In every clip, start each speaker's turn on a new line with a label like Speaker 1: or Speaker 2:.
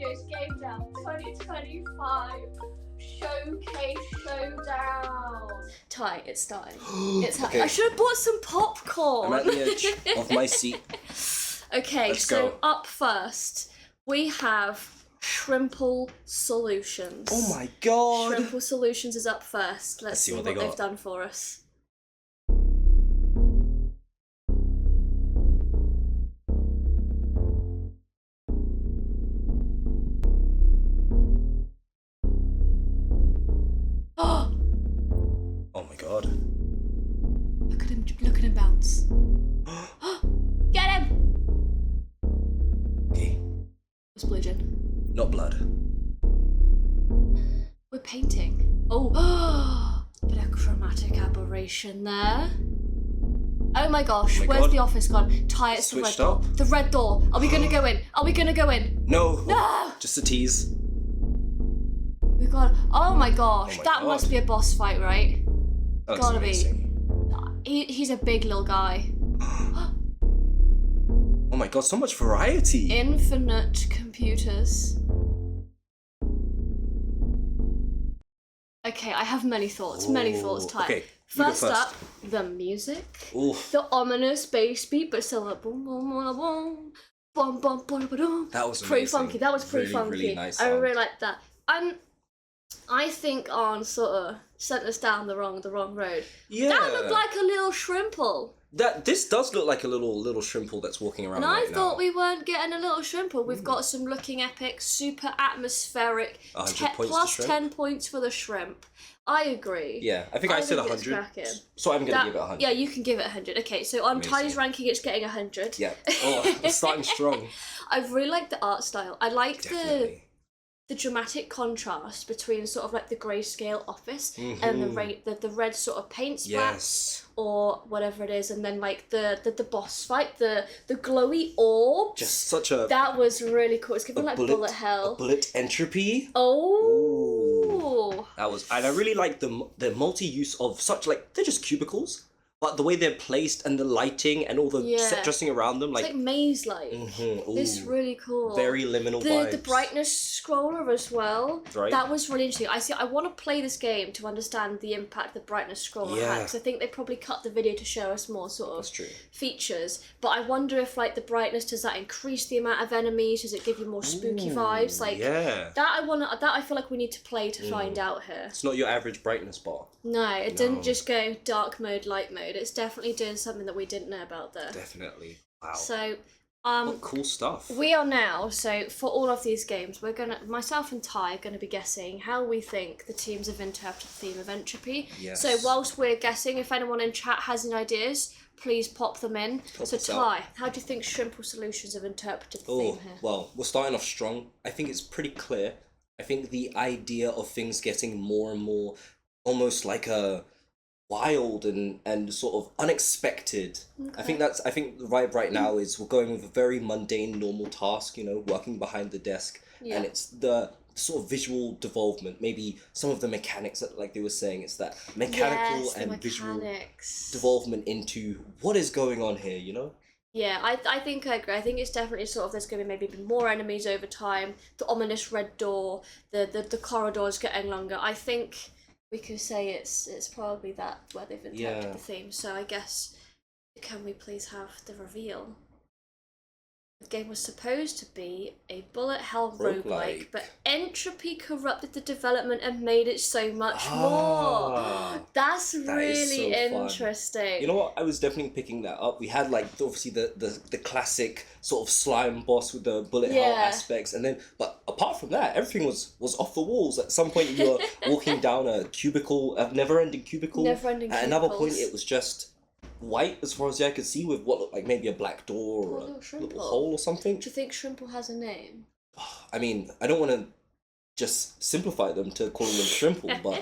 Speaker 1: Goes Game Jam 2025 Showcase Showdown. Ty, it's starting.
Speaker 2: Okay.
Speaker 1: I should have bought some popcorn.
Speaker 2: I'm at the edge of my seat.
Speaker 1: Okay,
Speaker 2: Let's
Speaker 1: so
Speaker 2: go.
Speaker 1: up first, we have Shrimple Solutions.
Speaker 2: Oh my god!
Speaker 1: Shrimple Solutions is up first. Let's see what they've done for us.
Speaker 2: Oh my god.
Speaker 1: Look at him bounce. Get him!
Speaker 2: Okay.
Speaker 1: It's blue gin.
Speaker 2: Not blood.
Speaker 1: We're painting. Oh, bit of chromatic aberration there. Oh my gosh, where's
Speaker 2: god.
Speaker 1: the office gone? Ty, it's the red
Speaker 2: Switched
Speaker 1: door.
Speaker 2: up.
Speaker 1: The red door. Are we gonna go in? Are we gonna go in?
Speaker 2: No!
Speaker 1: No!
Speaker 2: Just a tease.
Speaker 1: We got. Oh my gosh,
Speaker 2: Oh my
Speaker 1: that
Speaker 2: god.
Speaker 1: must be a boss fight, right?
Speaker 2: That's
Speaker 1: Gotta
Speaker 2: amazing.
Speaker 1: be. He's a big little guy.
Speaker 2: Oh my god, so much variety!
Speaker 1: Infinite computers. Okay, I have many thoughts. Many thoughts, Ty.
Speaker 2: Okay, you go
Speaker 1: First
Speaker 2: first.
Speaker 1: up, the music.
Speaker 2: Oof.
Speaker 1: The ominous bass beat, but still like boom, boom, boom, boom, boom, boom, boom, boom.
Speaker 2: That was
Speaker 1: pretty
Speaker 2: amazing.
Speaker 1: funky. That was pretty
Speaker 2: Really,
Speaker 1: funky.
Speaker 2: really nice
Speaker 1: I
Speaker 2: sound.
Speaker 1: really like that. I think Arn sort of sent us down the wrong road.
Speaker 2: Yeah.
Speaker 1: That looked like a little shrimple.
Speaker 2: This does look like a little shrimple that's walking around
Speaker 1: And
Speaker 2: right
Speaker 1: I thought
Speaker 2: now.
Speaker 1: we weren't getting a little shrimple. We've got some looking epic, super atmospheric.
Speaker 2: 100 points
Speaker 1: plus
Speaker 2: to shrimp.
Speaker 1: 10 points for the shrimp. I agree.
Speaker 2: Yeah, I think I said
Speaker 1: think it's
Speaker 2: 100.
Speaker 1: cracking.
Speaker 2: So I'm gonna give it 100.
Speaker 1: Yeah, you can give it 100. Okay, so on
Speaker 2: Amazing.
Speaker 1: Ty's ranking, it's getting 100.
Speaker 2: Yeah. Oh, it's starting strong.
Speaker 1: I really like the art style. I like
Speaker 2: Definitely.
Speaker 1: the dramatic contrast between sort of like the grayscale office and the red sort of paint splats
Speaker 2: Yes.
Speaker 1: or whatever it is, and then like the boss fight, the glowy orbs.
Speaker 2: Just such a
Speaker 1: That was really cool. It's giving like bullet hell.
Speaker 2: bullet entropy.
Speaker 1: Oh.
Speaker 2: That was, and I really like the multi-use of such, like, they're just cubicles, but the way they're placed and the lighting and all the set dressing around them,
Speaker 1: It's like maze-like.
Speaker 2: Ooh,
Speaker 1: It's really cool.
Speaker 2: very liminal vibes.
Speaker 1: The brightness scroller as well.
Speaker 2: Right.
Speaker 1: That was really interesting. I want to play this game to understand the impact the brightness scroller had, because I think they probably cut the video to show us more sort of
Speaker 2: That's true.
Speaker 1: features. But I wonder if like the brightness, does that increase the amount of enemies? Does it give you more spooky vibes? Like
Speaker 2: Yeah.
Speaker 1: that I feel like we need to play to find out here.
Speaker 2: It's not your average brightness bar.
Speaker 1: No, it didn't just go dark mode, light mode. It's definitely doing something that we didn't know about there.
Speaker 2: Definitely. Wow.
Speaker 1: So,
Speaker 2: what cool stuff.
Speaker 1: we are now, so for all of these games, myself and Ty are gonna be guessing how we think the teams have interpreted the theme of entropy.
Speaker 2: Yes.
Speaker 1: So whilst we're guessing, if anyone in chat has any ideas, please pop them in. So
Speaker 2: us
Speaker 1: Ty, how do you think Shrimple Solutions have interpreted the theme here?
Speaker 2: Well, we're starting off strong. I think it's pretty clear. I think the idea of things getting more and more almost like a wild and sort of unexpected. I think the vibe right now is we're going with a very mundane, normal task, working behind the desk.
Speaker 1: Yeah.
Speaker 2: And it's the sort of visual development, maybe some of the mechanics that, like they were saying, it's that mechanical
Speaker 1: Yes, the
Speaker 2: and visual
Speaker 1: mechanics.
Speaker 2: development into what is going on here,
Speaker 1: Yeah, I think I agree. I think it's definitely sort of there's going to be maybe more enemies over time. The ominous red door, the corridors getting longer. I think we could say it's probably that where they've interpreted the theme. So I guess, can we please have the reveal? The game was supposed to be a bullet hell roguelike, but entropy corrupted the development and made it so much more. That's really
Speaker 2: so fun.
Speaker 1: interesting.
Speaker 2: You know what? I was definitely picking that up. We had like obviously the classic sort of slime boss with the bullet hell aspects, and then but apart from that, everything was off the walls. At some point, you were walking down a cubicle, a never-ending cubicle.
Speaker 1: Never-ending
Speaker 2: At another
Speaker 1: cubicles.
Speaker 2: point, it was just white as far as the eye could see, with what looked like maybe a black door or a little hole or something.
Speaker 1: Do you think Shrimple has a name?
Speaker 2: I mean, I don't want to just simplify them to calling them Shrimple, but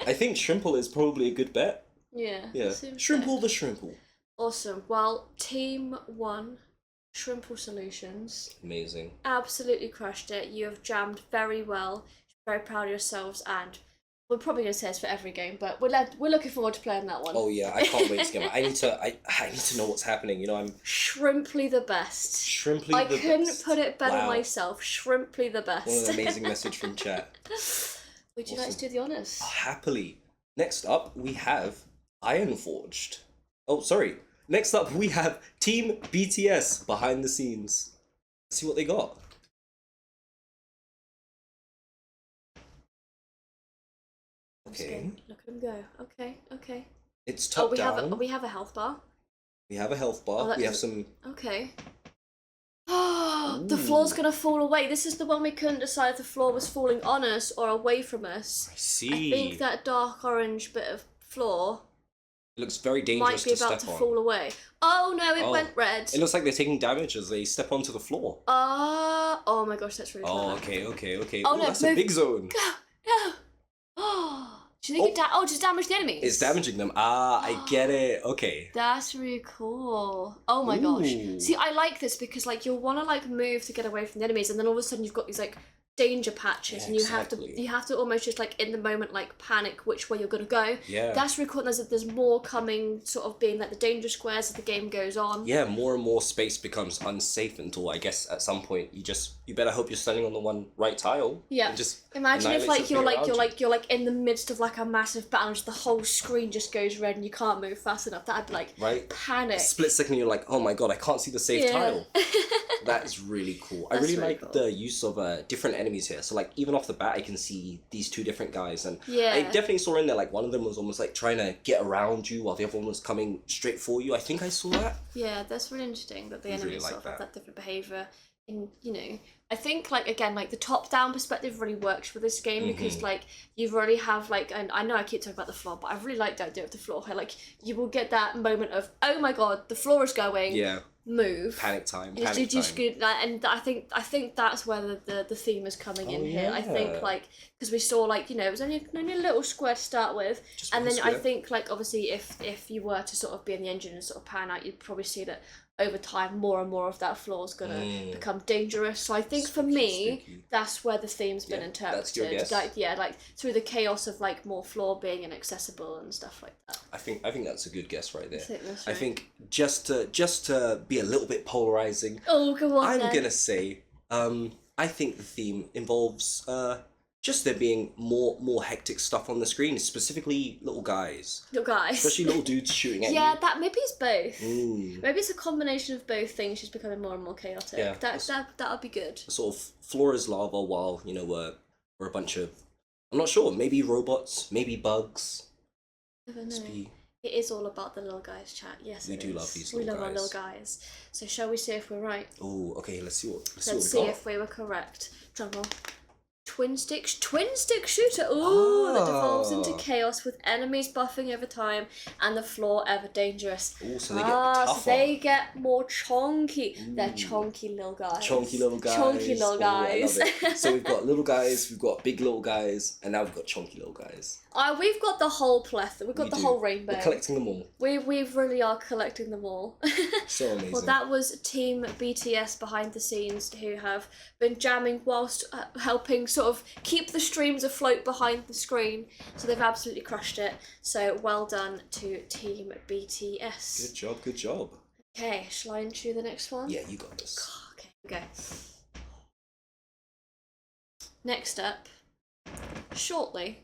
Speaker 2: I think Shrimple is probably a good bet.
Speaker 1: Yeah.
Speaker 2: Yeah, Shrimple the Shrimple.
Speaker 1: Awesome. Well, Team 1, Shrimple Solutions,
Speaker 2: Amazing.
Speaker 1: absolutely crushed it. You have jammed very well. Very proud of yourselves, and We're probably gonna say this for every game, but we're looking forward to playing that one.
Speaker 2: Oh yeah, I can't wait to get. I need to know what's happening. You know, I'm
Speaker 1: Shrimply the best.
Speaker 2: Shrimply the best.
Speaker 1: I couldn't put it better
Speaker 2: Wow.
Speaker 1: myself. Shrimply the best.
Speaker 2: What an amazing message from chat.
Speaker 1: Would you like to do the honours?
Speaker 2: Happily. Next up, we have Ironforged. Oh, sorry. Next up, we have Team BTS behind the scenes. Let's see what they got. Okay.
Speaker 1: Look at them go. Okay.
Speaker 2: It's top down.
Speaker 1: We have a health bar.
Speaker 2: We have a health bar. We have some.
Speaker 1: Okay. Oh, the floor's gonna fall away. This is the one we couldn't decide if the floor was falling on us or away from us.
Speaker 2: I see.
Speaker 1: I think that dark orange bit of floor
Speaker 2: It looks very dangerous
Speaker 1: might be about to fall away. Oh no, it went red.
Speaker 2: It looks like they're taking damage as they step onto the floor.
Speaker 1: Oh my gosh, that's really clever.
Speaker 2: Oh, okay.
Speaker 1: Oh,
Speaker 2: Ooh,
Speaker 1: no,
Speaker 2: that's
Speaker 1: move.
Speaker 2: a big zone.
Speaker 1: No. Oh, do you think just damage the enemies?
Speaker 2: It's damaging them. I get it. Okay.
Speaker 1: That's really cool. Oh my gosh. See, I like this because like you'll want to like move to get away from the enemies, and then all of a sudden you've got these like danger patches, and you have to almost just like in the moment like panic which way you're gonna go.
Speaker 2: Yeah.
Speaker 1: That's really cool. There's more coming, sort of being like the danger squares as the game goes on.
Speaker 2: Yeah, more and more space becomes unsafe until I guess at some point you better hope you're standing on the one right tile.
Speaker 1: Yeah.
Speaker 2: And just
Speaker 1: imagine if like you're
Speaker 2: annihilate
Speaker 1: like in the midst of like a massive battle, and just the whole screen just goes red and you can't move fast enough. That'd be like panic.
Speaker 2: A split second, you're like, oh my god, I can't see the safe tile. That is really cool. I really like
Speaker 1: cool.
Speaker 2: the use of different enemies here. So like even off the bat, I can see these two different guys, and
Speaker 1: Yeah.
Speaker 2: I definitely saw in there like one of them was almost like trying to get around you while the other one was coming straight for you. I think I saw that.
Speaker 1: Yeah, that's really interesting that the
Speaker 2: I really
Speaker 1: enemies
Speaker 2: like
Speaker 1: sort of have
Speaker 2: that.
Speaker 1: that different behaviour. And I think like again like the top down perspective really works for this game because like you really have like, and I know I keep talking about the floor, but I really like the idea of the floor where like you will get that moment of, oh my god, the floor is going.
Speaker 2: Yeah.
Speaker 1: Move.
Speaker 2: Panic time.
Speaker 1: And I think that's where the theme is coming in here. I think like because we saw like it was only a little square to start with,
Speaker 2: Just
Speaker 1: and
Speaker 2: one
Speaker 1: then I
Speaker 2: square.
Speaker 1: think like obviously if you were to sort of be in the engine and sort of pan out, you'd probably see that over time more and more of that floor is gonna become dangerous. So I think for me that's where the theme's been interpreted.
Speaker 2: That's your guess?
Speaker 1: Like through the chaos of like more floor being inaccessible and stuff like that.
Speaker 2: I think that's a good guess right there.
Speaker 1: I
Speaker 2: I think just to be a little bit polarizing,
Speaker 1: Oh, go on.
Speaker 2: I'm
Speaker 1: then.
Speaker 2: gonna say I think the theme involves just there being more hectic stuff on the screen, specifically little guys,
Speaker 1: Little guys.
Speaker 2: especially little dudes shooting at
Speaker 1: Yeah,
Speaker 2: you.
Speaker 1: that maybe it's both.
Speaker 2: Mm.
Speaker 1: Maybe it's a combination of both things. Just becoming more and more chaotic.
Speaker 2: Yeah,
Speaker 1: that would be good.
Speaker 2: Sort of floor is lava while we're a bunch of, I'm not sure, maybe robots, maybe bugs.
Speaker 1: Never
Speaker 2: Must
Speaker 1: know.
Speaker 2: be-
Speaker 1: It is all about the little guys, chat. Yes,
Speaker 2: We
Speaker 1: it
Speaker 2: do
Speaker 1: is.
Speaker 2: love these
Speaker 1: We
Speaker 2: little
Speaker 1: love our
Speaker 2: guys.
Speaker 1: little guys. So shall we see if we're right?
Speaker 2: Oh, okay. Let's see what
Speaker 1: Let's see
Speaker 2: we got.
Speaker 1: if we were correct. Drum roll. Twin stick shooter. Ooh, that devolves into chaos with enemies buffing over time and the floor ever dangerous.
Speaker 2: Oh, so they get tougher.
Speaker 1: So they get more chonky. They're chonky little guys.
Speaker 2: Chonky little guys.
Speaker 1: Chonky little
Speaker 2: Oh, I
Speaker 1: guys.
Speaker 2: love it. So we've got little guys, we've got big little guys, and now we've got chonky little guys.
Speaker 1: We've got the whole plethora. We've got
Speaker 2: We
Speaker 1: the
Speaker 2: do.
Speaker 1: whole rainbow.
Speaker 2: We're collecting them all.
Speaker 1: We really are collecting them all.
Speaker 2: So amazing.
Speaker 1: Well, that was Team BTS behind the scenes who have been jamming whilst helping sort of keep the streams afloat behind the screen. So they've absolutely crushed it. So well done to Team BTS.
Speaker 2: Good job.
Speaker 1: Okay, shall I intro the next one?
Speaker 2: Yeah, you got this.
Speaker 1: Okay, here we go. Next up, shortly,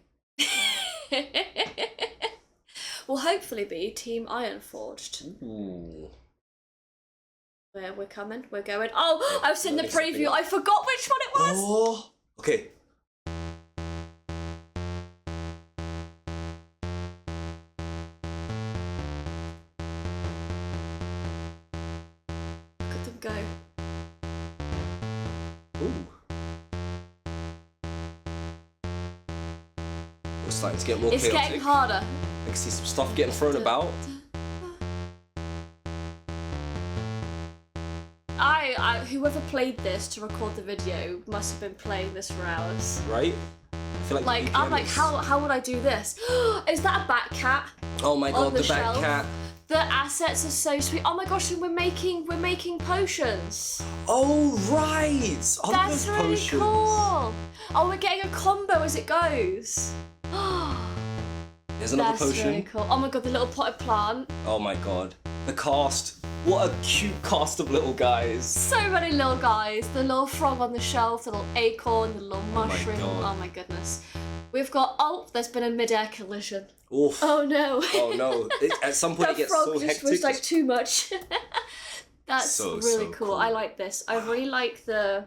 Speaker 1: will hopefully be Team Ironforged.
Speaker 2: Ooh.
Speaker 1: We're coming, we're going. Oh,
Speaker 2: Yeah,
Speaker 1: I've seen the
Speaker 2: loading something
Speaker 1: preview.
Speaker 2: up.
Speaker 1: I forgot which one it was.
Speaker 2: Oh. Okay.
Speaker 1: Look at them go.
Speaker 2: Ooh. We're starting to get more
Speaker 1: It's
Speaker 2: chaotic.
Speaker 1: getting harder.
Speaker 2: I can see some stuff getting thrown about.
Speaker 1: Whoever played this to record the video must have been playing this for hours.
Speaker 2: Right? I feel like the
Speaker 1: I'm
Speaker 2: BPM
Speaker 1: like,
Speaker 2: is-
Speaker 1: how would I do this? Is that a bat cat?
Speaker 2: Oh my god,
Speaker 1: on
Speaker 2: the
Speaker 1: the
Speaker 2: back
Speaker 1: shelf?
Speaker 2: cat.
Speaker 1: The assets are so sweet. Oh my gosh, and we're making potions.
Speaker 2: Oh right! On
Speaker 1: That's
Speaker 2: those
Speaker 1: really
Speaker 2: potions.
Speaker 1: cool. Oh, we're getting a combo as it goes.
Speaker 2: There's another
Speaker 1: That's
Speaker 2: potion.
Speaker 1: really cool. Oh my god, the little potted plant.
Speaker 2: Oh my god. The cast. What a cute cast of little guys.
Speaker 1: So many little guys. The little frog on the shelf, the little acorn, the little mushroom.
Speaker 2: God.
Speaker 1: Oh my goodness. We've got, oh, there's been a mid-air collision.
Speaker 2: Oof.
Speaker 1: Oh no.
Speaker 2: Oh no. At some point it gets
Speaker 1: frog
Speaker 2: so
Speaker 1: just
Speaker 2: hectic.
Speaker 1: was like too much. That's
Speaker 2: So
Speaker 1: really cool.
Speaker 2: cool.
Speaker 1: I like this. I really like the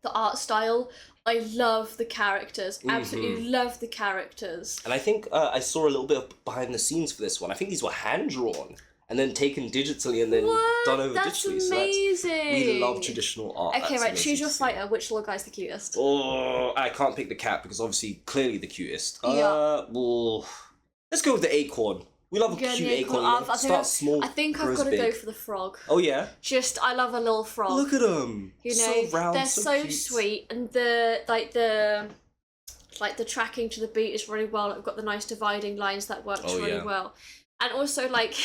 Speaker 1: art style. I love the characters. Absolutely love the characters.
Speaker 2: And I think I saw a little bit of behind the scenes for this one. I think these were hand drawn and then taken digitally and then done over
Speaker 1: That's
Speaker 2: digitally.
Speaker 1: amazing.
Speaker 2: We love traditional art.
Speaker 1: Okay,
Speaker 2: That's
Speaker 1: right.
Speaker 2: amazing
Speaker 1: Choose your
Speaker 2: to see.
Speaker 1: fighter. Which little guy's the cutest?
Speaker 2: Oh, I can't pick the cat because obviously clearly the cutest.
Speaker 1: Yeah.
Speaker 2: Well, let's go with the acorn. We love a
Speaker 1: Good,
Speaker 2: cute
Speaker 1: yeah,
Speaker 2: acorn.
Speaker 1: cool.
Speaker 2: You know?
Speaker 1: I think
Speaker 2: Start small.
Speaker 1: I think I've
Speaker 2: grows
Speaker 1: got to
Speaker 2: big.
Speaker 1: go for the frog.
Speaker 2: Oh yeah.
Speaker 1: Just, I love a little frog.
Speaker 2: Look at them.
Speaker 1: You know,
Speaker 2: so round,
Speaker 1: they're so
Speaker 2: cute.
Speaker 1: sweet, and the tracking to the beat is really well. I've got the nice dividing lines that works really well, and also like.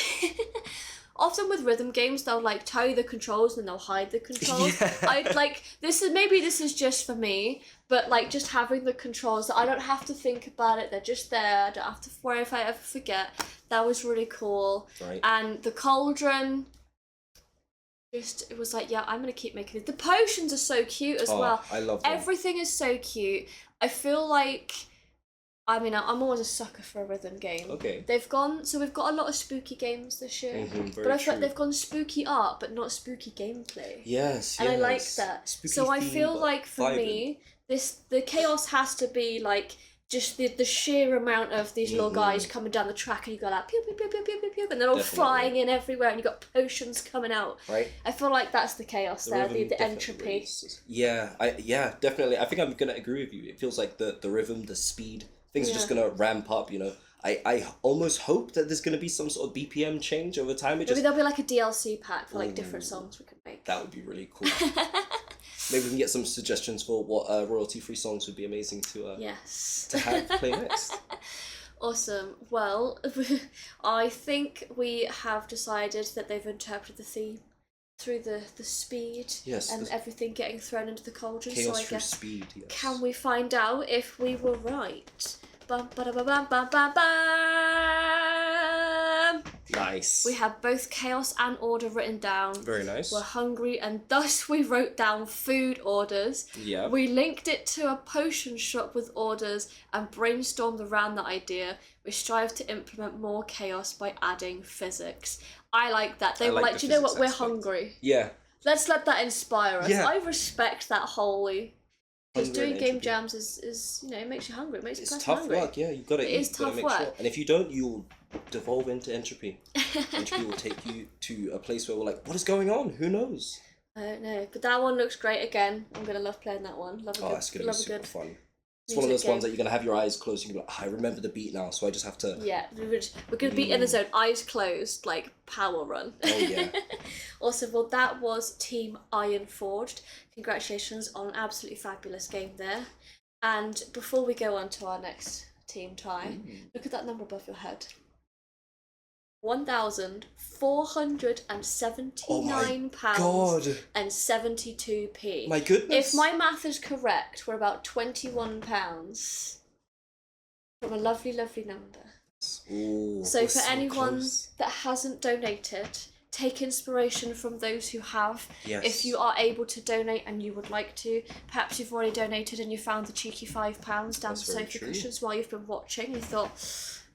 Speaker 1: Often with rhythm games, they'll like tell you the controls and then they'll hide the controls.
Speaker 2: Yeah.
Speaker 1: I like this is just for me, but like just having the controls that I don't have to think about it. They're just there. I don't have to worry if I ever forget. That was really cool.
Speaker 2: Right.
Speaker 1: And the cauldron. Just it was like, yeah, I'm gonna keep making it. The potions are so cute as well.
Speaker 2: I love them.
Speaker 1: Everything is so cute. I feel like. I mean, I'm always a sucker for a rhythm game.
Speaker 2: Okay.
Speaker 1: We've got a lot of spooky games this year. But I feel like they've gone spooky art, but not spooky gameplay.
Speaker 2: Yes,
Speaker 1: and I like that.
Speaker 2: Spooky
Speaker 1: so I
Speaker 2: theme,
Speaker 1: feel
Speaker 2: but
Speaker 1: like for
Speaker 2: vibrant.
Speaker 1: me, the chaos has to be like just the sheer amount of these little guys coming down the track, and you got like pew pew pew pew pew pew pew, and they're all flying in everywhere, and you got potions coming out.
Speaker 2: Right.
Speaker 1: I feel like that's the chaos there,
Speaker 2: rhythm
Speaker 1: the
Speaker 2: definitely
Speaker 1: entropy.
Speaker 2: releases. Yeah, definitely. I think I'm gonna agree with you. It feels like the rhythm, the speed, things are just gonna ramp up. You know, I almost hope that there's gonna be some sort of BPM change over time.
Speaker 1: Maybe there'll be like a DLC pack for like different songs we can make.
Speaker 2: That would be really cool. Maybe we can get some suggestions for what royalty-free songs would be amazing to
Speaker 1: Yes.
Speaker 2: to have play next.
Speaker 1: Awesome. Well, I think we have decided that they've interpreted the theme through the speed and everything getting thrown into the cauldron.
Speaker 2: Chaos
Speaker 1: so I
Speaker 2: through
Speaker 1: guess
Speaker 2: speed. Yes.
Speaker 1: can we find out if we were right? Bum, ba-da-ba-bum, bum, bum, bum.
Speaker 2: Nice.
Speaker 1: We have both chaos and order written down.
Speaker 2: Very nice.
Speaker 1: We're hungry, and thus we wrote down food orders.
Speaker 2: Yeah.
Speaker 1: We linked it to a potion shop with orders and brainstormed around the idea. We strive to implement more chaos by adding physics. I like that. They were like, do you know what? We're hungry.
Speaker 2: Yeah.
Speaker 1: Let's let that inspire us.
Speaker 2: Yeah.
Speaker 1: I respect that wholly. Because
Speaker 2: Hunger and
Speaker 1: doing game
Speaker 2: entropy.
Speaker 1: jams is you know, it makes you hungry. It makes
Speaker 2: It's
Speaker 1: you
Speaker 2: tough
Speaker 1: hungry.
Speaker 2: work, yeah. You've got to
Speaker 1: It
Speaker 2: eat.
Speaker 1: is
Speaker 2: You've gotta
Speaker 1: tough
Speaker 2: make
Speaker 1: work.
Speaker 2: Sure. And if you don't, you'll devolve into entropy. Entropy will take you to a place where we're like, what is going on? Who knows?
Speaker 1: I don't know. But that one looks great again. I'm going to love playing that one. Love a good,
Speaker 2: It's going to be
Speaker 1: love a
Speaker 2: super
Speaker 1: good
Speaker 2: fun. It's one of those
Speaker 1: music
Speaker 2: ones that
Speaker 1: game.
Speaker 2: you're going to have your eyes closed and you're like, I remember the beat now, so I just have to...
Speaker 1: Yeah, we're going to be in the zone, eyes closed, like power run.
Speaker 2: Oh, yeah.
Speaker 1: Awesome. Well, that was Team Iron Forged. Congratulations on an absolutely fabulous game there. And before we go on to our next team tie, look at that number above your head. £1,479
Speaker 2: God.
Speaker 1: and 72p.
Speaker 2: My goodness.
Speaker 1: If my math is correct, we're about £21 from a lovely, lovely number.
Speaker 2: Ooh,
Speaker 1: So
Speaker 2: we're
Speaker 1: for anyone
Speaker 2: close.
Speaker 1: that hasn't donated, take inspiration from those who have.
Speaker 2: Yes.
Speaker 1: If you are able to donate and you would like to, perhaps you've already donated and you found the cheeky £5 down the
Speaker 2: That's very
Speaker 1: sofa
Speaker 2: true.
Speaker 1: cushions while you've been watching. You thought,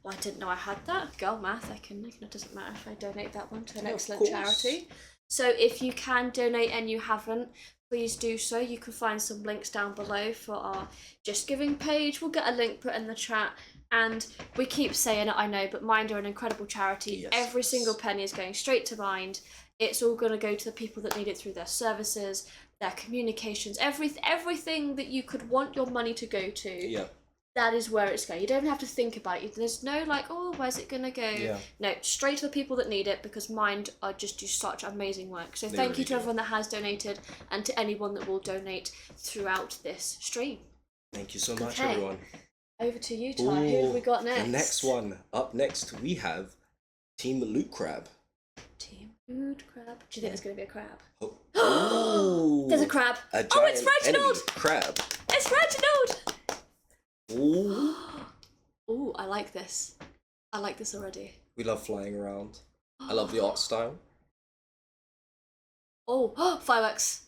Speaker 1: well, I didn't know I had that. Girl math, I can. It doesn't matter if I donate that one to an
Speaker 2: Yeah, of
Speaker 1: excellent
Speaker 2: course.
Speaker 1: charity. So if you can donate and you haven't, please do so. You can find some links down below for our Just Giving page. We'll get a link put in the chat. And we keep saying it, I know, but Mind are an incredible charity.
Speaker 2: Yes.
Speaker 1: Every single penny is going straight to Mind. It's all going to go to the people that need it through their services, their communications, everything that you could want your money to go to.
Speaker 2: Yeah.
Speaker 1: That is where it's going. You don't even have to think about it. There's no like, oh, where's it going to go?
Speaker 2: Yeah.
Speaker 1: No, straight to the people that need it, because Mind are just do such amazing work. So
Speaker 2: They
Speaker 1: thank
Speaker 2: really
Speaker 1: you to
Speaker 2: do.
Speaker 1: everyone that has donated and to anyone that will donate throughout this stream.
Speaker 2: Thank you so much,
Speaker 1: Okay.
Speaker 2: everyone.
Speaker 1: Over to you, Ty. Who have we got next?
Speaker 2: The next one. Up next, we have Team Loot Crab.
Speaker 1: Team Food Crab. Do you think there's going to be a crab?
Speaker 2: Oh.
Speaker 1: There's a crab.
Speaker 2: A
Speaker 1: Oh, it's
Speaker 2: giant
Speaker 1: Reginald!
Speaker 2: enemy crab.
Speaker 1: It's Reginald!
Speaker 2: Ooh.
Speaker 1: Ooh, I like this. I like this already.
Speaker 2: We love flying around. I love the art style.
Speaker 1: Oh, fireworks.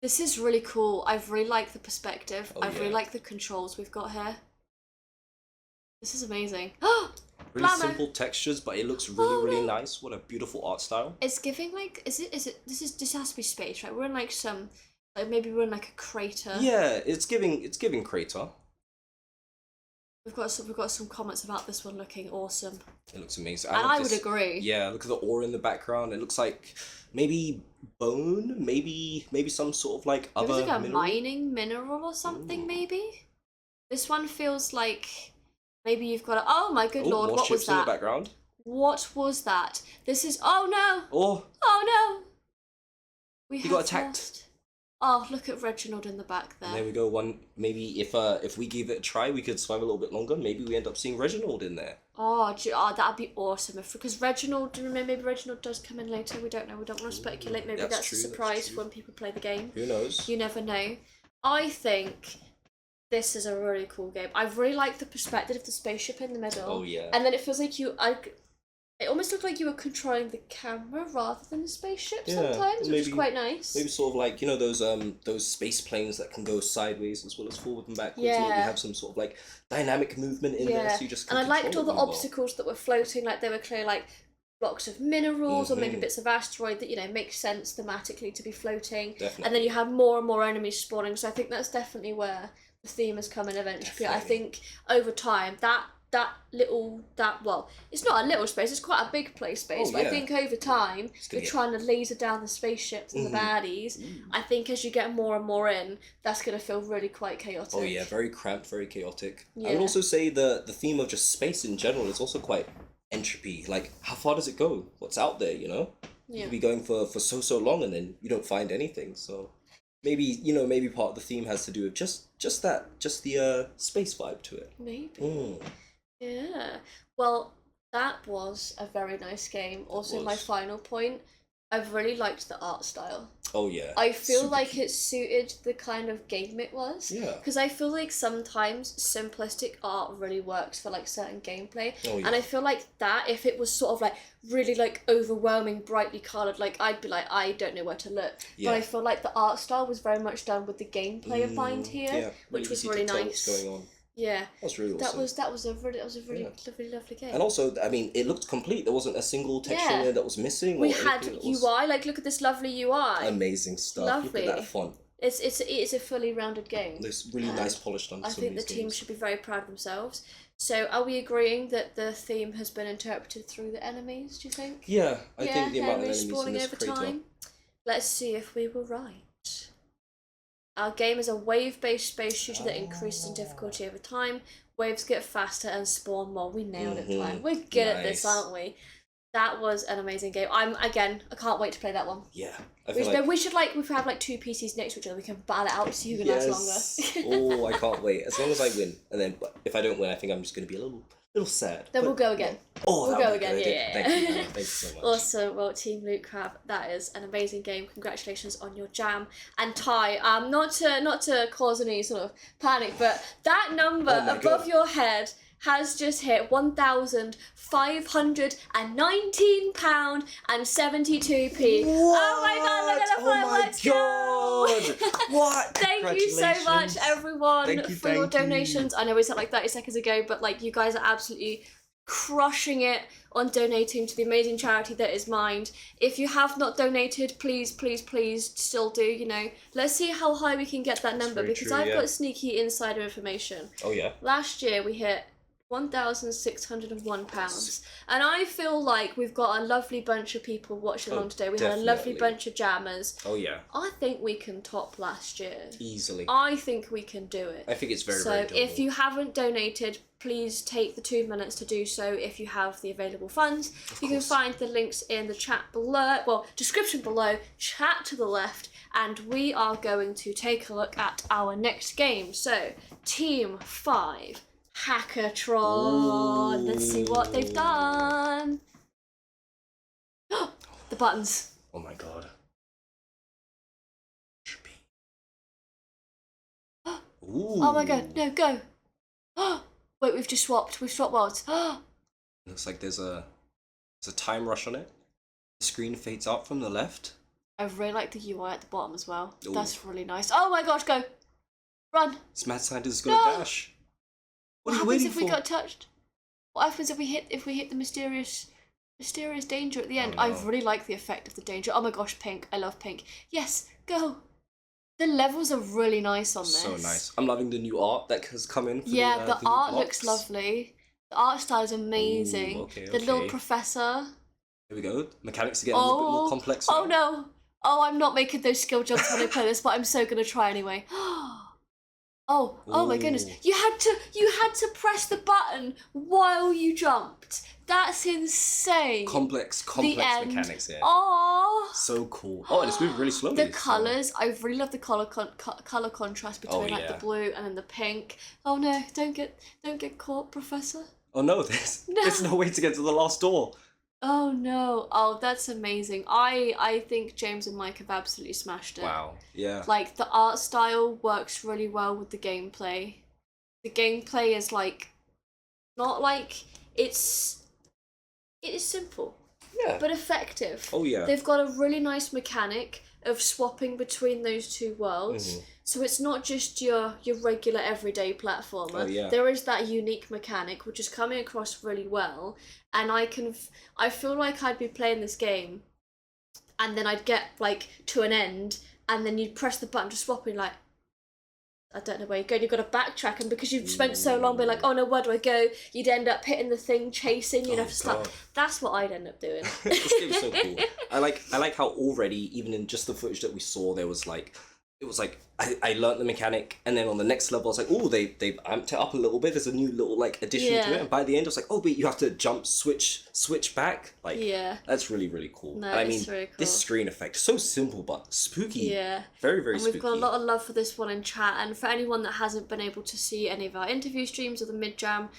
Speaker 1: This is really cool. I really like the perspective.
Speaker 2: Oh,
Speaker 1: I really
Speaker 2: yeah.
Speaker 1: like the controls we've got here. This is amazing.
Speaker 2: Really
Speaker 1: Blammo.
Speaker 2: simple textures, but it looks really
Speaker 1: no.
Speaker 2: nice. What a beautiful art style.
Speaker 1: It's giving like, this has to be space, right? We're in like some, like maybe we're in like a crater.
Speaker 2: Yeah, it's giving crater.
Speaker 1: We've got some comments about this one looking awesome.
Speaker 2: It looks amazing.
Speaker 1: And I would agree.
Speaker 2: Yeah, look at the ore in the background. It looks like maybe bone, maybe some sort of like
Speaker 1: It was
Speaker 2: other
Speaker 1: like a
Speaker 2: mineral.
Speaker 1: mining mineral or something,
Speaker 2: Ooh.
Speaker 1: maybe. This one feels like maybe you've got a, oh my good lord,
Speaker 2: More
Speaker 1: what
Speaker 2: ships
Speaker 1: was
Speaker 2: in the
Speaker 1: that?
Speaker 2: background.
Speaker 1: What was that? This is, oh no!
Speaker 2: Oh,
Speaker 1: Oh no! We
Speaker 2: he got attacked.
Speaker 1: lost. Oh, look at Reginald in the back there.
Speaker 2: And there we go. One maybe if we gave it a try, we could survive a little bit longer. Maybe we end up seeing Reginald in there.
Speaker 1: Oh, that'd be awesome if, because Reginald, maybe Reginald does come in later. We don't know. We don't want to speculate. Maybe that's a surprise when people play the game.
Speaker 2: Who knows?
Speaker 1: You never know. I think this is a really cool game. I really like the perspective of the spaceship in the middle.
Speaker 2: Oh yeah.
Speaker 1: And then it feels like it almost looked like you were controlling the camera rather than the spaceship sometimes, which is quite nice.
Speaker 2: Maybe sort of like, you know, those space planes that can go sideways as well as forward and backwards.
Speaker 1: Yeah.
Speaker 2: Maybe have some sort of like dynamic movement in there, so you just can
Speaker 1: and I liked all the
Speaker 2: control it
Speaker 1: obstacles that were floating, like they were clearly like blocks of minerals or maybe
Speaker 2: Mhm.
Speaker 1: bits of asteroid that, you know, makes sense thematically to be floating.
Speaker 2: Definitely.
Speaker 1: And then you have more and more enemies spawning, so I think that's definitely where the theme is coming eventually. I
Speaker 2: Definitely.
Speaker 1: think over time well, it's not a little space, it's quite a big play space,
Speaker 2: Oh,
Speaker 1: but I
Speaker 2: yeah.
Speaker 1: think over time
Speaker 2: It's gonna
Speaker 1: you're
Speaker 2: get-
Speaker 1: trying to laser down the spaceships and the baddies. I think as you get more and more in, that's going to feel really quite chaotic.
Speaker 2: Oh yeah, very cramped, very chaotic. I
Speaker 1: Yeah.
Speaker 2: would also say the theme of just space in general is also quite entropy. Like, how far does it go? What's out there, you know? You
Speaker 1: Yeah.
Speaker 2: could be going for so long and then you don't find anything. So maybe, you know, maybe part of the theme has to do with just the space vibe to it.
Speaker 1: Maybe.
Speaker 2: Mm.
Speaker 1: Yeah. Well, that was a very nice game. Also, my
Speaker 2: was.
Speaker 1: final point, I've really liked the art style.
Speaker 2: Oh yeah.
Speaker 1: I feel
Speaker 2: Super
Speaker 1: like
Speaker 2: cute.
Speaker 1: it suited the kind of game it was.
Speaker 2: Yeah.
Speaker 1: Because I feel like sometimes simplistic art really works for like certain gameplay.
Speaker 2: Oh, yeah.
Speaker 1: And I feel like that, if it was sort of like really like overwhelming, brightly coloured, like I'd be like, I don't know where to look.
Speaker 2: Yeah.
Speaker 1: But I feel like the art style was very much done with the gameplay in mind here,
Speaker 2: Yeah,
Speaker 1: which was
Speaker 2: easy
Speaker 1: really
Speaker 2: to tell
Speaker 1: nice.
Speaker 2: what's going on.
Speaker 1: Yeah.
Speaker 2: That's really awesome.
Speaker 1: That was a really
Speaker 2: Yeah.
Speaker 1: lovely game.
Speaker 2: And also, I mean, it looked complete. There wasn't a single texture
Speaker 1: Yeah.
Speaker 2: in there that was missing.
Speaker 1: We
Speaker 2: or
Speaker 1: had
Speaker 2: anything that
Speaker 1: UI,
Speaker 2: was
Speaker 1: like look at this lovely UI.
Speaker 2: amazing stuff.
Speaker 1: Lovely.
Speaker 2: Look at that font.
Speaker 1: It's a fully rounded game.
Speaker 2: It's really nice polished on
Speaker 1: I
Speaker 2: some
Speaker 1: think
Speaker 2: of
Speaker 1: the
Speaker 2: these
Speaker 1: team
Speaker 2: games.
Speaker 1: should be very proud of themselves. So are we agreeing that the theme has been interpreted through the enemies, do you think?
Speaker 2: Yeah, I think the amount of
Speaker 1: enemies
Speaker 2: enemies in
Speaker 1: spawning
Speaker 2: this
Speaker 1: over
Speaker 2: crater.
Speaker 1: time. Let's see if we were right. Our game is a wave-based space shooter that increases in difficulty over time. Waves get faster and spawn more. We nailed it, Ty. We're good at this,
Speaker 2: Nice.
Speaker 1: aren't we? That was an amazing game. I can't wait to play that one.
Speaker 2: Yeah, I feel like
Speaker 1: We should have like two PCs next to each other. We can battle it out so you can last longer.
Speaker 2: Oh, I can't wait. As long as I win, and then if I don't win, I think I'm just gonna be a little sad.
Speaker 1: Then
Speaker 2: But-
Speaker 1: we'll go again.
Speaker 2: Oh,
Speaker 1: We'll
Speaker 2: that'll
Speaker 1: go
Speaker 2: be
Speaker 1: again.
Speaker 2: good.
Speaker 1: Yeah.
Speaker 2: Thank you. Thank you so much.
Speaker 1: Awesome. Well, Team Loot Crab, that is an amazing game. Congratulations on your jam. And Ty, not to cause any sort of panic, but that number
Speaker 2: Oh my
Speaker 1: above
Speaker 2: God.
Speaker 1: your head has just hit £1,519.72p. Oh my God! Look at the fireworks go!
Speaker 2: What?
Speaker 1: Thank you so much,
Speaker 2: Congratulations.
Speaker 1: everyone,
Speaker 2: Thank you,
Speaker 1: for your
Speaker 2: thank you.
Speaker 1: donations. I know we said like 30 seconds ago, but like you guys are absolutely crushing it on donating to the amazing charity that is Mind. If you have not donated, please still do, you know. Let's see how high we can get that number,
Speaker 2: very
Speaker 1: because
Speaker 2: true,
Speaker 1: I've
Speaker 2: yeah.
Speaker 1: got sneaky insider information.
Speaker 2: Oh yeah.
Speaker 1: Last year we hit £1,601, and I feel like we've got a lovely bunch of people watching along today. We had a lovely
Speaker 2: definitely.
Speaker 1: bunch of jammers.
Speaker 2: Oh yeah.
Speaker 1: I think we can top last year.
Speaker 2: Easily.
Speaker 1: I think we can do it.
Speaker 2: I think it's very
Speaker 1: So
Speaker 2: very doable.
Speaker 1: if you haven't donated, please take the 2 minutes to do so if you have the available funds. You can
Speaker 2: course.
Speaker 1: find the links in the chat below, well, description below, chat to the left, and we are going to take a look at our next game. So, Team 5, Hackatron. Let's see what they've done. The buttons.
Speaker 2: Oh my God. Ooh.
Speaker 1: Oh my God, no, go. Wait, we've just swapped. We've swapped worlds.
Speaker 2: Looks like there's a time rush on it. The screen fades out from the left.
Speaker 1: I really like the UI at the bottom as well.
Speaker 2: Ooh.
Speaker 1: That's really nice. Oh my gosh, go! Run!
Speaker 2: This mad scientist is gonna dash. What are you
Speaker 1: happens
Speaker 2: waiting
Speaker 1: if
Speaker 2: for?
Speaker 1: we got touched? What happens if we hit the mysterious danger at the end?
Speaker 2: Oh, no.
Speaker 1: I really like the effect of the danger. Oh my gosh, pink. I love pink. Yes, go! The levels are really nice on this.
Speaker 2: So nice. I'm loving the new art that has come in. For
Speaker 1: yeah,
Speaker 2: the new
Speaker 1: art
Speaker 2: box.
Speaker 1: looks lovely. The art style is amazing.
Speaker 2: Ooh, okay,
Speaker 1: the little
Speaker 2: okay.
Speaker 1: professor.
Speaker 2: Here we go. Mechanics are getting a little bit more complex.
Speaker 1: Oh
Speaker 2: now.
Speaker 1: no! Oh, I'm not making those skill jumps when I play this, but I'm so gonna try anyway. Oh my goodness!
Speaker 2: Ooh.
Speaker 1: You had to press the button while you jumped. That's insane.
Speaker 2: Complex
Speaker 1: the end.
Speaker 2: mechanics here.
Speaker 1: Oh.
Speaker 2: So cool. Oh, and it's moving really slowly.
Speaker 1: The colours, I really love the colour contrast between like the blue and then the pink. Oh no! Don't get caught, Professor.
Speaker 2: Oh no! There's no way to get to the last door.
Speaker 1: Oh no! Oh, that's amazing. I think James and Mike have absolutely smashed it.
Speaker 2: Wow. Yeah.
Speaker 1: Like the art style works really well with the gameplay. The gameplay is like not like it is simple.
Speaker 2: Yeah.
Speaker 1: But effective.
Speaker 2: Oh yeah.
Speaker 1: They've got a really nice mechanic of swapping between those two worlds.
Speaker 2: Mhm.
Speaker 1: So it's not just your regular everyday platformer.
Speaker 2: Oh, yeah.
Speaker 1: There is that unique mechanic which is coming across really well, and I feel like I'd be playing this game and then I'd get like to an end and then you'd press the button to swap and like I don't know where you go, you've got to backtrack, and because you've spent so long being like, oh no, where do I go? You'd end up hitting the thing, chasing, you'd have to start. That's what I'd end up doing.
Speaker 2: This game's so cool. I like how already, even in just the footage that we saw, there was like, it was like, I learnt the mechanic, and then on the next level I was like, oh, they've amped it up a little bit, there's a new little like addition to it, and by the end I was like, oh wait, you have to jump, switch back, like,
Speaker 1: yeah,
Speaker 2: that's really, really cool.
Speaker 1: No,
Speaker 2: and I mean,
Speaker 1: it's really cool.
Speaker 2: this screen effect, so simple but spooky.
Speaker 1: Yeah.
Speaker 2: Very, very
Speaker 1: and
Speaker 2: spooky.
Speaker 1: we've got a lot of love for this one in chat, and for anyone that hasn't been able to see any of our interview streams or the mid-jam,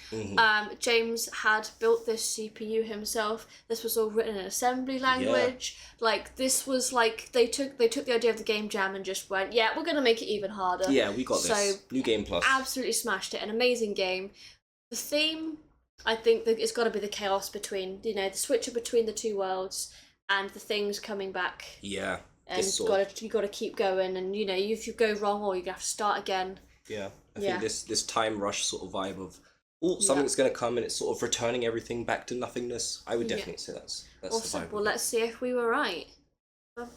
Speaker 1: James had built this CPU himself. This was all written in assembly language. Like, this was like, they took the idea of the game jam and just went, yeah, we're gonna make it even harder.
Speaker 2: Yeah, we got this. New Game Plus.
Speaker 1: Absolutely smashed it. An amazing game. The theme, I think that it's got to be the chaos between, the switcher between the two worlds and the things coming back.
Speaker 2: Yeah.
Speaker 1: And you got to keep going, and if you go wrong or you have to start again.
Speaker 2: Yeah, I think this time rush sort of vibe of something's gonna come and it's sort of returning everything back to nothingness. I would definitely say that's
Speaker 1: awesome.
Speaker 2: the vibe.
Speaker 1: Well, let's see if we were right. The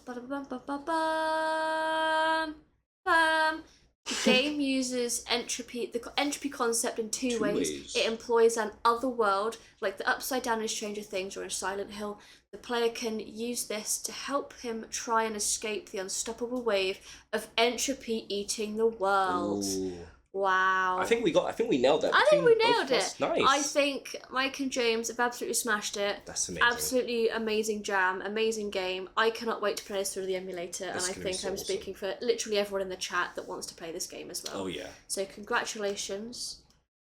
Speaker 1: game uses the entropy concept in two ways. It employs an other world, like the Upside Down in Stranger Things or in Silent Hill. The player can use this to help him try and escape the unstoppable wave of entropy eating the world.
Speaker 2: Ooh.
Speaker 1: Wow.
Speaker 2: I think we nailed that.
Speaker 1: I think we nailed it.
Speaker 2: Nice.
Speaker 1: I think Mike and James have absolutely smashed it.
Speaker 2: That's amazing.
Speaker 1: Absolutely amazing jam, amazing game. I cannot wait to play this through the emulator, and I think I'm speaking for literally everyone in the chat that wants to play this game as well.
Speaker 2: Oh yeah.
Speaker 1: So congratulations,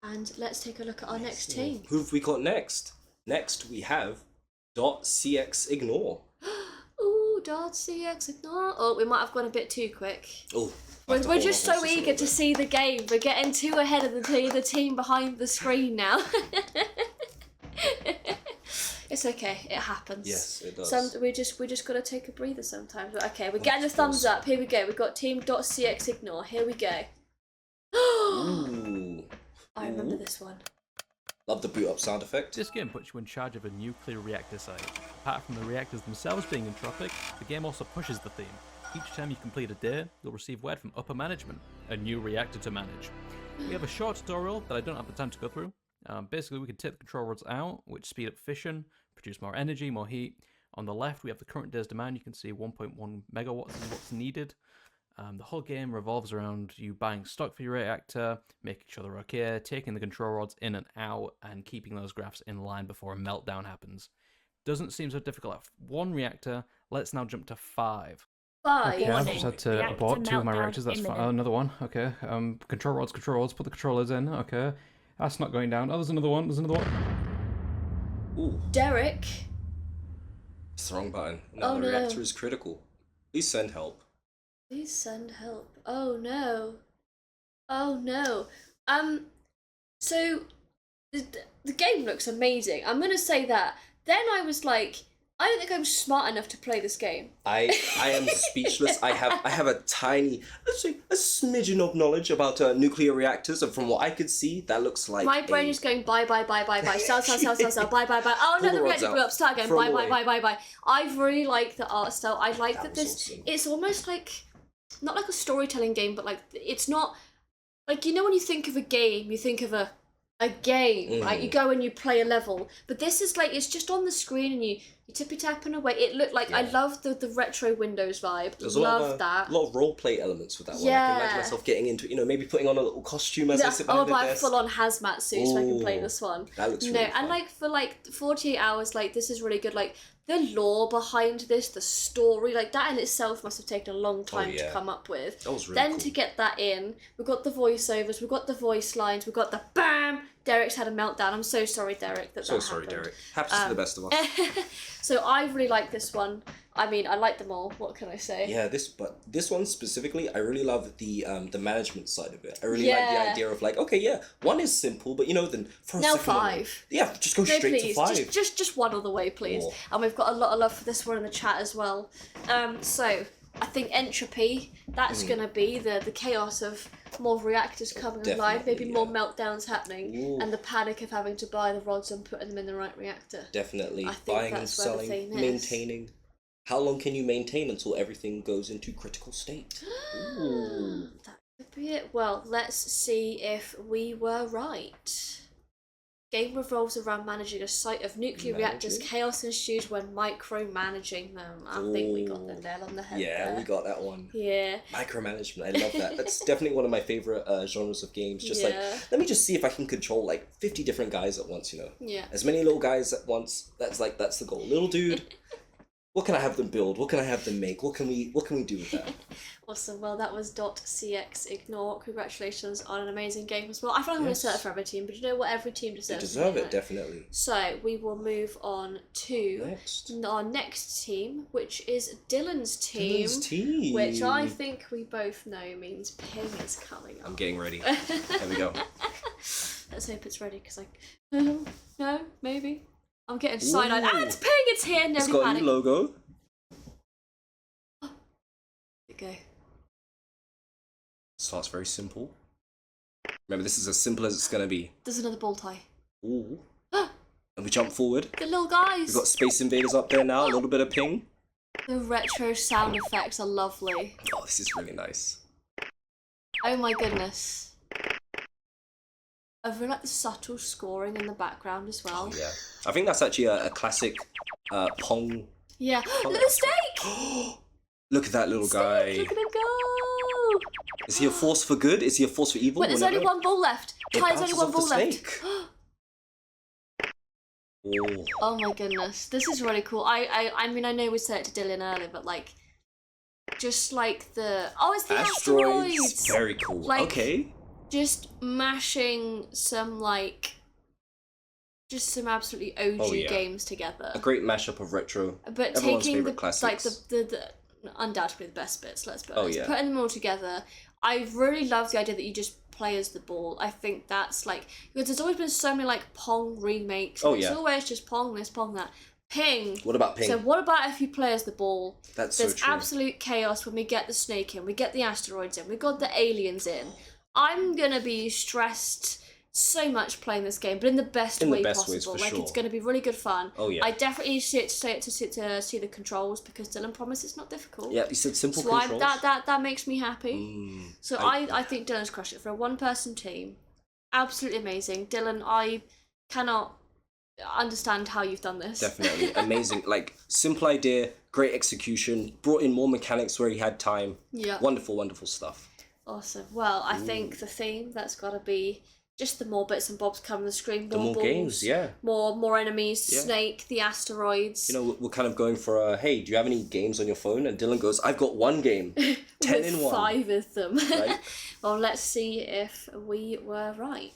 Speaker 1: and let's take a look at our next team.
Speaker 2: Who have we got next? Next we have .cx ignore.
Speaker 1: Ooh, .cx ignore. Oh, we might have gone a bit too quick.
Speaker 2: Oh.
Speaker 1: We're just so eager to see the game. We're getting too ahead of the team behind the screen now. It's okay. It happens.
Speaker 2: Yes, it does.
Speaker 1: We just gotta take a breather sometimes. But okay, we're getting the thumbs up. Here we go. We've got team .cx ignore. Here we go.
Speaker 2: Ooh.
Speaker 1: I remember this one.
Speaker 2: Love the boot up sound effect.
Speaker 3: This game puts you in charge of a nuclear reactor site. Apart from the reactors themselves being entropic, the game also pushes the theme. Each time you complete a day, you'll receive word from upper management, a new reactor to manage. We have a short tutorial that I don't have the time to go through. Basically, we can take the control rods out, which speed up fission, produce more energy, more heat. On the left, we have the current day's demand. You can see 1.1 megawatts is what's needed. The whole game revolves around you buying stock for your reactor, making sure they're okay, taking the control rods in and out, and keeping those graphs in line before a meltdown happens. Doesn't seem so difficult at one reactor. Let's now jump to 5.
Speaker 1: Okay,
Speaker 3: I've just had to abort 2 of my reactors. That's fine. Another one. Okay. Control rods. Put the controllers in. Okay. That's not going down. Oh, there's another one.
Speaker 2: Ooh.
Speaker 1: Derek.
Speaker 2: It's the wrong button. No, the reactor is critical. Please send help.
Speaker 1: Please send help. Oh no. Oh no. So the game looks amazing. I'm gonna say that. Then I was like, I don't think I'm smart enough to play this game.
Speaker 2: I am speechless. I have a tiny, let's say, a smidgen of knowledge about nuclear reactors, and from what I could see, that looks like
Speaker 1: my brain is going bye, sell, bye, bye, bye. Oh no,
Speaker 2: Pull
Speaker 1: the
Speaker 2: the rods
Speaker 1: reactor blew
Speaker 2: out.
Speaker 1: up. Start again.
Speaker 2: Throw
Speaker 1: Bye,
Speaker 2: them
Speaker 1: bye,
Speaker 2: away.
Speaker 1: bye. I really like the art style. I like that
Speaker 2: was
Speaker 1: this.
Speaker 2: awesome.
Speaker 1: It's almost like not like a storytelling game, but like it's not like, you know, when you think of a game, you think of a game, right? You go and you play a level, but this is like, it's just on the screen and you tippy tapping away. It looked like, I love the retro Windows vibe.
Speaker 2: There's
Speaker 1: Love that.
Speaker 2: a lot of role play elements with that one. I
Speaker 1: Yeah.
Speaker 2: can imagine myself getting into it, you know, maybe putting on a little costume as I sit behind the
Speaker 1: buy a
Speaker 2: desk.
Speaker 1: full on hazmat suit so I can play
Speaker 2: Ooh,
Speaker 1: this one.
Speaker 2: that looks
Speaker 1: No,
Speaker 2: really
Speaker 1: and
Speaker 2: fun.
Speaker 1: like for like 48 hours, like this is really good. Like the lore behind this, the story, like that in itself must have taken a long time to
Speaker 2: yeah.
Speaker 1: come up with.
Speaker 2: That was really
Speaker 1: Then
Speaker 2: cool.
Speaker 1: to get that in, we've got the voiceovers, we've got the voice lines, we've got the BAM! Derek's had a meltdown. I'm so sorry, Derek, that
Speaker 2: So
Speaker 1: that
Speaker 2: sorry,
Speaker 1: happened.
Speaker 2: Derek. Happens to the best of us.
Speaker 1: So I really like this one. I mean, I like them all. What can I say?
Speaker 2: Yeah, this one specifically, I really love the management side of it. I really like the
Speaker 1: Yeah.
Speaker 2: idea of like, okay, yeah, one is simple, but you know, then for a
Speaker 1: Now
Speaker 2: second one,
Speaker 1: 5.
Speaker 2: yeah, just go
Speaker 1: No,
Speaker 2: straight
Speaker 1: please,
Speaker 2: to 5.
Speaker 1: just one other way, please.
Speaker 2: Oh.
Speaker 1: And we've got a lot of love for this one in the chat as well. So I think entropy, that's gonna be the chaos of more reactors coming alive, maybe
Speaker 2: Definitely,
Speaker 1: more
Speaker 2: yeah.
Speaker 1: meltdowns happening,
Speaker 2: Ooh.
Speaker 1: and the panic of having to buy the rods and putting them in the right reactor.
Speaker 2: Definitely.
Speaker 1: I think
Speaker 2: Buying and
Speaker 1: that's where the
Speaker 2: selling,
Speaker 1: theme is.
Speaker 2: maintaining. How long can you maintain until everything goes into critical state? Ooh.
Speaker 1: That could be it. Well, let's see if we were right. Game revolves around managing a site of nuclear reactors.
Speaker 2: Managing?
Speaker 1: Chaos ensues when micromanaging them. I think we got the
Speaker 2: Ooh.
Speaker 1: nail on the head
Speaker 2: Yeah,
Speaker 1: there.
Speaker 2: we got that one.
Speaker 1: Yeah.
Speaker 2: Micromanagement, I love that. That's definitely one of my favorite genres of games. Just like,
Speaker 1: Yeah.
Speaker 2: let me just see if I can control like 50 different guys at once, you know?
Speaker 1: Yeah.
Speaker 2: As many little guys at once, that's the goal. Little dude, what can I have them build? What can I have them make? What can we do with that?
Speaker 1: Awesome. Well, that was .cx Ignore. Congratulations on an amazing game as well. I feel like I'm going to
Speaker 2: Yes.
Speaker 1: say that for every team, but you know what? Every team
Speaker 2: They
Speaker 1: deserves
Speaker 2: deserve
Speaker 1: to be
Speaker 2: it,
Speaker 1: in
Speaker 2: definitely.
Speaker 1: So we will move on to
Speaker 2: Next.
Speaker 1: our next team, which is Dylan's team,
Speaker 2: Dylan's team.
Speaker 1: which I think we both know means Ping is coming up.
Speaker 2: I'm getting ready. There we go.
Speaker 1: Let's hope it's ready, because no, maybe. I'm getting side-eyed.
Speaker 2: Ooh.
Speaker 1: Ah, it's Ping! It's here!
Speaker 2: It's
Speaker 1: Nobody
Speaker 2: got a
Speaker 1: panic.
Speaker 2: new logo.
Speaker 1: There we go.
Speaker 2: Starts very simple. Remember, this is as simple as it's gonna be.
Speaker 1: There's another ball tie.
Speaker 2: Ooh. And we jump forward.
Speaker 1: The little guys!
Speaker 2: We've got Space Invaders up there now, a little bit of ping.
Speaker 1: The retro sound effects are lovely.
Speaker 2: Oh, this is really nice.
Speaker 1: Oh my goodness. I really like the subtle scoring in the background as well.
Speaker 2: Yeah. I think that's actually a classic Pong.
Speaker 1: Yeah. Look at the snake!
Speaker 2: Look at that little guy.
Speaker 1: Snake, look at him go!
Speaker 2: Is he a force for good? Is he a force for evil?
Speaker 1: Wait, there's
Speaker 2: We'll
Speaker 1: only
Speaker 2: never-
Speaker 1: one ball left.
Speaker 2: It
Speaker 1: Ty, there's only
Speaker 2: bounces
Speaker 1: one
Speaker 2: off the
Speaker 1: ball left.
Speaker 2: snake. Oh.
Speaker 1: Oh my goodness, this is really cool. I mean, I know we said it to Dylan earlier, but like, just like it's the asteroids.
Speaker 2: Very cool.
Speaker 1: Like,
Speaker 2: okay.
Speaker 1: Just mashing some just some absolutely OG
Speaker 2: Oh, yeah.
Speaker 1: games together.
Speaker 2: A great mashup of retro.
Speaker 1: But
Speaker 2: Everyone's
Speaker 1: taking
Speaker 2: favourite classics.
Speaker 1: the undoubtedly the best bits, let's be honest.
Speaker 2: Oh, yeah.
Speaker 1: Putting them all together, I really love the idea that you just play as the ball. I think that's like, because there's always been so many like Pong remakes.
Speaker 2: Oh,
Speaker 1: and It's
Speaker 2: yeah.
Speaker 1: always just Pong this, Pong that. Ping.
Speaker 2: What about ping?
Speaker 1: So what about if you play as the ball?
Speaker 2: That's
Speaker 1: There's
Speaker 2: so true.
Speaker 1: absolute chaos when we get the snake in, we get the asteroids in, we got the aliens in. I'm gonna be stressed so much playing this game, but in the best
Speaker 2: In the
Speaker 1: way
Speaker 2: best ways,
Speaker 1: possible.
Speaker 2: for
Speaker 1: Like
Speaker 2: sure.
Speaker 1: it's gonna be really good fun.
Speaker 2: Oh, yeah.
Speaker 1: I definitely see the controls, because Dylan promised it's not difficult.
Speaker 2: Yeah, you said simple
Speaker 1: So
Speaker 2: controls.
Speaker 1: that makes me happy. So
Speaker 2: I-
Speaker 1: I think Dylan's crushed it for a one-person team. Absolutely amazing. Dylan, I cannot understand how you've done this.
Speaker 2: Definitely amazing. Like, simple idea, great execution, brought in more mechanics where he had time.
Speaker 1: Yeah.
Speaker 2: Wonderful, wonderful stuff.
Speaker 1: Awesome. Well, I think the theme, that's got to be just the more bits and bobs come on the screen.
Speaker 2: The more
Speaker 1: balls,
Speaker 2: games, yeah.
Speaker 1: More enemies,
Speaker 2: Yeah.
Speaker 1: Snake, the asteroids.
Speaker 2: You know, we're kind of going for a, hey, do you have any games on your phone? And Dylan goes, I've got one game. 10
Speaker 1: with
Speaker 2: in 1.
Speaker 1: 5 of them.
Speaker 2: Right?
Speaker 1: Well, let's see if we were right.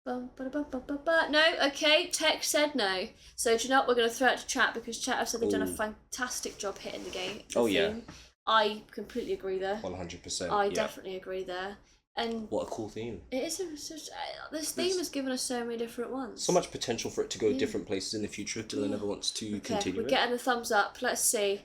Speaker 1: No, okay, Tech said no. So do you know what, we're going to throw it to chat, because chat have said they've done a
Speaker 2: Ooh.
Speaker 1: fantastic job hitting the game.
Speaker 2: Oh, yeah.
Speaker 1: theme. I completely agree there.
Speaker 2: 100%.
Speaker 1: I
Speaker 2: yeah.
Speaker 1: definitely agree there. And
Speaker 2: What a cool theme.
Speaker 1: it is this theme has given us so many different ones.
Speaker 2: So much potential for it to go different places in the future if Dylan ever wants to continue
Speaker 1: we're
Speaker 2: it.
Speaker 1: getting the thumbs up. Let's see.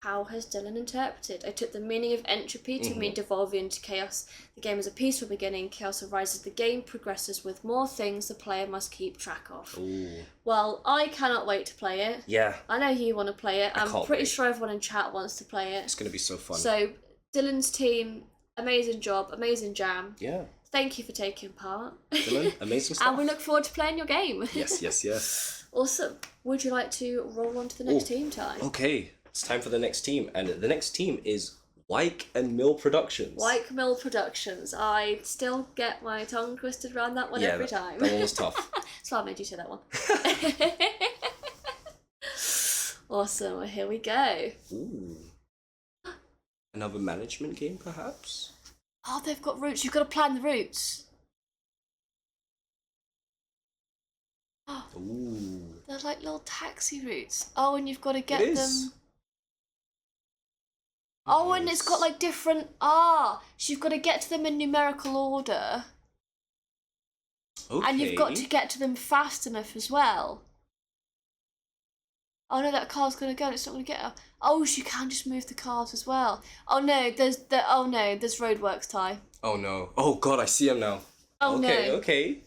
Speaker 1: How has Dylan interpreted? I took the meaning of entropy to mean devolving into chaos. The game is a peaceful beginning. Chaos arises. The game progresses with more things the player must keep track of.
Speaker 2: Ooh.
Speaker 1: Well, I cannot wait to play it.
Speaker 2: Yeah.
Speaker 1: I know you want to play it. I'm
Speaker 2: can't
Speaker 1: pretty
Speaker 2: wait.
Speaker 1: sure everyone in chat wants to play it.
Speaker 2: It's going to be so fun.
Speaker 1: So, Dylan's team, amazing job, amazing jam.
Speaker 2: Yeah.
Speaker 1: Thank you for taking part.
Speaker 2: Dylan, amazing stuff.
Speaker 1: And we look forward to playing your game.
Speaker 2: Yes.
Speaker 1: Awesome. Would you like to roll on to the next team, Ty?
Speaker 2: Okay, it's time for the next team. And the next team is Wyke and Mill Productions.
Speaker 1: Wyke Mill Productions. I still get my tongue twisted around that one every time.
Speaker 2: That one was tough.
Speaker 1: So I made you say that one. Awesome. Well, here we go.
Speaker 2: Ooh. Another management game, perhaps?
Speaker 1: Oh, they've got routes. You've got to plan the routes. Oh,
Speaker 2: Ooh.
Speaker 1: they're like little taxi routes. Oh, and you've got to get
Speaker 2: It is.
Speaker 1: them. Oh, and it's got like different. So you've got to get to them in numerical order.
Speaker 2: Okay.
Speaker 1: And you've got to get to them fast enough as well. Oh no, that car's gonna go. It's not gonna get her. Oh, she can just move the cars as well. Oh no, there's roadworks, Ty.
Speaker 2: Oh no. Oh god, I see him now.
Speaker 1: Oh
Speaker 2: okay,
Speaker 1: no.
Speaker 2: Okay.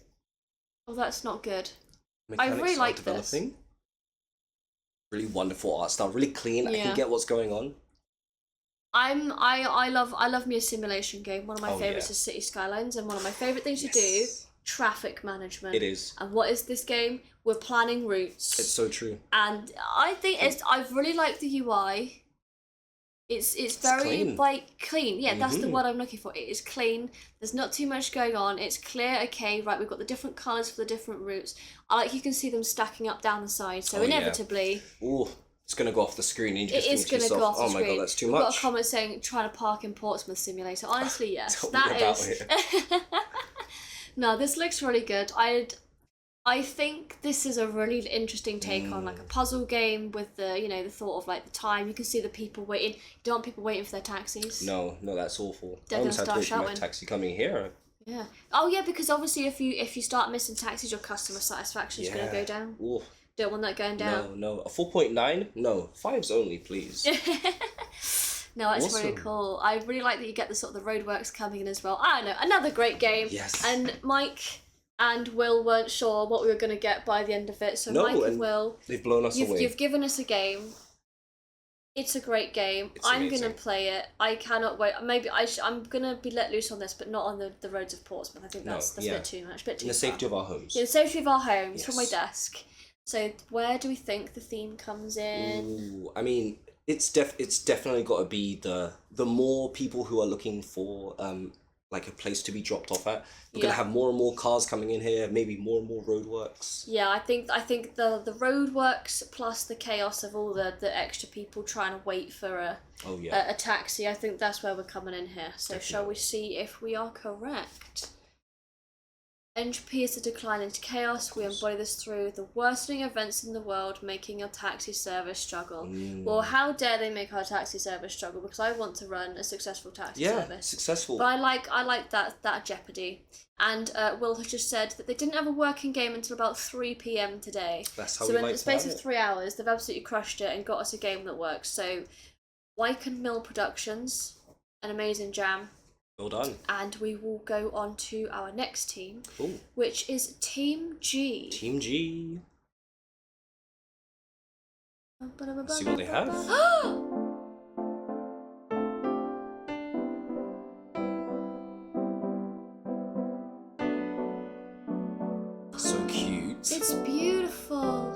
Speaker 1: Oh, that's not good.
Speaker 2: Mechanics
Speaker 1: really
Speaker 2: are
Speaker 1: like this.
Speaker 2: developing. Really wonderful art style. Really clean. I
Speaker 1: Yeah.
Speaker 2: can get what's going on.
Speaker 1: I love me a simulation game. One of my
Speaker 2: Oh,
Speaker 1: favourites
Speaker 2: yeah.
Speaker 1: is City Skylines, and one of my favourite things to do, traffic management.
Speaker 2: It is.
Speaker 1: And what is this game? We're planning routes.
Speaker 2: It's so true.
Speaker 1: And I think I've really liked the UI. It's very
Speaker 2: clean.
Speaker 1: like clean. Yeah, that's the
Speaker 2: Mhm.
Speaker 1: word I'm looking for. It is clean. There's not too much going on. It's clear. Okay, right. We've got the different colours for the different routes. I like you can see them stacking up down the side. So
Speaker 2: Oh, yeah.
Speaker 1: inevitably,
Speaker 2: Ooh, it's gonna go off the screen. And you
Speaker 1: it
Speaker 2: just
Speaker 1: is
Speaker 2: think to
Speaker 1: going to
Speaker 2: yourself,
Speaker 1: go off the
Speaker 2: oh
Speaker 1: screen.
Speaker 2: my god, that's too
Speaker 1: We've got
Speaker 2: much.
Speaker 1: a comment saying trying to park in Portsmouth Simulator. Honestly, yes,
Speaker 2: Tell me
Speaker 1: that
Speaker 2: about
Speaker 1: is.
Speaker 2: it.
Speaker 1: No, this looks really good. I think this is a really interesting take on like a puzzle game with the the thought of like the time. You can see the people waiting. You don't want people waiting for their taxis.
Speaker 2: No, that's awful.
Speaker 1: They're
Speaker 2: I almost
Speaker 1: gonna
Speaker 2: had to
Speaker 1: start
Speaker 2: wait for my
Speaker 1: shouting.
Speaker 2: taxi coming here.
Speaker 1: Yeah. Oh yeah, because obviously if you start missing taxis, your customer satisfaction is going to go down.
Speaker 2: Ooh.
Speaker 1: Don't want that going down.
Speaker 2: No. A 4.9? No. 5s only, please.
Speaker 1: No, it's really
Speaker 2: Awesome.
Speaker 1: cool. I really like that you get the sort of the roadworks coming in as well. I don't know, another great game.
Speaker 2: Yes.
Speaker 1: And Mike and Will weren't sure what we were going to get by the end of it, so
Speaker 2: No,
Speaker 1: Mike and
Speaker 2: and
Speaker 1: Will,
Speaker 2: They've blown us away.
Speaker 1: you've given us a game. It's a great game.
Speaker 2: It's
Speaker 1: I'm
Speaker 2: amazing.
Speaker 1: gonna play it. I cannot wait. Maybe I'm gonna be let loose on this, but not on the roads of Portsmouth. I think that's a
Speaker 2: yeah.
Speaker 1: bit too much. Bit too
Speaker 2: In the
Speaker 1: far.
Speaker 2: safety of our homes.
Speaker 1: Yeah, the safety of our homes from my
Speaker 2: Yes.
Speaker 1: desk. So where do we think the theme comes in?
Speaker 2: Ooh, I mean, it's definitely got to be the more people who are looking for like a place to be dropped off at. We're gonna
Speaker 1: Yeah.
Speaker 2: have more and more cars coming in here. Maybe more and more roadworks.
Speaker 1: Yeah, I think the roadworks plus the chaos of all the extra people trying to wait for
Speaker 2: Oh yeah.
Speaker 1: a taxi. I think that's where we're coming in here. So shall we see if we are correct? Entropy is the decline into chaos. We embody this through the worsening events in the world, making your taxi service struggle. Well, how dare they make our taxi service struggle? Because I want to run a successful taxi
Speaker 2: Yeah,
Speaker 1: service.
Speaker 2: successful.
Speaker 1: But I like that jeopardy. And Will has just said that they didn't have a working game until about 3 p.m. today.
Speaker 2: That's how
Speaker 1: So
Speaker 2: we
Speaker 1: in
Speaker 2: like
Speaker 1: the
Speaker 2: to
Speaker 1: space
Speaker 2: have
Speaker 1: of
Speaker 2: it.
Speaker 1: 3 hours, they've absolutely crushed it and got us a game that works. So, Wyke and Mill Productions, an amazing jam.
Speaker 2: Well done.
Speaker 1: And we will go on to our next team,
Speaker 2: Cool.
Speaker 1: which is Team G.
Speaker 2: Team G. Let's see what they have. So cute.
Speaker 1: It's beautiful.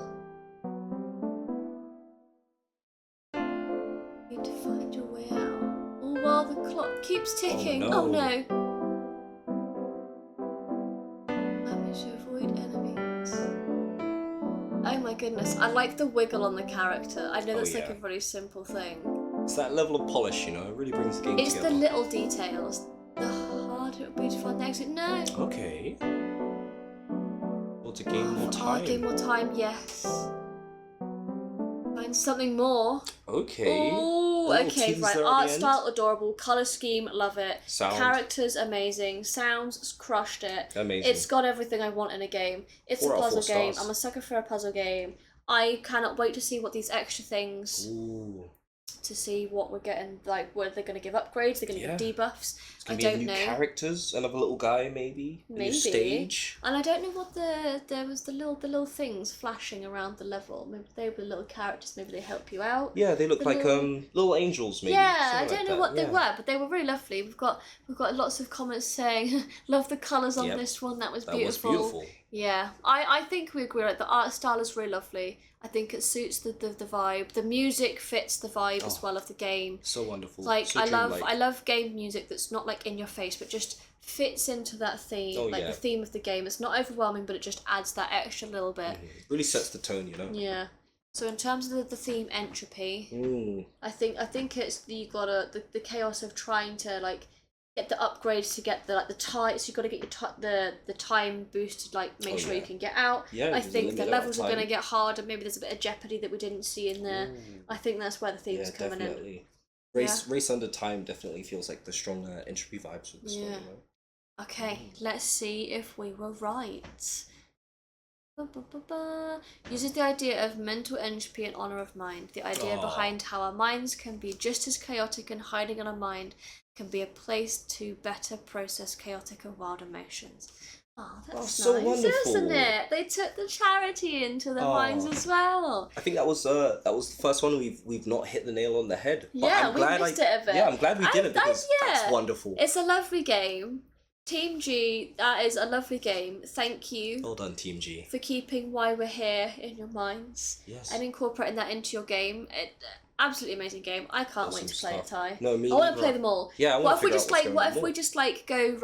Speaker 1: You need to find your way out. All while the clock keeps ticking.
Speaker 2: no.
Speaker 1: Oh no. Manage to avoid enemies. Oh my goodness. I like the wiggle on the character. I know that's like
Speaker 2: yeah.
Speaker 1: a very simple thing.
Speaker 2: It's that level of polish, you know, it really brings the game
Speaker 1: It's
Speaker 2: together.
Speaker 1: the little details. The harder it will be to find the exit. No.
Speaker 2: Okay. Well, to gain more time.
Speaker 1: Gain more time, yes. Find something more.
Speaker 2: Okay.
Speaker 1: Oh,
Speaker 2: little
Speaker 1: okay,
Speaker 2: teaser
Speaker 1: right.
Speaker 2: at the
Speaker 1: Art
Speaker 2: end.
Speaker 1: style, adorable. Colour scheme, love it.
Speaker 2: Sound.
Speaker 1: Characters, amazing. Sounds, crushed it.
Speaker 2: Amazing.
Speaker 1: It's got everything I want in a game. It's
Speaker 2: 4
Speaker 1: a
Speaker 2: out of 4
Speaker 1: puzzle game.
Speaker 2: stars.
Speaker 1: I'm a sucker for a puzzle game. I cannot wait to see what these extra things,
Speaker 2: Ooh.
Speaker 1: to see what we're getting, like, whether they're going to give upgrades, they're going to give debuffs.
Speaker 2: It's gonna
Speaker 1: I
Speaker 2: be
Speaker 1: don't
Speaker 2: new
Speaker 1: know.
Speaker 2: characters, another little guy maybe. A new
Speaker 1: Maybe.
Speaker 2: stage.
Speaker 1: And I don't know what there was the little things flashing around the level. Maybe they were little characters. Maybe they help you out.
Speaker 2: Yeah, they look
Speaker 1: The
Speaker 2: like
Speaker 1: little-
Speaker 2: little angels maybe.
Speaker 1: Yeah, I
Speaker 2: something
Speaker 1: don't
Speaker 2: like
Speaker 1: know
Speaker 2: that,
Speaker 1: what they
Speaker 2: yeah.
Speaker 1: were, but they were really lovely. We've got lots of comments saying love the colours on
Speaker 2: Yep.
Speaker 1: this one. That was
Speaker 2: That was
Speaker 1: beautiful.
Speaker 2: beautiful.
Speaker 1: Yeah, I think we agree. Like, the art style is really lovely. I think it suits the vibe. The music fits the vibe as well of the game.
Speaker 2: So wonderful.
Speaker 1: Like
Speaker 2: so
Speaker 1: I
Speaker 2: dreamlike.
Speaker 1: love game music that's not like in your face, but just fits into that theme,
Speaker 2: Oh,
Speaker 1: like
Speaker 2: yeah.
Speaker 1: the theme of the game. It's not overwhelming, but it just adds that extra little bit.
Speaker 2: Really sets the tone, you know.
Speaker 1: Yeah. So in terms of the theme entropy,
Speaker 2: Mm.
Speaker 1: I think it's you gotta the chaos of trying to like get the upgrades to get the time. So you got to get your the time boosted, like make
Speaker 2: Oh,
Speaker 1: sure you
Speaker 2: yeah.
Speaker 1: can get out.
Speaker 2: Yeah,
Speaker 1: I
Speaker 2: there's a
Speaker 1: think the
Speaker 2: limited amount
Speaker 1: levels
Speaker 2: of
Speaker 1: are going to
Speaker 2: time.
Speaker 1: get harder. Maybe there's a bit of jeopardy that we didn't see in there.
Speaker 2: Ooh.
Speaker 1: I think that's where the theme's
Speaker 2: Yeah,
Speaker 1: coming in.
Speaker 2: definitely. Race Under Time definitely feels like the stronger entropy vibes with this one,
Speaker 1: Yeah.
Speaker 2: you know?
Speaker 1: Okay, let's see if we were right. Uses the idea of mental entropy in honor of mind. The idea
Speaker 2: Aw.
Speaker 1: behind how our minds can be just as chaotic and hiding in our mind can be a place to better process chaotic and wild emotions. Oh, that's
Speaker 2: so
Speaker 1: nice,
Speaker 2: wonderful.
Speaker 1: isn't it? They took the charity into the minds as well.
Speaker 2: I think that was the first one we've not hit the nail on the head. But
Speaker 1: Yeah,
Speaker 2: I'm
Speaker 1: we
Speaker 2: glad
Speaker 1: missed it a bit.
Speaker 2: Yeah, I'm glad we did it because
Speaker 1: yeah.
Speaker 2: that's wonderful.
Speaker 1: It's a lovely game. Team G, that is a lovely game. Thank you.
Speaker 2: Well done, Team G.
Speaker 1: For keeping why we're here in your minds.
Speaker 2: Yes.
Speaker 1: And incorporating that into your game. Absolutely amazing game. I can't wait to play it, Ty.
Speaker 2: No, me
Speaker 1: I want to
Speaker 2: neither.
Speaker 1: play them all.
Speaker 2: Yeah, I
Speaker 1: What
Speaker 2: want
Speaker 1: if
Speaker 2: to
Speaker 1: we
Speaker 2: figure
Speaker 1: just
Speaker 2: out what's
Speaker 1: like?
Speaker 2: going
Speaker 1: What
Speaker 2: on
Speaker 1: if we
Speaker 2: more.
Speaker 1: just like go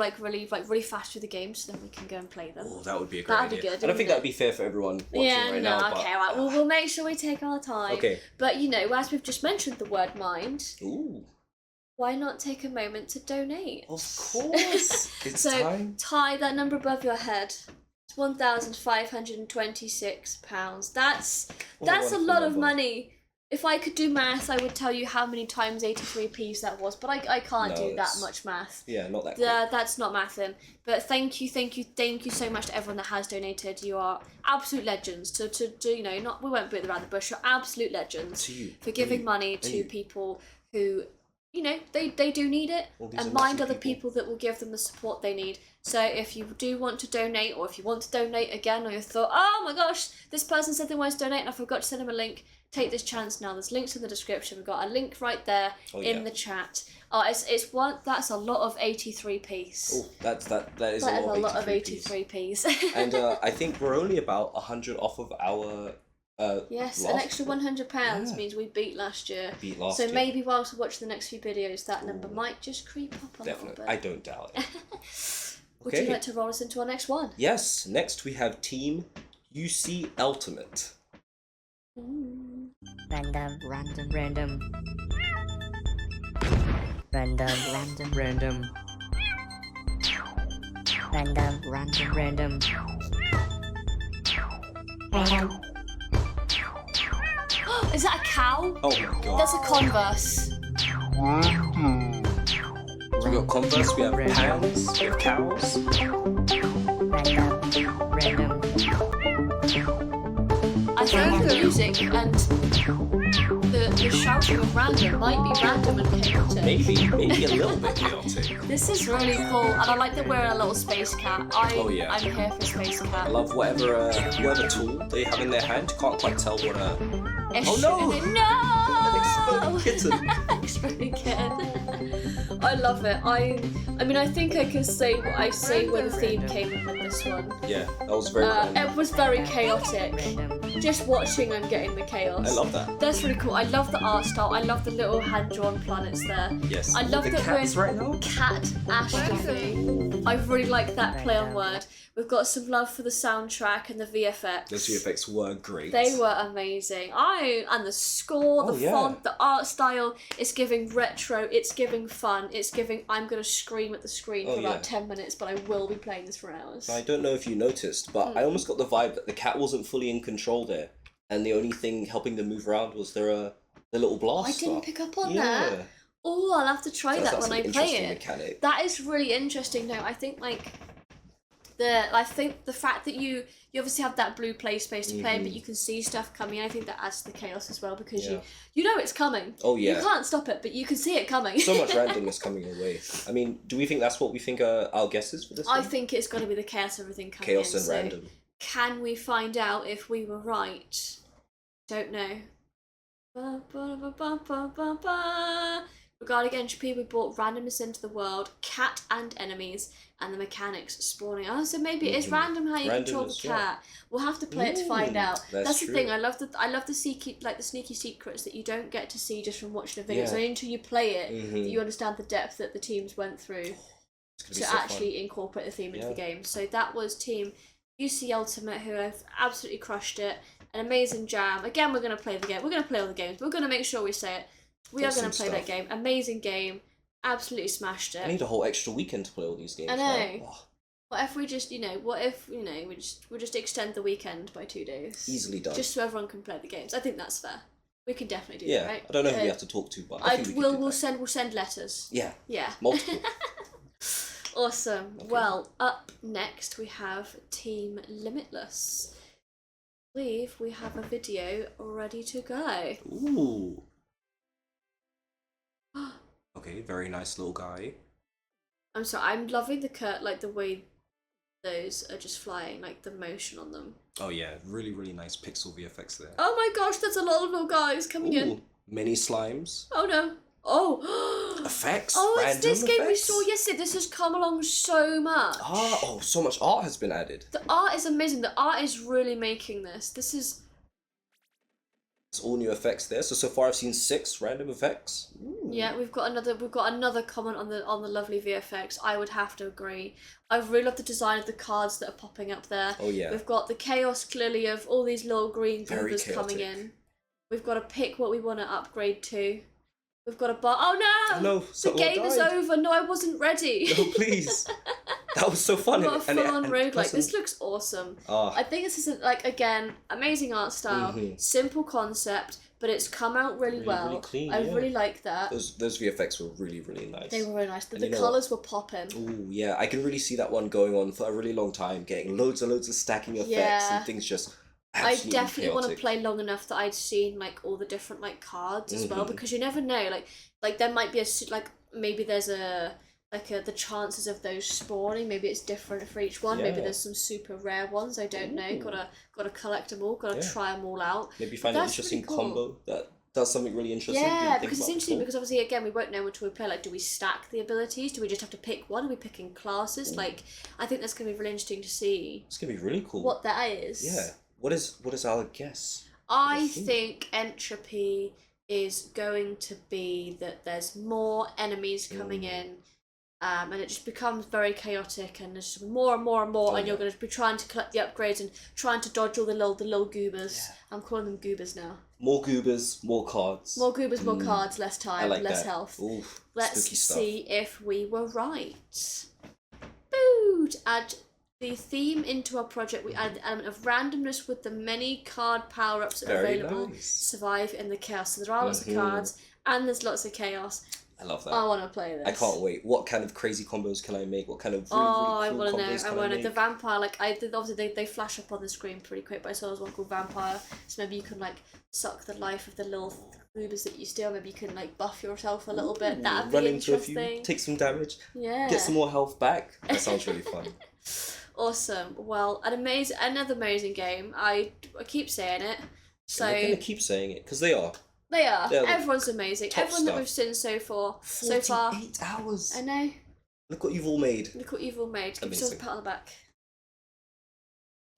Speaker 1: really fast through the games so then we can go and play them?
Speaker 2: Oh, that would be a great
Speaker 1: That'd be
Speaker 2: idea.
Speaker 1: good,
Speaker 2: I don't
Speaker 1: wouldn't
Speaker 2: think
Speaker 1: it?
Speaker 2: that'd be fair for everyone watching
Speaker 1: Yeah,
Speaker 2: right
Speaker 1: no,
Speaker 2: now.
Speaker 1: okay,
Speaker 2: but,
Speaker 1: right. We'll make sure we take our time.
Speaker 2: Okay.
Speaker 1: But you know, as we've just mentioned the word mind,
Speaker 2: Ooh,
Speaker 1: why not take a moment to donate?
Speaker 2: of course. It's
Speaker 1: So
Speaker 2: time.
Speaker 1: tie that number above your head. It's £1,526. That's
Speaker 2: What a
Speaker 1: a
Speaker 2: wonderful
Speaker 1: lot of
Speaker 2: number.
Speaker 1: money. If I could do maths, I would tell you how many times 83p's that was, but I can't
Speaker 2: No,
Speaker 1: do that
Speaker 2: it's-
Speaker 1: much math.
Speaker 2: Yeah, not that quick.
Speaker 1: That's not mathing. But thank you so much to everyone that has donated. You are absolute legends. To you know, not we won't beat around the bush. You're absolute legends
Speaker 2: To you.
Speaker 1: for giving
Speaker 2: you.
Speaker 1: money
Speaker 2: And
Speaker 1: to
Speaker 2: you.
Speaker 1: people who, you know, they do need it,
Speaker 2: All these
Speaker 1: and mind
Speaker 2: amazing
Speaker 1: other people that will give them the support they need. So if you do want to donate, or if you want to donate again, or you thought, oh my gosh, this person said they wanted to donate and I forgot to send them a link, take this chance now. There's links in the description. We've got a link right there
Speaker 2: Oh,
Speaker 1: in
Speaker 2: yeah.
Speaker 1: the chat. It's one. That's a lot of 83p's.
Speaker 2: Oh, that is
Speaker 1: That is
Speaker 2: a
Speaker 1: a
Speaker 2: lot
Speaker 1: lot
Speaker 2: of
Speaker 1: of
Speaker 2: 83p's.
Speaker 1: 83p's.
Speaker 2: And I think we're only about 100 off of our
Speaker 1: Yes, an
Speaker 2: last
Speaker 1: extra £100
Speaker 2: Yeah.
Speaker 1: means we beat last year.
Speaker 2: beat last
Speaker 1: So
Speaker 2: year.
Speaker 1: maybe whilst we watch the next few videos, that number
Speaker 2: Ooh.
Speaker 1: might just creep up a
Speaker 2: Definitely.
Speaker 1: little
Speaker 2: I
Speaker 1: bit.
Speaker 2: don't doubt it.
Speaker 1: Would
Speaker 2: Okay.
Speaker 1: you like to roll us into our next one?
Speaker 2: Yes, next we have Team UC Ultimate.
Speaker 1: Ooh.
Speaker 4: Random. Random.
Speaker 1: Is that a cow?
Speaker 2: Oh my god.
Speaker 1: That's a Converse.
Speaker 2: We got Converse, we have pounds, we have cows.
Speaker 1: I think the music and the shouting of random might be random and chaotic.
Speaker 2: Maybe a little bit chaotic.
Speaker 1: This is really cool, and I like that we're in a little space cat.
Speaker 2: Oh, yeah.
Speaker 1: I'm here for space
Speaker 2: I
Speaker 1: cat.
Speaker 2: love whatever tool they have in their hand. Can't quite tell what
Speaker 1: It's
Speaker 2: no!
Speaker 1: No!
Speaker 2: exploding kitten.
Speaker 1: Exploding kitten. I love it. I mean, I think I can say what I say where the theme came from with this one.
Speaker 2: Yeah, that was very
Speaker 1: It was very chaotic. Just watching and getting the chaos.
Speaker 2: I love that.
Speaker 1: That's really cool. I love the art style. I love the little hand-drawn planets there.
Speaker 2: Yes.
Speaker 1: I love
Speaker 2: the
Speaker 1: that
Speaker 2: cats
Speaker 1: we're
Speaker 2: right now.
Speaker 1: catastrophe. I really like that play on word. We've got some love for the soundtrack and the VFX.
Speaker 2: Those VFX were great.
Speaker 1: They were amazing. And the score,
Speaker 2: Oh,
Speaker 1: the
Speaker 2: yeah.
Speaker 1: font, the art style. It's giving retro. It's giving fun. It's giving. I'm gonna scream at the screen
Speaker 2: Oh,
Speaker 1: for about
Speaker 2: yeah.
Speaker 1: 10 minutes, but I will be playing this for hours.
Speaker 2: I don't know if you noticed, but I almost got the vibe that the cat wasn't fully in control there, and the only thing helping them move around was their The little
Speaker 1: I
Speaker 2: blaster.
Speaker 1: didn't pick up on
Speaker 2: Yeah.
Speaker 1: that. Oh, I'll have to try that
Speaker 2: That's
Speaker 1: when I
Speaker 2: an
Speaker 1: play
Speaker 2: interesting
Speaker 1: it.
Speaker 2: mechanic.
Speaker 1: That is really interesting. No, I think like I think the fact that you obviously have that blue play space to play, but you can see stuff coming. I think that adds to the chaos as well because
Speaker 2: Yeah.
Speaker 1: you know it's coming.
Speaker 2: Oh yeah.
Speaker 1: You can't stop it, but you can see it coming.
Speaker 2: So much randomness coming your way. I mean, do we think that's what we think our guess is for this
Speaker 1: I
Speaker 2: one?
Speaker 1: think it's got to be the chaos of everything coming
Speaker 2: Chaos
Speaker 1: in.
Speaker 2: and
Speaker 1: So
Speaker 2: random.
Speaker 1: can we find out if we were right? Don't know. Ba, ba, ba, ba, ba, ba, ba. Regarding entropy, we brought randomness into the world, cat and enemies, and the mechanics spawning. Oh, so maybe it is random how you control the
Speaker 2: Randomness, yeah.
Speaker 1: cat. We'll have to play it to find out.
Speaker 2: That's
Speaker 1: the
Speaker 2: true.
Speaker 1: thing. I love the sneaky secrets that you don't get to see just from watching a video.
Speaker 2: Yeah.
Speaker 1: So until you play it, that you understand the depth that the teams went through to actually incorporate the theme into the game. So that was Team UC Ultimate, who have absolutely crushed it. An amazing jam. Again, we're going to play the game. We're going to play all the games. We're going to make sure we say it. We are going to play that game. Amazing game. Absolutely smashed it.
Speaker 2: I need a whole extra weekend to play all these games.
Speaker 1: I know.
Speaker 2: Now. Oh,
Speaker 1: What if we just, we just extend the weekend by 2 days?
Speaker 2: easily done.
Speaker 1: Just so everyone can play the games. I think that's fair. We can definitely do
Speaker 2: yeah.
Speaker 1: that, right?
Speaker 2: I don't know who we have to talk to, but I think we can do that.
Speaker 1: We'll send letters.
Speaker 2: Yeah.
Speaker 1: Yeah.
Speaker 2: Multiple.
Speaker 1: Awesome.
Speaker 2: Okay.
Speaker 1: Well, up next we have Team Limitless. I believe we have a video ready to go.
Speaker 2: Ooh. Okay, very nice little guy.
Speaker 1: I'm sorry, I'm loving the way those are just flying, like the motion on them.
Speaker 2: Oh yeah, really, really nice pixel VFX there.
Speaker 1: Oh my gosh, there's a lot of little guys coming in.
Speaker 2: Ooh, many slimes.
Speaker 1: Oh no. Oh.
Speaker 2: Effects.
Speaker 1: Oh, it's
Speaker 2: Random
Speaker 1: this game we
Speaker 2: effects.
Speaker 1: saw yesterday. This has come along so much.
Speaker 2: So much art has been added.
Speaker 1: The art is amazing. The art is really making this. This is.
Speaker 2: It's all new effects there. So far I've seen 6 random effects. Ooh.
Speaker 1: Yeah, we've got another comment on the lovely VFX. I would have to agree. I really love the design of the cards that are popping up there.
Speaker 2: Oh yeah.
Speaker 1: We've got the chaos clearly of all these little green
Speaker 2: Very
Speaker 1: goobers coming
Speaker 2: chaotic.
Speaker 1: in. We've got to pick what we want to upgrade to. We've got a bar. Oh no!
Speaker 2: No,
Speaker 1: the
Speaker 2: someone
Speaker 1: game is
Speaker 2: died.
Speaker 1: over. No, I wasn't ready.
Speaker 2: No, please. That was so fun.
Speaker 1: We've got a full-on roguelike.
Speaker 2: plus
Speaker 1: This looks awesome.
Speaker 2: Ah.
Speaker 1: I think this is again amazing art style, simple concept, but it's come out really well.
Speaker 2: Really clean,
Speaker 1: I
Speaker 2: yeah.
Speaker 1: really like that.
Speaker 2: Those VFX were really, really nice.
Speaker 1: They were really nice.
Speaker 2: And
Speaker 1: The
Speaker 2: you know
Speaker 1: colours were popping.
Speaker 2: Ooh, yeah, I can really see that one going on for a really long time, getting loads and loads of stacking effects
Speaker 1: Yeah.
Speaker 2: and things just
Speaker 1: I
Speaker 2: absolutely
Speaker 1: definitely want to
Speaker 2: chaotic.
Speaker 1: play long enough that I'd seen all the different cards as well, because you never know. Like there might be maybe there's the chances of those spawning. Maybe it's different for each one. Maybe
Speaker 2: Yeah.
Speaker 1: there's some super rare ones. I don't know. Gotta collect them all. Gotta try them all out.
Speaker 2: Maybe find an
Speaker 1: That's
Speaker 2: interesting
Speaker 1: really cool.
Speaker 2: combo that does something really interesting.
Speaker 1: Yeah,
Speaker 2: didn't think
Speaker 1: because it's
Speaker 2: about
Speaker 1: interesting.
Speaker 2: before.
Speaker 1: Because obviously, again, we won't know until we play. Do we stack the abilities? Do we just have to pick one? Are we picking classes? I think that's gonna be really interesting to see
Speaker 2: It's gonna be really cool.
Speaker 1: what that is.
Speaker 2: Yeah. What is our guess?
Speaker 1: I think entropy is going to be that there's more enemies coming in, and it just becomes very chaotic, and there's just more and more and more, and you're going to be trying to collect the upgrades and trying to dodge all the little goobers.
Speaker 2: Yeah.
Speaker 1: I'm calling them goobers now.
Speaker 2: More goobers, more cards.
Speaker 1: More goobers, more cards, less
Speaker 2: I
Speaker 1: time,
Speaker 2: like
Speaker 1: less
Speaker 2: that.
Speaker 1: health.
Speaker 2: Ooh,
Speaker 1: Let's
Speaker 2: spooky stuff.
Speaker 1: see if we were right. Boo! To add the theme into our project, we added the element of randomness with the many card power-ups that are
Speaker 2: Very
Speaker 1: available.
Speaker 2: nice.
Speaker 1: Survive in the chaos. So there are lots of cards, and there's lots of chaos.
Speaker 2: I love that.
Speaker 1: I want to play this.
Speaker 2: I can't wait. What kind of crazy combos can I make? What kind of really,
Speaker 1: I
Speaker 2: really
Speaker 1: want
Speaker 2: cool
Speaker 1: to know.
Speaker 2: combos
Speaker 1: I
Speaker 2: can
Speaker 1: want to
Speaker 2: make?
Speaker 1: know. The vampire, obviously they flash up on the screen pretty quick, but I saw there's one called Vampire, so maybe you can suck the life of the little goobers that you steal. Maybe you can buff yourself a little bit. That'd be
Speaker 2: Run into a
Speaker 1: interesting.
Speaker 2: few, take some damage,
Speaker 1: Yeah.
Speaker 2: get some more health back. That sounds really fun.
Speaker 1: Awesome. Well, another amazing game. I keep saying it. So
Speaker 2: I'm gonna keep saying it because they are.
Speaker 1: they are.
Speaker 2: They're the
Speaker 1: Everyone's amazing.
Speaker 2: top
Speaker 1: Everyone that
Speaker 2: stuff.
Speaker 1: we've seen so far.
Speaker 2: 48 hours.
Speaker 1: I know.
Speaker 2: Look what you've all made.
Speaker 1: Look what you've all made. Give yourselves a
Speaker 2: Amazing.
Speaker 1: pat on the back.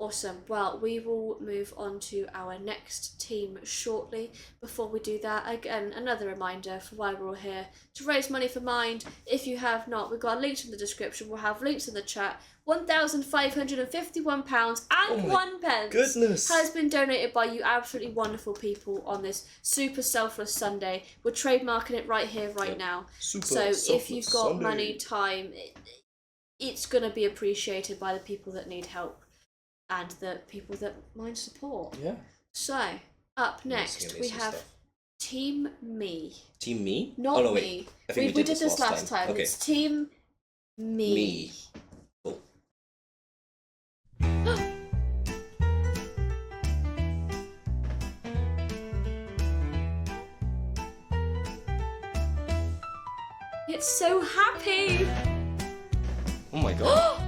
Speaker 1: Awesome. Well, we will move on to our next team shortly. Before we do that, again, another reminder for why we're all here, to raise money for Mind. If you have not, we've got links in the description. We'll have links in the chat. £1,551 and
Speaker 2: Oh my
Speaker 1: 1 pence
Speaker 2: Goodness.
Speaker 1: has been donated by you absolutely wonderful people on this super selfless Sunday. We're trademarking it right here, right
Speaker 2: Yep.
Speaker 1: now.
Speaker 2: Super
Speaker 1: So if
Speaker 2: selfless
Speaker 1: you've got
Speaker 2: Sunday.
Speaker 1: money, time, it's going to be appreciated by the people that need help and the people that mind support.
Speaker 2: Yeah.
Speaker 1: So, up next we
Speaker 2: Amazing
Speaker 1: have
Speaker 2: stuff.
Speaker 1: Team me.
Speaker 2: Team me?
Speaker 1: Not
Speaker 2: oh, no,
Speaker 1: me.
Speaker 2: Wait. I think
Speaker 1: We did this last time.
Speaker 2: Okay.
Speaker 1: It's Team me.
Speaker 2: Me. Cool.
Speaker 1: It's so happy.
Speaker 2: Oh my god.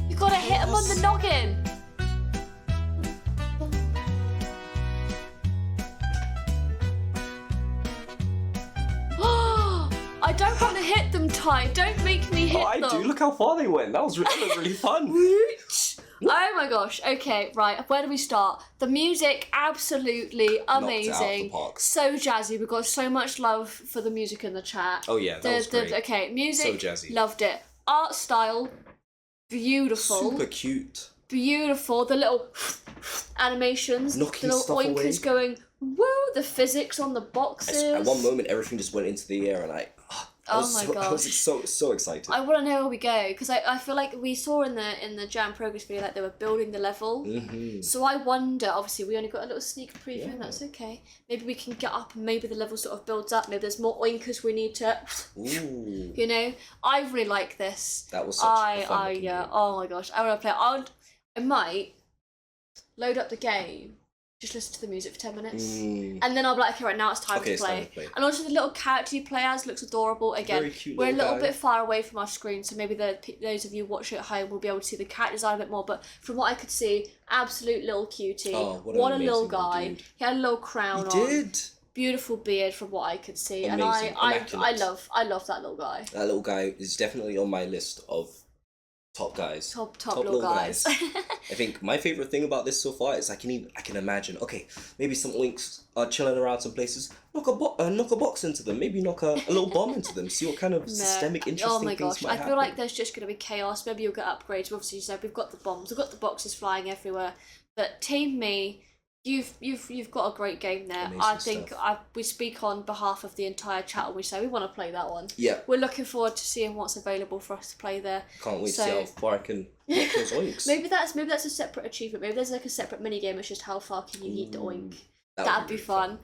Speaker 1: You gotta hit him on the noggin. I don't want to hit them, Ty. Don't make me hit them.
Speaker 2: I do. Look how far they went. That was really fun.
Speaker 1: Oh my gosh. Okay, right. Where do we start? The music, absolutely amazing.
Speaker 2: Knocked it out of the park.
Speaker 1: So jazzy. We got so much love for the music in the chat.
Speaker 2: Oh yeah, that was great.
Speaker 1: Okay, music.
Speaker 2: So jazzy.
Speaker 1: Loved it. Art style, beautiful.
Speaker 2: Super cute.
Speaker 1: Beautiful. The little animations.
Speaker 2: Knocking
Speaker 1: the
Speaker 2: stuff
Speaker 1: little oinkers
Speaker 2: away.
Speaker 1: going, woo, the physics on the boxes.
Speaker 2: At one moment, everything just went into the air, and I was so excited.
Speaker 1: I want to know where we go, because I feel like we saw in the Jam Progress video that they were building the level.
Speaker 2: Mm-hmm.
Speaker 1: So I wonder, obviously we only got a little sneak preview, and that's okay. Maybe we can get up and maybe the level sort of builds up. Maybe there's more oinkers we need to,
Speaker 2: Ooh.
Speaker 1: you know. I really like this.
Speaker 2: That was such a fun looking
Speaker 1: yeah.
Speaker 2: game.
Speaker 1: Oh my gosh, I want to play it. I might load up the game. Just listen to the music for 10 minutes. And then I'll be like, okay, right, now it's time to play. And also the little character you play as looks adorable. Again,
Speaker 2: Very cute
Speaker 1: we're a
Speaker 2: little
Speaker 1: little
Speaker 2: guy.
Speaker 1: bit far away from our screen, so maybe those of you watching at home will be able to see the character design a bit more. But from what I could see, absolute little cutie.
Speaker 2: Oh,
Speaker 1: what a
Speaker 2: an
Speaker 1: little
Speaker 2: amazing
Speaker 1: guy.
Speaker 2: dude.
Speaker 1: He had a little crown
Speaker 2: He
Speaker 1: on.
Speaker 2: did.
Speaker 1: Beautiful beard from what I could see.
Speaker 2: Amazing.
Speaker 1: And I
Speaker 2: Immaculate.
Speaker 1: love that little guy.
Speaker 2: That little guy is definitely on my list of top guys.
Speaker 1: Top little guys.
Speaker 2: I think my favorite thing about this so far is I can imagine. Okay, maybe some oinks are chilling around some places. Knock a box into them. Maybe knock a little bomb into them. See what kind of systemic interesting
Speaker 1: oh my
Speaker 2: things
Speaker 1: gosh,
Speaker 2: might
Speaker 1: I
Speaker 2: happen.
Speaker 1: feel like there's just going to be chaos. Maybe you'll get upgrades. Obviously, you said we've got the bombs, we've got the boxes flying everywhere. But Team Me, you've got a great game there.
Speaker 2: Amazing
Speaker 1: I think
Speaker 2: stuff.
Speaker 1: we speak on behalf of the entire chat and we say we want to play that one.
Speaker 2: Yeah.
Speaker 1: We're looking forward to seeing what's available for us to play there.
Speaker 2: Can't wait to see how far I can knock those oinks.
Speaker 1: Maybe that's a separate achievement. Maybe there's like a separate mini game. It's just how far can you eat the oink. That'd be
Speaker 2: really
Speaker 1: fun.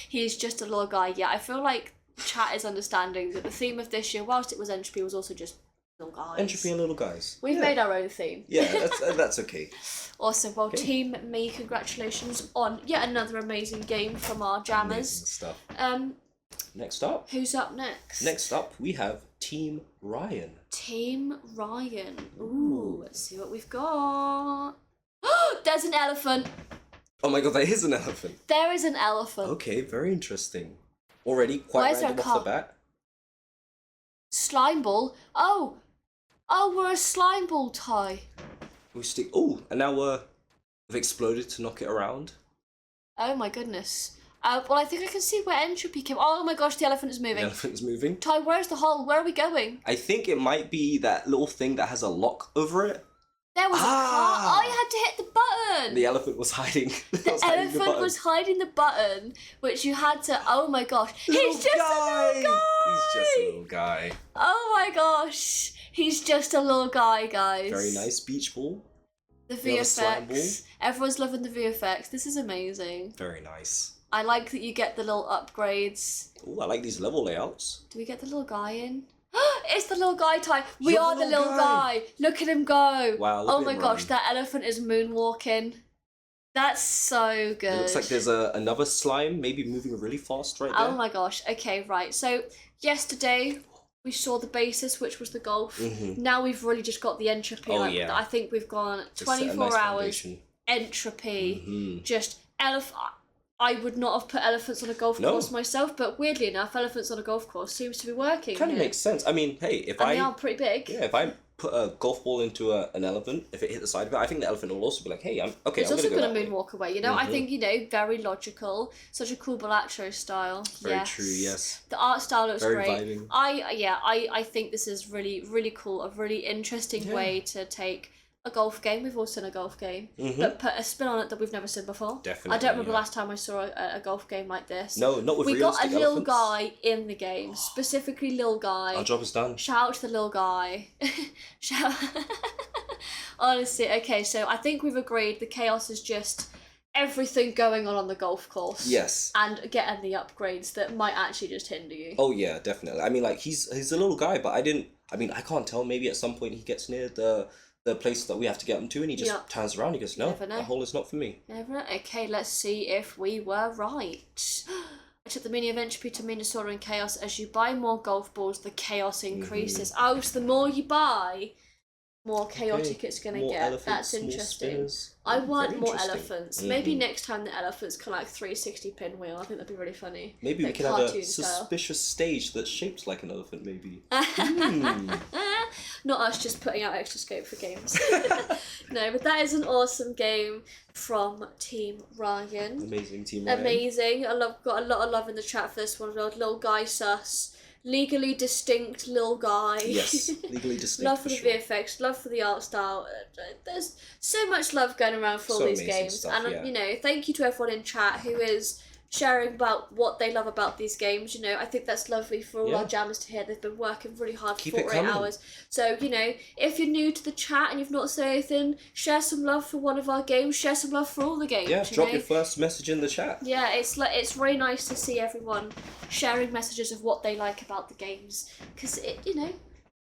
Speaker 1: He's just a little guy. Yeah, I feel like chat is understanding that the theme of this year, whilst it was entropy, was also just little guys.
Speaker 2: Entropy and little guys.
Speaker 1: We've made our own theme.
Speaker 2: Yeah, that's okay.
Speaker 1: Awesome. Well, Team Me, congratulations on yet another amazing game from our jammers.
Speaker 2: Amazing stuff. Next up.
Speaker 1: Who's up next?
Speaker 2: Next up, we have Team Ryan.
Speaker 1: Team Ryan. Ooh, let's see what we've got. There's an elephant.
Speaker 2: Oh my god, that is an elephant.
Speaker 1: There is an elephant.
Speaker 2: Okay, very interesting. Already quite
Speaker 1: Where's
Speaker 2: random
Speaker 1: our
Speaker 2: off the bat.
Speaker 1: Slime ball. Oh, we're a slime ball tie.
Speaker 2: We stick. Oh, and now we've exploded to knock it around.
Speaker 1: Oh my goodness. Well, I think I can see where entropy came. Oh my gosh, the elephant is
Speaker 2: The
Speaker 1: moving.
Speaker 2: elephant is moving.
Speaker 1: Ty, where's the hole? Where are we going?
Speaker 2: I think it might be that little thing that has a lock over it.
Speaker 1: There was a car. I had to hit the button.
Speaker 2: The elephant was hiding.
Speaker 1: The elephant was hiding the button, which you had to. Oh my gosh, he's just a little guy.
Speaker 2: He's just a little guy.
Speaker 1: Oh my gosh, he's just a little guy, guys.
Speaker 2: Very nice beach ball.
Speaker 1: The
Speaker 2: We have a slime
Speaker 1: VFX. Everyone's loving the VFX. This is amazing.
Speaker 2: Very nice.
Speaker 1: I like that you get the little upgrades.
Speaker 2: Oh, I like these level layouts.
Speaker 1: Do we get the little guy in? It's the little guy type. We
Speaker 2: You're
Speaker 1: are
Speaker 2: the
Speaker 1: the
Speaker 2: little
Speaker 1: little guy. Look at him go.
Speaker 2: Wow, look
Speaker 1: Oh
Speaker 2: at
Speaker 1: my
Speaker 2: him
Speaker 1: gosh,
Speaker 2: run.
Speaker 1: that elephant is moonwalking. That's so good.
Speaker 2: It looks like there's another slime, maybe moving really fast right there.
Speaker 1: Oh my gosh. Okay, right. So yesterday we saw the basis, which was the golf. Now we've really just got the entropy.
Speaker 2: Oh, yeah.
Speaker 1: I think we've gone
Speaker 2: Just set a
Speaker 1: 24
Speaker 2: nice
Speaker 1: hours
Speaker 2: foundation.
Speaker 1: entropy. Just I would not have put elephants on a golf
Speaker 2: No.
Speaker 1: course myself, but weirdly enough, elephants on a golf course seems to be working.
Speaker 2: Kind of
Speaker 1: here.
Speaker 2: makes sense. I mean, hey, if
Speaker 1: And
Speaker 2: I
Speaker 1: they are pretty big.
Speaker 2: if I put a golf ball into an elephant, if it hit the side of it, I think the elephant will also be like, hey, I'm
Speaker 1: It's also
Speaker 2: go
Speaker 1: going
Speaker 2: that
Speaker 1: to
Speaker 2: way.
Speaker 1: moonwalk away, you know? I think, very logical. Such a cool Balatro style.
Speaker 2: Very
Speaker 1: yes.
Speaker 2: true, yes.
Speaker 1: The art style looks
Speaker 2: Very
Speaker 1: great.
Speaker 2: vibing.
Speaker 1: I think this is really, really cool. A really interesting way to take a golf game. We've all seen a golf game, but put a spin on it that we've never seen before.
Speaker 2: Definitely,
Speaker 1: I don't remember
Speaker 2: yeah.
Speaker 1: last time I saw a golf game like this.
Speaker 2: No, not with
Speaker 1: We got a
Speaker 2: realistic
Speaker 1: little
Speaker 2: elephants.
Speaker 1: guy in the game, specifically little guy.
Speaker 2: Our job is done.
Speaker 1: Shout out to the little guy. Shout. Honestly, okay, so I think we've agreed the chaos is just everything going on the golf course.
Speaker 2: Yes.
Speaker 1: And getting the upgrades that might actually just hinder you.
Speaker 2: Oh yeah, definitely. I mean, like he's a little guy, but I can't tell. Maybe at some point he gets near the place that we have to get him to, and he just turns around. And he goes, "No, that hole is not for me."
Speaker 1: Never know. Okay, let's see if we were right. I took the meaning of entropy to mean disorder and chaos. As you buy more golf balls, the chaos increases. Oh, so the more you buy, more chaotic it's going to get.
Speaker 2: Elephants,
Speaker 1: that's interesting.
Speaker 2: Spinners.
Speaker 1: I want
Speaker 2: Very
Speaker 1: more
Speaker 2: interesting.
Speaker 1: Maybe next time the elephants can like 360 pinwheel. I think that'd be really funny.
Speaker 2: Maybe we
Speaker 1: Like
Speaker 2: can have a
Speaker 1: cartoon style.
Speaker 2: suspicious stage that's shaped like an elephant. Maybe.
Speaker 1: Not us just putting out extra scope for games. No, but that is an awesome game from Team Ryan.
Speaker 2: Amazing Team Ryan.
Speaker 1: Amazing. Got a lot of love in the chat for this one. Little guy sus. Legally distinct little guy.
Speaker 2: Yes, legally distinct.
Speaker 1: Love for the
Speaker 2: sure.
Speaker 1: VFX, love for the art style. There's so much love going around for all
Speaker 2: So
Speaker 1: these
Speaker 2: amazing
Speaker 1: games.
Speaker 2: stuff,
Speaker 1: And,
Speaker 2: yeah.
Speaker 1: you know, thank you to everyone in chat who is sharing about what they love about these games. You know, I think that's lovely for all our jammers to hear. They've been working really hard for
Speaker 2: Keep it
Speaker 1: 48
Speaker 2: coming.
Speaker 1: hours. So, you know, if you're new to the chat and you've not said anything, share some love for one of our games, share some love for all the games.
Speaker 2: Yeah,
Speaker 1: you
Speaker 2: drop
Speaker 1: know?
Speaker 2: your first message in the chat.
Speaker 1: Yeah, it's really nice to see everyone sharing messages of what they like about the games, because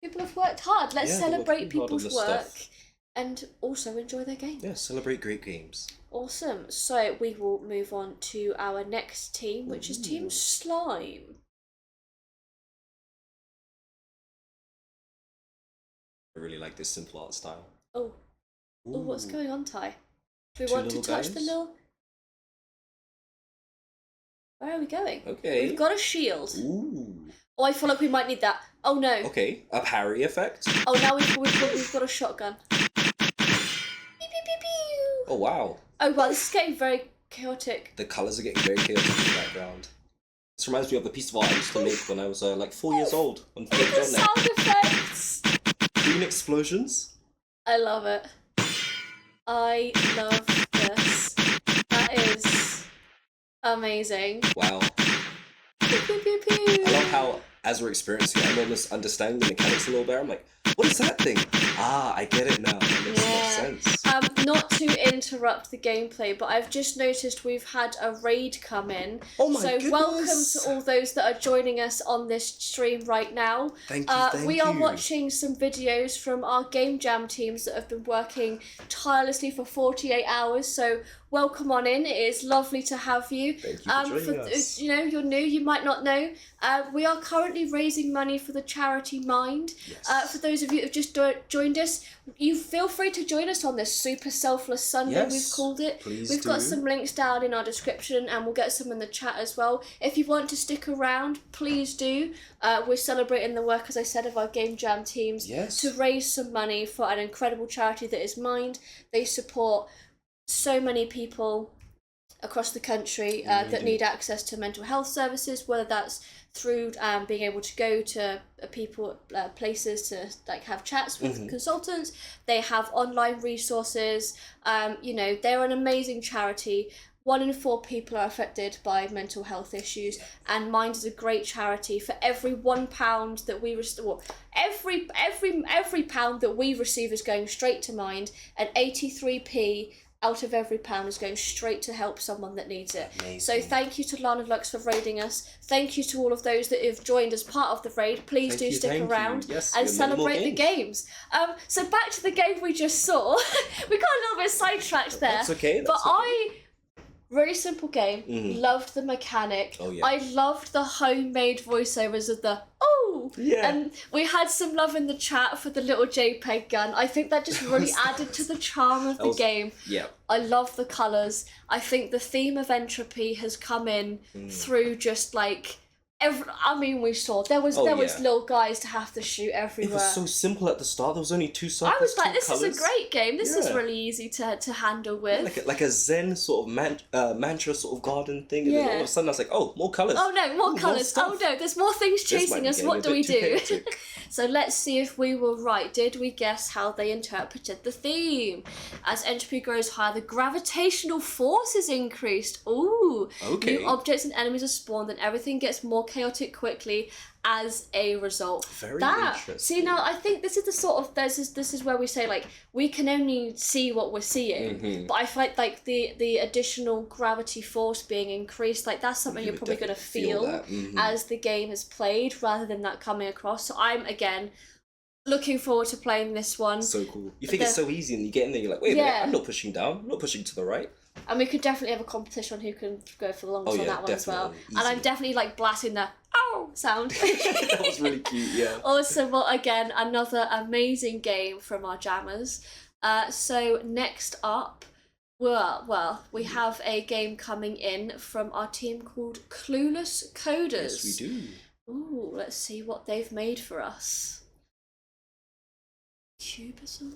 Speaker 1: people have worked hard. Let's
Speaker 2: Yeah, they worked
Speaker 1: celebrate
Speaker 2: really hard on
Speaker 1: people's
Speaker 2: this
Speaker 1: work
Speaker 2: stuff.
Speaker 1: and also enjoy their game.
Speaker 2: Yeah, celebrate great games.
Speaker 1: Awesome. So we will move on to our next team, which is Team Slime.
Speaker 2: I really like this simple art style.
Speaker 1: Oh, what's
Speaker 2: Ooh.
Speaker 1: going on, Ty? Do we
Speaker 2: Two
Speaker 1: want to
Speaker 2: little
Speaker 1: touch the
Speaker 2: guys?
Speaker 1: little? Where are we going?
Speaker 2: Okay.
Speaker 1: We've got a shield.
Speaker 2: Ooh.
Speaker 1: Oh, I feel like we might need that. Oh no.
Speaker 2: Okay, a parry effect.
Speaker 1: Oh, now we've got a shotgun. Pew, pew, pew, pew.
Speaker 2: Oh wow.
Speaker 1: Oh wow, this is getting very chaotic.
Speaker 2: The colours are getting very chaotic in the background. This reminds me of a piece of art I used to make when I was like 4 years old on
Speaker 1: Look at the
Speaker 2: Flip.net.
Speaker 1: sound effects.
Speaker 2: Green explosions.
Speaker 1: I love it. I love this. That is amazing.
Speaker 2: Wow.
Speaker 1: Pew, pew, pew, pew.
Speaker 2: I love how, as we're experiencing it, I'm almost understanding the mechanics a little better. I'm like, what is that thing? Ah, I get it now. That makes
Speaker 1: Yeah.
Speaker 2: more sense.
Speaker 1: Not to interrupt the gameplay, but I've just noticed we've had a raid come in.
Speaker 2: Oh my
Speaker 1: so
Speaker 2: goodness.
Speaker 1: welcome to all those that are joining us on this stream right now.
Speaker 2: Thank you,
Speaker 1: We are watching some videos from our game jam teams that have been working tirelessly for 48 hours. So welcome on in. It is lovely to have you.
Speaker 2: Thank you for joining us.
Speaker 1: You know, you're new, you might not know. We are currently raising money for the charity Mind.
Speaker 2: Yes.
Speaker 1: For those of you who have just joined us, you feel free to join us on this Super Selfless Sunday,
Speaker 2: Yes,
Speaker 1: we've called it.
Speaker 2: please
Speaker 1: We've got
Speaker 2: do.
Speaker 1: some links down in our description and we'll get some in the chat as well. If you want to stick around, please do. We're celebrating the work, as I said, of our game jam teams
Speaker 2: Yes.
Speaker 1: to raise some money for an incredible charity that is Mind. They support so many people across the country that need access to mental health services, whether that's through being able to go to places to like have chats with consultants. They have online resources. They're an amazing charity. 1 in 4 people are affected by mental health issues, and Mind is a great charity. For every £1 that we every pound that we receive is going straight to Mind, and 83p out of every pound is going straight to help someone that needs it.
Speaker 2: Amazing.
Speaker 1: So thank you to Lana Lux for raiding us. Thank you to all of those that have joined as part of the raid. Please do stick around
Speaker 2: Yes,
Speaker 1: and
Speaker 2: we have many more
Speaker 1: celebrate the games. So back to the game we just saw. We got a little bit sidetracked there.
Speaker 2: That's okay.
Speaker 1: But really simple game. Loved the mechanic.
Speaker 2: Oh, yeah.
Speaker 1: I loved the homemade voiceovers of the
Speaker 2: Yeah.
Speaker 1: and we had some love in the chat for the little JPEG gun. I think that just really added to the charm of the game.
Speaker 2: Yeah.
Speaker 1: I love the colours. I think the theme of entropy has come in through just like we saw there was little guys to have to shoot everywhere.
Speaker 2: It was so simple at the start. There was only 2 circles.
Speaker 1: I was like,
Speaker 2: 2
Speaker 1: this
Speaker 2: colours.
Speaker 1: is a great game. This is
Speaker 2: Yeah.
Speaker 1: really easy to handle with.
Speaker 2: Like a Zen sort of mantra sort of garden thing, and then all of a sudden I was like, oh, more colours.
Speaker 1: Oh no, more colours.
Speaker 2: stuff.
Speaker 1: Oh no, there's more things
Speaker 2: This might
Speaker 1: chasing
Speaker 2: be
Speaker 1: us.
Speaker 2: getting
Speaker 1: What
Speaker 2: a
Speaker 1: do
Speaker 2: bit
Speaker 1: we
Speaker 2: too
Speaker 1: do?
Speaker 2: chaotic.
Speaker 1: So let's see if we were right. Did we guess how they interpreted the theme? As entropy grows higher, the gravitational force is increased. Ooh.
Speaker 2: Okay.
Speaker 1: New objects and enemies are spawned and everything gets more chaotic quickly as a result.
Speaker 2: Very
Speaker 1: that,
Speaker 2: interesting.
Speaker 1: See, now I think this is the sort of this is where we say like we can only see what we're seeing, but I feel like the additional gravity force being increased, like that's something you're
Speaker 2: would
Speaker 1: probably going to
Speaker 2: definitely
Speaker 1: feel
Speaker 2: that.
Speaker 1: as the game is played, rather than that coming across. So I'm again looking forward to playing this one.
Speaker 2: So cool. You think it's so easy, and you get in there, you're like, wait a minute, I'm not pushing down, I'm not pushing to the right.
Speaker 1: And we could definitely have a competition on who can go for the longest on that one as well.
Speaker 2: definitely.
Speaker 1: And I'm
Speaker 2: Easy.
Speaker 1: definitely like blasting the ow sound.
Speaker 2: That was really cute, yeah.
Speaker 1: Awesome. Well, again, another amazing game from our jammers. So next up, we have a game coming in from our team called Clueless Coders.
Speaker 2: Yes, we do.
Speaker 1: Ooh, let's see what they've made for us. Cubism.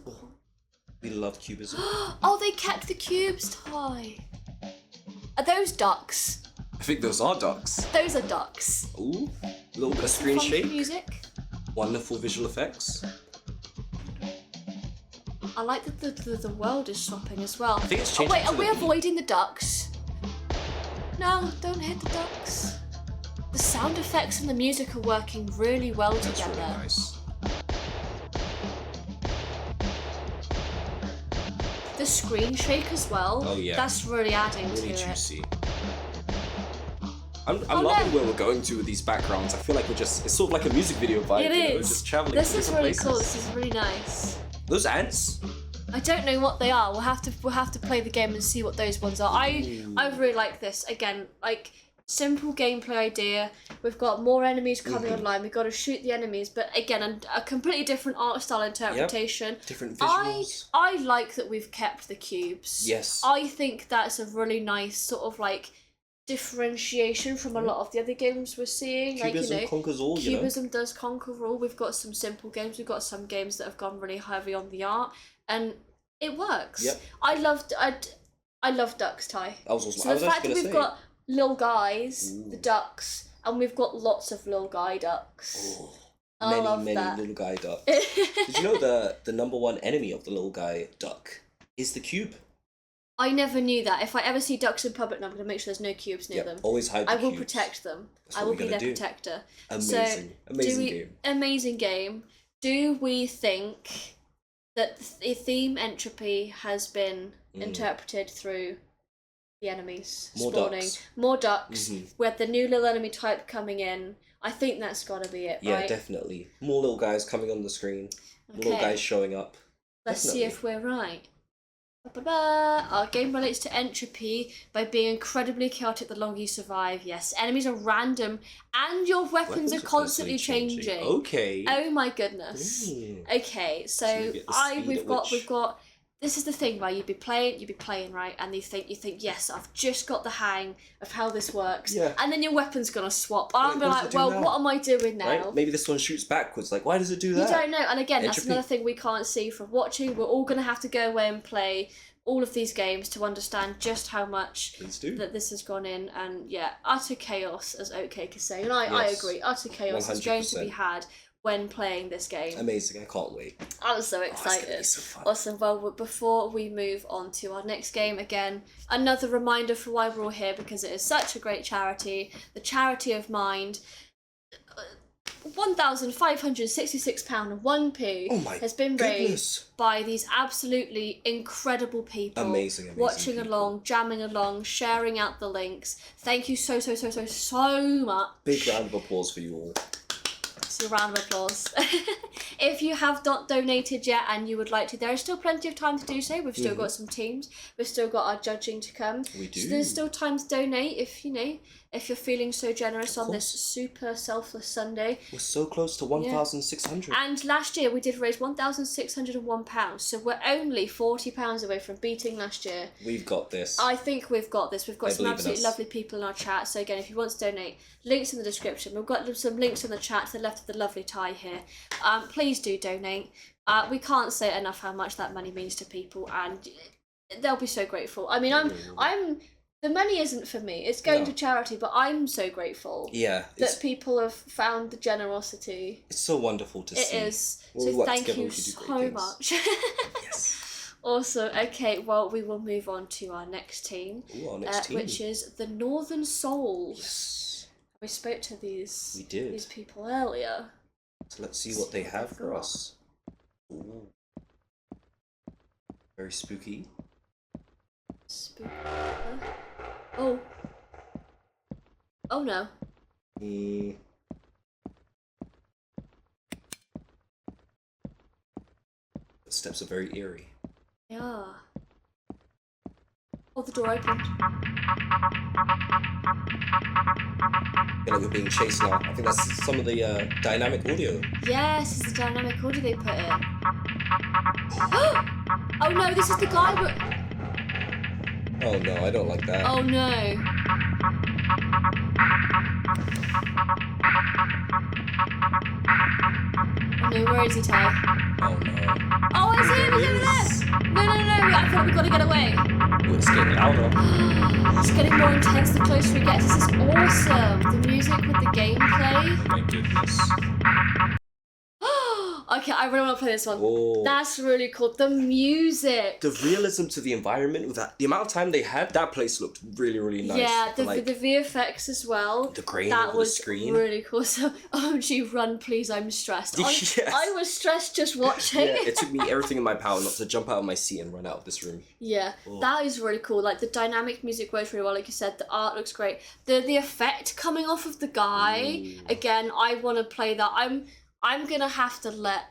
Speaker 2: We love cubism.
Speaker 1: Oh, they kept the cubes, Ty. Are those ducks?
Speaker 2: I think those are ducks.
Speaker 1: Those are ducks.
Speaker 2: Ooh, little bit of screen
Speaker 1: Funky
Speaker 2: shake.
Speaker 1: music.
Speaker 2: Wonderful visual effects.
Speaker 1: I like that the world is swapping as well.
Speaker 2: I think it's
Speaker 1: Oh
Speaker 2: changing.
Speaker 1: wait,
Speaker 2: to
Speaker 1: are we
Speaker 2: the-
Speaker 1: avoiding the ducks? No, don't hit the ducks. The sound effects and the music are working really well
Speaker 2: That's
Speaker 1: together.
Speaker 2: really nice.
Speaker 1: The screen shake as well.
Speaker 2: Oh, yeah.
Speaker 1: That's really adding
Speaker 2: Really
Speaker 1: to
Speaker 2: juicy. I'm
Speaker 1: Oh,
Speaker 2: loving
Speaker 1: no.
Speaker 2: where we're going to with these backgrounds. I feel like it's sort of like a music video vibe.
Speaker 1: it. It
Speaker 2: you know?
Speaker 1: is.
Speaker 2: Just traveling
Speaker 1: This
Speaker 2: to
Speaker 1: is
Speaker 2: different
Speaker 1: really
Speaker 2: places.
Speaker 1: cool. This is really nice.
Speaker 2: Those ants.
Speaker 1: I don't know what they are. We'll have to play the game and see what those ones are. I really like this. Again, like simple gameplay idea. We've got more enemies coming online. We've got to shoot the enemies, but again, a completely different art style interpretation.
Speaker 2: Different visuals.
Speaker 1: I like that we've kept the cubes.
Speaker 2: Yes.
Speaker 1: I think that's a really nice sort of like differentiation from a lot of the other games we're seeing.
Speaker 2: Cubism
Speaker 1: like, you know,
Speaker 2: conquers all, you know?
Speaker 1: Cubism does conquer all. We've got some simple games. We've got some games that have gone really heavy on the art, and it works.
Speaker 2: Yep.
Speaker 1: I love ducks, Ty.
Speaker 2: I was also,
Speaker 1: So
Speaker 2: I
Speaker 1: the
Speaker 2: was
Speaker 1: fact
Speaker 2: actually
Speaker 1: that
Speaker 2: going
Speaker 1: we've
Speaker 2: to say.
Speaker 1: got little guys, the ducks, and we've got lots of little guy ducks.
Speaker 2: Oh,
Speaker 1: I love
Speaker 2: many
Speaker 1: that.
Speaker 2: little guy ducks. Did you know the number one enemy of the little guy duck is the cube?
Speaker 1: I never knew that. If I ever see ducks in public, I'm going to make sure there's no cubes near them.
Speaker 2: Always hide the
Speaker 1: I will
Speaker 2: cubes.
Speaker 1: protect them.
Speaker 2: That's
Speaker 1: I
Speaker 2: what
Speaker 1: will
Speaker 2: we
Speaker 1: be
Speaker 2: gotta
Speaker 1: their
Speaker 2: do.
Speaker 1: protector.
Speaker 2: Amazing. Amazing game.
Speaker 1: Amazing game. Do we think that the theme entropy has been interpreted through the enemies
Speaker 2: More
Speaker 1: spawning?
Speaker 2: ducks.
Speaker 1: More ducks.
Speaker 2: Mhm.
Speaker 1: With the new little enemy type coming in. I think that's got to be it,
Speaker 2: Yeah,
Speaker 1: right?
Speaker 2: definitely. More little guys coming on the screen. Little
Speaker 1: Okay.
Speaker 2: guys showing up.
Speaker 1: Let's see
Speaker 2: Definitely.
Speaker 1: if we're right. Ba-ba-ba. Our game relates to entropy by being incredibly chaotic the longer you survive. Yes, enemies are random and your weapons are constantly changing.
Speaker 2: Okay.
Speaker 1: Oh my goodness.
Speaker 2: Ooh.
Speaker 1: Okay,
Speaker 2: So
Speaker 1: so
Speaker 2: you get the speed at
Speaker 1: we've got
Speaker 2: which-
Speaker 1: this is the thing where you'd be playing right, and you think yes, I've just got the hang of how this works,
Speaker 2: Yeah.
Speaker 1: and then your weapon's gonna swap. I'm
Speaker 2: Wait, what does
Speaker 1: like,
Speaker 2: it do
Speaker 1: well,
Speaker 2: now?
Speaker 1: what am I doing now?
Speaker 2: Right? Maybe this one shoots backwards. Like, why does it do
Speaker 1: You
Speaker 2: that?
Speaker 1: don't know, and again, that's
Speaker 2: Entropy.
Speaker 1: another thing we can't see from watching. We're all gonna have to go away and play all of these games to understand just how much
Speaker 2: Please do.
Speaker 1: that this has gone in, and yeah, utter chaos, as OK could say, and I
Speaker 2: Yes.
Speaker 1: agree, utter chaos is going to be
Speaker 2: 100%.
Speaker 1: had when playing this game.
Speaker 2: Amazing. I can't wait.
Speaker 1: I'm so
Speaker 2: Oh, it's gonna be
Speaker 1: excited.
Speaker 2: so fun.
Speaker 1: Awesome. Well, before we move on to our next game, again, another reminder for why we're all here, because it is such a great charity, the Charity of Mind. £1,566.01
Speaker 2: Oh my
Speaker 1: has been raised
Speaker 2: goodness.
Speaker 1: by these absolutely incredible people.
Speaker 2: Amazing
Speaker 1: watching
Speaker 2: people.
Speaker 1: along, jamming along, sharing out the links. Thank you so much.
Speaker 2: Big round of applause for you all.
Speaker 1: So a round of applause. If you have not donated yet and you would like to, there is still plenty of time to do so. We've still got some teams. We've still got our judging to come.
Speaker 2: We do.
Speaker 1: So there's still time to donate if you're feeling so generous on this
Speaker 2: course.
Speaker 1: super selfless Sunday.
Speaker 2: We're so close to 1,600.
Speaker 1: And last year we did raise £1,601, so we're only £40 away from beating last year.
Speaker 2: We've got this.
Speaker 1: I think we've got this. We've got
Speaker 2: I
Speaker 1: some
Speaker 2: believe in
Speaker 1: absolutely
Speaker 2: us.
Speaker 1: lovely people in our chat. So again, if you want to donate, links in the description. We've got some links in the chat to the left of the lovely Ty here. Please do donate. We can't say enough how much that money means to people, and they'll be so grateful. I mean, I'm. The money isn't for me. It's going
Speaker 2: No.
Speaker 1: to charity, but I'm so grateful
Speaker 2: Yeah.
Speaker 1: that people have found the generosity.
Speaker 2: It's so wonderful to
Speaker 1: It
Speaker 2: see.
Speaker 1: is.
Speaker 2: When we
Speaker 1: So
Speaker 2: work
Speaker 1: thank
Speaker 2: together,
Speaker 1: you
Speaker 2: we can do great
Speaker 1: so
Speaker 2: things.
Speaker 1: much.
Speaker 2: Yes.
Speaker 1: Awesome. Okay, well, we will move on to our next team,
Speaker 2: Ooh, our next team.
Speaker 1: which is the Northern Souls.
Speaker 2: Yes.
Speaker 1: We spoke to these
Speaker 2: We did.
Speaker 1: these people earlier.
Speaker 2: So let's see what they have
Speaker 1: they've
Speaker 2: for
Speaker 1: got.
Speaker 2: us. Ooh. Very spooky.
Speaker 1: Spook. Oh. Oh no.
Speaker 2: Mm. The steps are very eerie.
Speaker 1: Yeah. Oh, the door opened.
Speaker 2: I feel like we're being chased now. I think that's some of the dynamic audio.
Speaker 1: Yes, it's the dynamic audio they put in. Oh no, this is the guy.
Speaker 2: Oh no, I don't like that.
Speaker 1: Oh no. Oh no, where is he, Ty?
Speaker 2: Oh no.
Speaker 1: Oh, I see him, he's over there! No, I thought we gotta get away.
Speaker 2: Oh, it's getting louder.
Speaker 1: It's getting more intense the closer we get. This is awesome. The music with the gameplay.
Speaker 2: My goodness.
Speaker 1: Okay, I really want to play this one.
Speaker 2: Whoa.
Speaker 1: That's really cool. The music.
Speaker 2: The realism to the environment, with that, the amount of time they had, that place looked really, really nice.
Speaker 1: Yeah, the
Speaker 2: Like,
Speaker 1: VFX as well.
Speaker 2: the grain
Speaker 1: that
Speaker 2: over
Speaker 1: was
Speaker 2: the screen.
Speaker 1: really cool. So, OMG, run, please! I'm stressed.
Speaker 2: Yes.
Speaker 1: I was stressed just watching.
Speaker 2: Yeah, it took me everything in my power not to jump out of my seat and run out of this room.
Speaker 1: Yeah,
Speaker 2: Oh.
Speaker 1: that is really cool. Like the dynamic music works really well. Like you said, the art looks great. The effect coming off of the guy again. I want to play that. I'm gonna have to let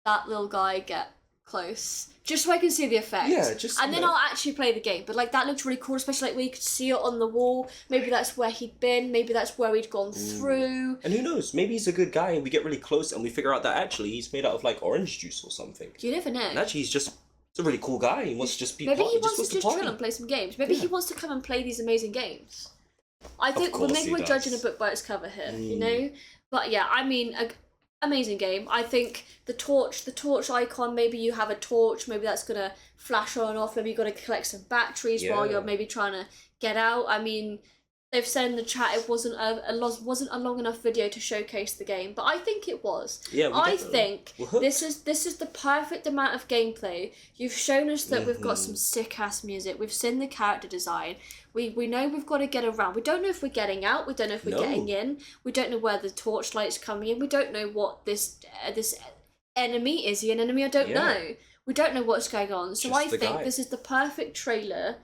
Speaker 1: that little guy get close just so I can see the effect.
Speaker 2: Yeah, just,
Speaker 1: and
Speaker 2: you
Speaker 1: then
Speaker 2: know.
Speaker 1: I'll actually play the game. But like that looked really cool, especially like where you could see it on the wall. Maybe that's where he'd been. Maybe that's where he'd gone through.
Speaker 2: And who knows? Maybe he's a good guy, and we get really close, and we figure out that actually he's made out of like orange juice or something.
Speaker 1: You never know.
Speaker 2: And actually, he's a really cool guy. He wants to just be
Speaker 1: Maybe
Speaker 2: part.
Speaker 1: he wants to just
Speaker 2: party.
Speaker 1: chill and play some games. Maybe he wants to come and play these amazing games. I think
Speaker 2: course
Speaker 1: maybe
Speaker 2: he
Speaker 1: we're
Speaker 2: does.
Speaker 1: judging a book by its cover here, you know? But yeah, I mean, amazing game. I think the torch icon, maybe you have a torch, maybe that's gonna flash on and off, maybe you gotta collect some batteries while
Speaker 2: Yeah.
Speaker 1: you're maybe trying to get out. I mean, they've said in the chat it wasn't a long enough video to showcase the game, but I think it was.
Speaker 2: Yeah, we
Speaker 1: I
Speaker 2: definitely-
Speaker 1: think
Speaker 2: we're hooked.
Speaker 1: this is the perfect amount of gameplay. You've shown us that we've got some sick ass music. We've seen the character design. We know we've got to get around. We don't know if we're getting out. We don't know if we're
Speaker 2: No.
Speaker 1: getting in. We don't know where the torchlight's coming in. We don't know what this enemy is. He an enemy? I don't
Speaker 2: Yeah.
Speaker 1: know. We don't know what's going on. So
Speaker 2: Just
Speaker 1: I
Speaker 2: the
Speaker 1: think
Speaker 2: guy.
Speaker 1: this is the perfect trailer,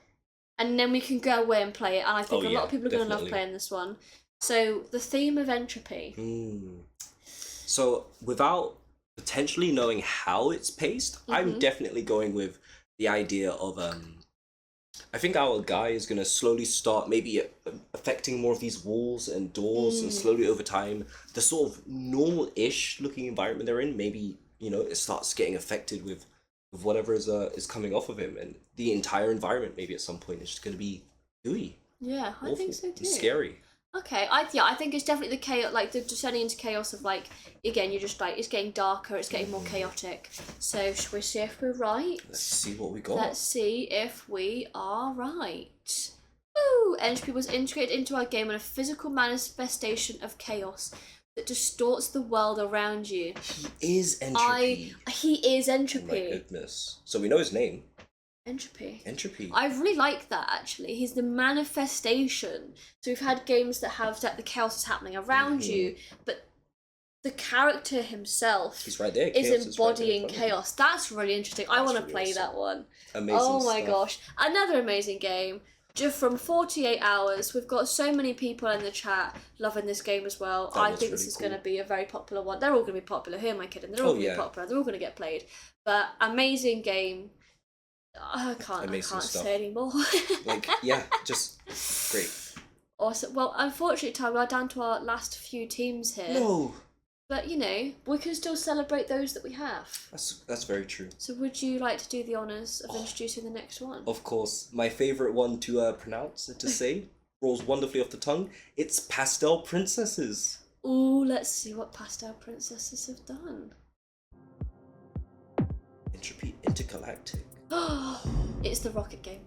Speaker 1: and then we can go away and play it. And I think
Speaker 2: Oh,
Speaker 1: a lot
Speaker 2: yeah,
Speaker 1: of people are going to love
Speaker 2: definitely.
Speaker 1: playing this one. So the theme of entropy.
Speaker 2: So without potentially knowing how it's paced, I'm definitely going with the idea of I think our guy is going to slowly start maybe affecting more of these walls and doors, and slowly over time the sort of normal-ish looking environment they're in, maybe, you know, it starts getting affected with whatever is coming off of him, and the entire environment maybe at some point is just going to be gooey,
Speaker 1: Yeah, I think so
Speaker 2: and
Speaker 1: too.
Speaker 2: scary.
Speaker 1: Okay, I think it's definitely the chaos, like the descending into chaos of like, again, you're just like, it's getting darker, it's getting more chaotic. So should we see if we're right?
Speaker 2: Let's see what we got.
Speaker 1: Let's see if we are right. Ooh, entropy was integrated into our game in a physical manifestation of chaos that distorts the world around you.
Speaker 2: He is entropy.
Speaker 1: He is
Speaker 2: Oh my
Speaker 1: entropy.
Speaker 2: goodness. So we know his name.
Speaker 1: Entropy.
Speaker 2: Entropy.
Speaker 1: I really like that actually. He's the manifestation. So we've had games that have that the chaos is happening around you, but the character himself
Speaker 2: He's right there.
Speaker 1: is
Speaker 2: Chaos is right there in
Speaker 1: embodying
Speaker 2: front of him.
Speaker 1: chaos. That's really interesting. I
Speaker 2: That's
Speaker 1: want to
Speaker 2: really
Speaker 1: play
Speaker 2: awesome.
Speaker 1: that one.
Speaker 2: Amazing
Speaker 1: Oh my
Speaker 2: stuff.
Speaker 1: gosh. Another amazing game. Just from 48 hours. We've got so many people in the chat loving this game as well.
Speaker 2: That
Speaker 1: I
Speaker 2: was
Speaker 1: think
Speaker 2: really
Speaker 1: this is
Speaker 2: cool.
Speaker 1: going to be a very popular one. They're all going to be popular. Who am I kidding? They're all
Speaker 2: Oh,
Speaker 1: going to
Speaker 2: yeah.
Speaker 1: be popular. They're all going to get played. But amazing game. I can't
Speaker 2: Amazing stuff.
Speaker 1: say anymore.
Speaker 2: Like, yeah, just great.
Speaker 1: Awesome. Well, unfortunately, Tom, we are down to our last few teams here.
Speaker 2: No,
Speaker 1: But, you know, we can still celebrate those that we have.
Speaker 2: that's very true.
Speaker 1: So would you like to do the honours of introducing the next one?
Speaker 2: Of course, my favorite one to pronounce and to say rolls wonderfully off the tongue. It's Pastel Princesses.
Speaker 1: Ooh, let's see what Pastel Princesses have done.
Speaker 2: Entropy Intergalactic.
Speaker 1: It's the rocket game.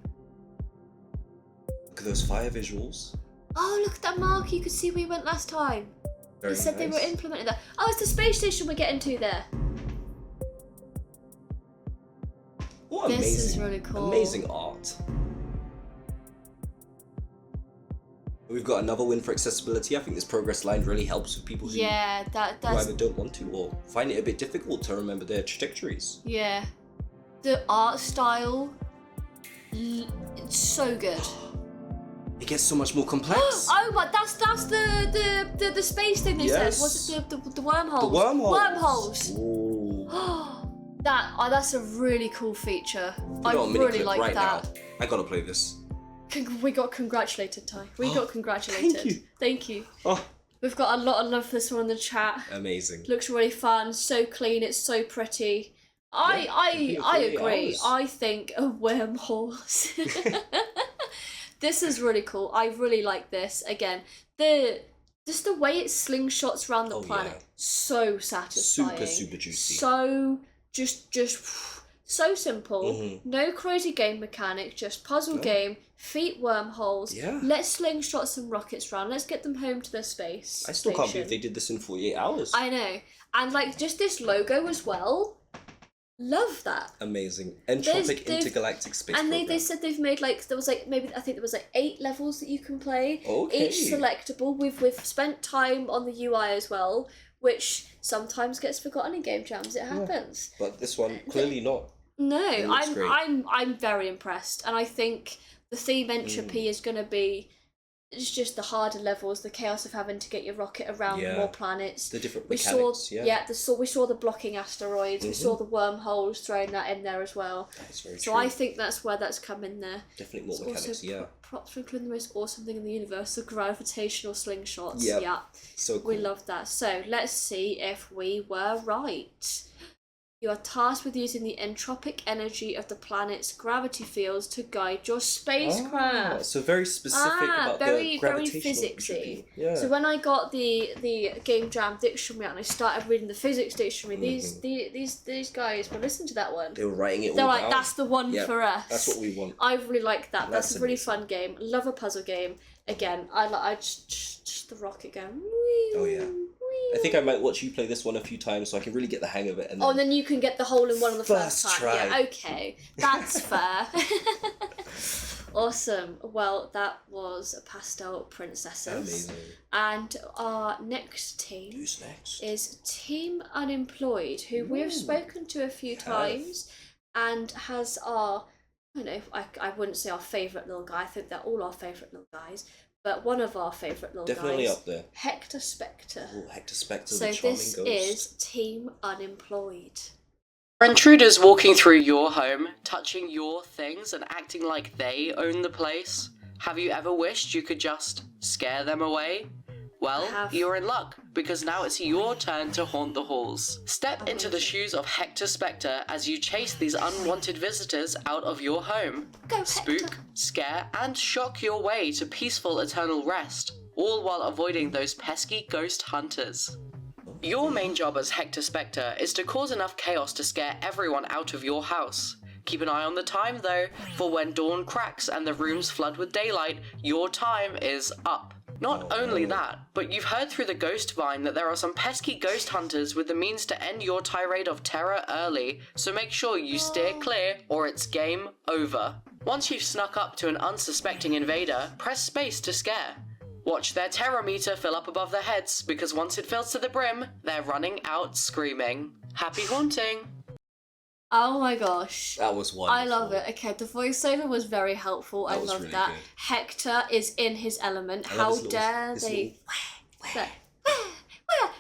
Speaker 2: Look at those fire visuals.
Speaker 1: Oh, look at that mark. You could see where we went last time.
Speaker 2: Very
Speaker 1: They said they
Speaker 2: nice.
Speaker 1: were implementing that. Oh, it's the space station we're getting to there.
Speaker 2: What
Speaker 1: This
Speaker 2: amazing,
Speaker 1: is really cool.
Speaker 2: amazing art. We've got another win for accessibility. I think this progress line really helps with people who,
Speaker 1: Yeah,
Speaker 2: who
Speaker 1: that's
Speaker 2: either don't want to or find it a bit difficult to remember their trajectories.
Speaker 1: yeah. The art style, it's so good.
Speaker 2: It gets so much more complex.
Speaker 1: Oh, but that's the space thing they said. Was it the wormholes?
Speaker 2: The wormholes.
Speaker 1: Wormholes.
Speaker 2: Ooh.
Speaker 1: That's a really cool feature. I
Speaker 2: Put it on mini
Speaker 1: really
Speaker 2: clip
Speaker 1: like
Speaker 2: right
Speaker 1: that.
Speaker 2: now. I gotta play this.
Speaker 1: We got congratulated, Ty. We got congratulated.
Speaker 2: Thank you.
Speaker 1: Thank you.
Speaker 2: Oh,
Speaker 1: We've got a lot of love for this one in the chat.
Speaker 2: amazing.
Speaker 1: Looks really fun, so clean, it's so pretty. I
Speaker 2: complete
Speaker 1: agree.
Speaker 2: 48 hours.
Speaker 1: I think wormholes. This is really cool. I really like this. Again, just the way it slingshots around the
Speaker 2: Oh,
Speaker 1: planet,
Speaker 2: yeah.
Speaker 1: so satisfying.
Speaker 2: Super juicy.
Speaker 1: So just so simple.
Speaker 2: Mhm.
Speaker 1: No crazy game mechanic, just puzzle game, feet wormholes.
Speaker 2: Yeah.
Speaker 1: Let's slingshot some rockets around. Let's get them home to their space.
Speaker 2: I still can't
Speaker 1: station.
Speaker 2: believe they did this in 48 hours.
Speaker 1: I know. And like just this logo as well. Love that.
Speaker 2: Amazing. Entropic
Speaker 1: they've-
Speaker 2: Intergalactic Space
Speaker 1: And they
Speaker 2: Program.
Speaker 1: said they've made like there was like maybe I think there was like 8 levels that you can play.
Speaker 2: Okay.
Speaker 1: Each selectable. We've spent time on the UI as well, which sometimes gets forgotten in game jams. It happens.
Speaker 2: But this one, clearly not.
Speaker 1: No,
Speaker 2: It looks great.
Speaker 1: I'm very impressed, and I think the theme entropy is going to be it's just the harder levels, the chaos of having to get your rocket around
Speaker 2: Yeah.
Speaker 1: more planets.
Speaker 2: The different
Speaker 1: We
Speaker 2: mechanics,
Speaker 1: saw
Speaker 2: yeah.
Speaker 1: we saw the blocking asteroids. We saw the wormholes, throwing that in there as well.
Speaker 2: That's very
Speaker 1: So
Speaker 2: true.
Speaker 1: I think that's where that's come in there.
Speaker 2: Definitely more
Speaker 1: It's
Speaker 2: mechanics,
Speaker 1: also
Speaker 2: yeah.
Speaker 1: props for including the most awesome thing in the universe, the gravitational slingshots.
Speaker 2: Yep.
Speaker 1: Yeah,
Speaker 2: So cool.
Speaker 1: we love that. So let's see if we were right. You are tasked with using the entropic energy of the planet's gravity fields to guide your spacecraft.
Speaker 2: So very specific about
Speaker 1: very
Speaker 2: the gravitational
Speaker 1: physicsy.
Speaker 2: entropy. Yeah.
Speaker 1: So when I got the Game Jam dictionary out and I started reading the physics dictionary, these guys were listening to that one.
Speaker 2: They were writing it all
Speaker 1: They're like,
Speaker 2: down.
Speaker 1: that's the one
Speaker 2: Yeah,
Speaker 1: for us.
Speaker 2: That's what we want.
Speaker 1: I really like that. That's
Speaker 2: That's
Speaker 1: a really
Speaker 2: amazing.
Speaker 1: fun game. Love a puzzle game. Again, I just the rocket going.
Speaker 2: Oh, yeah. I think I might watch you play this one a few times so I can really get the hang of it. And
Speaker 1: Oh, and then you can get the hole in one on the first
Speaker 2: First
Speaker 1: time. Yeah,
Speaker 2: try.
Speaker 1: okay. That's fair. Awesome. Well, that was Pastel Princesses.
Speaker 2: Amazing.
Speaker 1: And our next team
Speaker 2: Who's next?
Speaker 1: is Team Unemployed, who we have spoken to a few times and has our, I don't know, I wouldn't say our favourite little guy, I think they're all our favourite little guys, but one of our favourite little
Speaker 2: Definitely
Speaker 1: guys.
Speaker 2: up there.
Speaker 1: Hector Spectre.
Speaker 2: Oh, Hector Spectre,
Speaker 1: So
Speaker 2: the charming
Speaker 1: this
Speaker 2: ghost.
Speaker 1: is Team Unemployed.
Speaker 5: Are intruders walking through your home, touching your things and acting like they own the place? Have you ever wished you could just scare them away? Well,
Speaker 1: have.
Speaker 5: you're in luck, because now it's your turn to haunt the halls. Step into the shoes of Hector Spectre as you chase these unwanted visitors out of your home.
Speaker 1: Go,
Speaker 5: Spook,
Speaker 1: Hector.
Speaker 5: scare, and shock your way to peaceful eternal rest, all while avoiding those pesky ghost hunters. Your main job as Hector Spectre is to cause enough chaos to scare everyone out of your house. Keep an eye on the time though, for when dawn cracks and the rooms flood with daylight, your time is up. Not only that, but you've heard through the ghost vine that there are some pesky ghost hunters with the means to end your tirade of terror early, so make sure you steer clear or it's game over. Once you've snuck up to an unsuspecting invader, press space to scare. Watch their terror meter fill up above their heads, because once it fills to the brim, they're running out screaming. Happy haunting!
Speaker 1: Oh my gosh.
Speaker 2: That was wonderful.
Speaker 1: I love it. Okay, the voiceover was very helpful. I
Speaker 2: That was
Speaker 1: love
Speaker 2: really
Speaker 1: that.
Speaker 2: good.
Speaker 1: Hector is in his element.
Speaker 2: I love
Speaker 1: How
Speaker 2: his little-
Speaker 1: dare
Speaker 2: his
Speaker 1: they...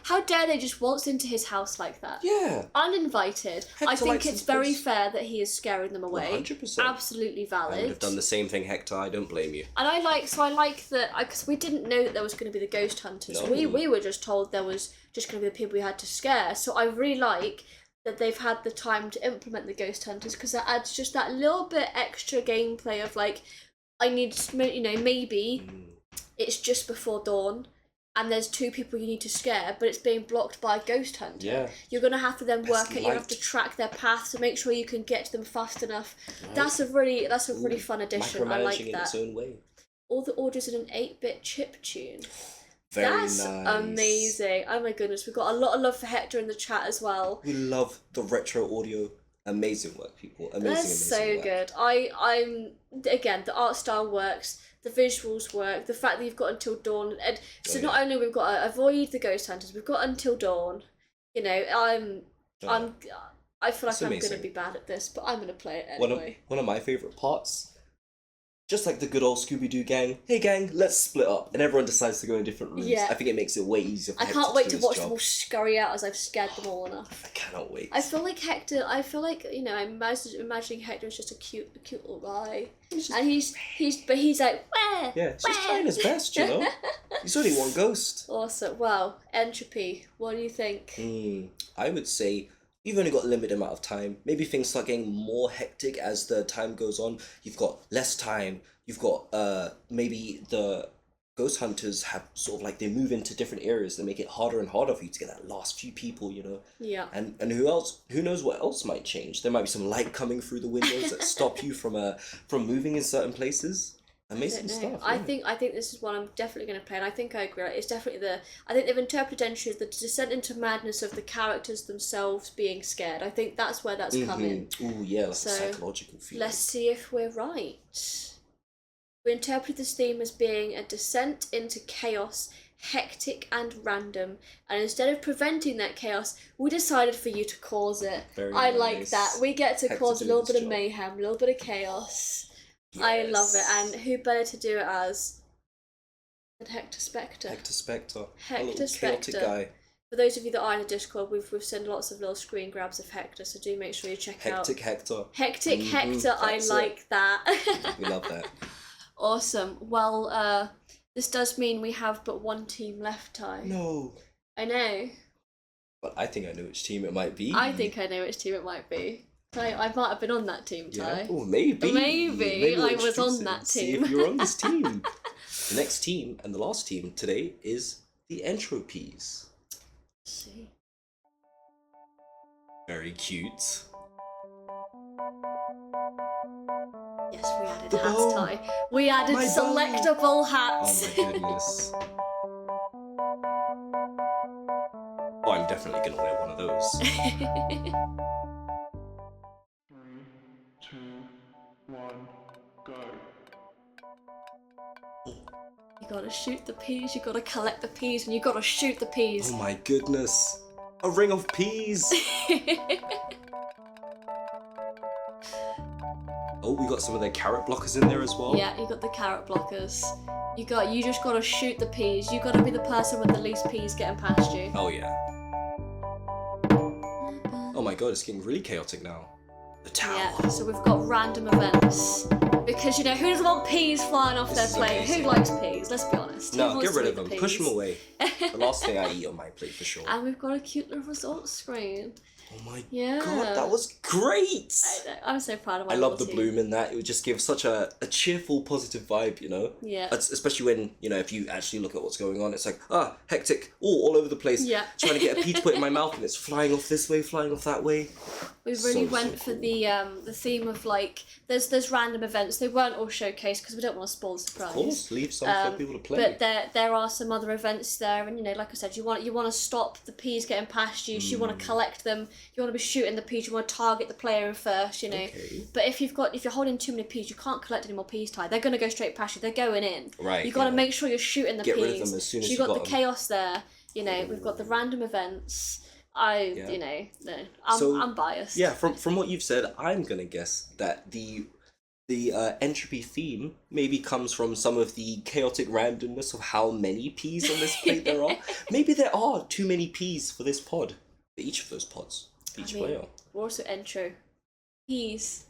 Speaker 1: How dare they just waltz into his house like that?
Speaker 2: Yeah.
Speaker 1: Uninvited. I
Speaker 2: Hector
Speaker 1: think
Speaker 2: likes
Speaker 1: it's
Speaker 2: his
Speaker 1: very
Speaker 2: voice.
Speaker 1: fair that he is scaring them away.
Speaker 2: 100%.
Speaker 1: Absolutely
Speaker 2: I would
Speaker 1: valid.
Speaker 2: have done the same thing, Hector. I don't blame you.
Speaker 1: And I like that, because we didn't know that there was going to be the ghost hunters.
Speaker 2: No.
Speaker 1: We were just told there was just going to be the people we had to scare. So I really like that they've had the time to implement the ghost hunters, because that adds just that little bit extra gameplay of like, I need, maybe it's just before dawn and there's 2 people you need to scare, but it's being blocked by a ghost hunter.
Speaker 2: Yeah.
Speaker 1: You're going to have to then work
Speaker 2: Pesky
Speaker 1: it, you have to
Speaker 2: light.
Speaker 1: track their path to make sure you can get to them fast enough.
Speaker 2: Right.
Speaker 1: That's a really fun addition. I
Speaker 2: Micromanaging
Speaker 1: like
Speaker 2: in
Speaker 1: that.
Speaker 2: its own way.
Speaker 1: All the orders in an 8-bit chip tune.
Speaker 2: Very
Speaker 1: That's
Speaker 2: nice.
Speaker 1: amazing. Oh my goodness, we've got a lot of love for Hector in the chat as well.
Speaker 2: We love the retro audio. Amazing work, people. Amazing,
Speaker 1: That's so
Speaker 2: amazing work.
Speaker 1: good. I'm again, the art style works. the visuals work, the fact that you've got until dawn, and so not only we've got to avoid the ghost hunters, we've got until dawn. You know, I feel like
Speaker 2: It's
Speaker 1: I'm
Speaker 2: amazing.
Speaker 1: going to be bad at this, but I'm going to play it anyway.
Speaker 2: One of my favourite parts, just like the good old Scooby-Doo gang, hey gang, let's split up, and everyone decides to go in different rooms.
Speaker 1: Yeah.
Speaker 2: I think it makes it way easier for
Speaker 1: I
Speaker 2: Hector
Speaker 1: can't wait
Speaker 2: do
Speaker 1: to
Speaker 2: his
Speaker 1: watch
Speaker 2: job.
Speaker 1: them all scurry out as I've scared them all enough.
Speaker 2: I cannot wait.
Speaker 1: I feel like Hector. I feel like, you know, I'm imagining Hector is just a cute little guy, and he's like, where?
Speaker 2: Yeah, he's just trying his best, you know. He's only one ghost.
Speaker 1: Awesome. Well, entropy. What do you think?
Speaker 2: I would say you've only got a limited amount of time. Maybe things start getting more hectic as the time goes on. You've got less time. You've got maybe the ghost hunters have sort of like they move into different areas that make it harder and harder for you to get that last few people, you know.
Speaker 1: Yeah.
Speaker 2: And who knows what else might change? There might be some light coming through the windows that stop you from moving in certain places. Amazing stuff.
Speaker 1: I
Speaker 2: Yeah.
Speaker 1: think this is one I'm definitely going to play, and I think I agree. It's definitely I think they've interpreted entry as the descent into madness of the characters themselves being scared. I think that's where that's coming.
Speaker 2: Ooh, yeah, like
Speaker 1: So,
Speaker 2: a psychological feeling.
Speaker 1: Let's see if we're right. We interpreted this theme as being a descent into chaos, hectic and random, and instead of preventing that chaos, we decided for you to cause it.
Speaker 2: Very
Speaker 1: I like
Speaker 2: nice.
Speaker 1: that. We get to
Speaker 2: Hector
Speaker 1: cause a
Speaker 2: doing
Speaker 1: little
Speaker 2: his
Speaker 1: bit of
Speaker 2: job.
Speaker 1: mayhem, a little bit of chaos. I love it, and who better to do it as than Hector Spectre?
Speaker 2: Hector Spectre.
Speaker 1: Hector
Speaker 2: a little chaotic
Speaker 1: Spectre.
Speaker 2: guy.
Speaker 1: For those of you that are in the Discord, we've sent lots of little screen grabs of Hector, so do make sure you check out.
Speaker 2: Hectic Hector.
Speaker 1: Hectic Hector, I
Speaker 2: that's
Speaker 1: like that.
Speaker 2: We love that.
Speaker 1: Awesome. Well, this does mean we have but one team left, Ty.
Speaker 2: No.
Speaker 1: I know.
Speaker 2: But I think I know which team it might be.
Speaker 1: I think I know which team it might be. I might have been on that team, Ty.
Speaker 2: Yeah. Oh, maybe.
Speaker 1: Maybe I
Speaker 2: we'll
Speaker 1: was on
Speaker 2: introduce
Speaker 1: that
Speaker 2: it. See
Speaker 1: team.
Speaker 2: if you're on this team. The next team and the last team today is the Entropies.
Speaker 1: Let's see.
Speaker 2: Very cute.
Speaker 1: Yes, we added
Speaker 2: The
Speaker 1: hats,
Speaker 2: bow.
Speaker 1: Ty. We added
Speaker 2: My bow.
Speaker 1: selectable hats.
Speaker 2: Oh my goodness. Oh, I'm definitely gonna wear one of those.
Speaker 6: 3, 2, 1, go.
Speaker 1: You gotta shoot the peas, you gotta collect the peas, and you gotta shoot the peas.
Speaker 2: Oh my goodness. A ring of peas. Oh, we got some of their carrot blockers in there as well.
Speaker 1: Yeah, you got the carrot blockers. You just gotta shoot the peas. You gotta be the person with the least peas getting past you.
Speaker 2: Oh yeah. Oh my god, it's getting really chaotic now. The tower.
Speaker 1: Yeah, so we've got random events. Because, you know, who doesn't want peas flying off their
Speaker 2: is
Speaker 1: plate?
Speaker 2: amazing.
Speaker 1: Who likes peas? Let's be honest. Who
Speaker 2: No,
Speaker 1: wants
Speaker 2: get
Speaker 1: to
Speaker 2: rid
Speaker 1: eat
Speaker 2: of them.
Speaker 1: the
Speaker 2: Push them
Speaker 1: peas?
Speaker 2: away. The last thing I eat on my plate for sure.
Speaker 1: And we've got a cute little results screen.
Speaker 2: Oh my
Speaker 1: Yeah.
Speaker 2: god, that was great!
Speaker 1: I'm so proud of my
Speaker 2: I love the
Speaker 1: little
Speaker 2: bloom in that. It would just give such a cheerful, positive vibe, you know?
Speaker 1: Yeah.
Speaker 2: Especially when, you know, if you actually look at what's going on, it's like, hectic, all over the place.
Speaker 1: Yeah.
Speaker 2: Trying to get a pea to put in my mouth and it's flying off this way, flying off that way.
Speaker 1: We really
Speaker 2: So
Speaker 1: went for
Speaker 2: cool.
Speaker 1: the theme of like there's random events. They weren't all showcased because we don't want to spoil the surprise.
Speaker 2: Of course, leave some for people to play.
Speaker 1: But there are some other events there, and you know, like I said, you want to stop the peas getting past you. So you want to collect them. You want to be shooting the peas. You want to target the player in first. You know.
Speaker 2: Okay.
Speaker 1: But if you're holding too many peas, you can't collect any more peas. Ty, they're gonna go straight past you. They're going in.
Speaker 2: Right,
Speaker 1: You got to
Speaker 2: yeah.
Speaker 1: make sure you're shooting the
Speaker 2: Get
Speaker 1: peas.
Speaker 2: rid of them as soon as
Speaker 1: so
Speaker 2: you
Speaker 1: got
Speaker 2: got
Speaker 1: the
Speaker 2: them.
Speaker 1: chaos there. You know, we've got the random events.
Speaker 2: Yeah.
Speaker 1: You know, no,
Speaker 2: So,
Speaker 1: I'm biased.
Speaker 2: Yeah, from what you've said, I'm gonna guess that the entropy theme maybe comes from some of the chaotic randomness of how many peas on this plate there are. Maybe there are too many peas for this pod, for each of those pods, for each player.
Speaker 1: We're also intro. Peas.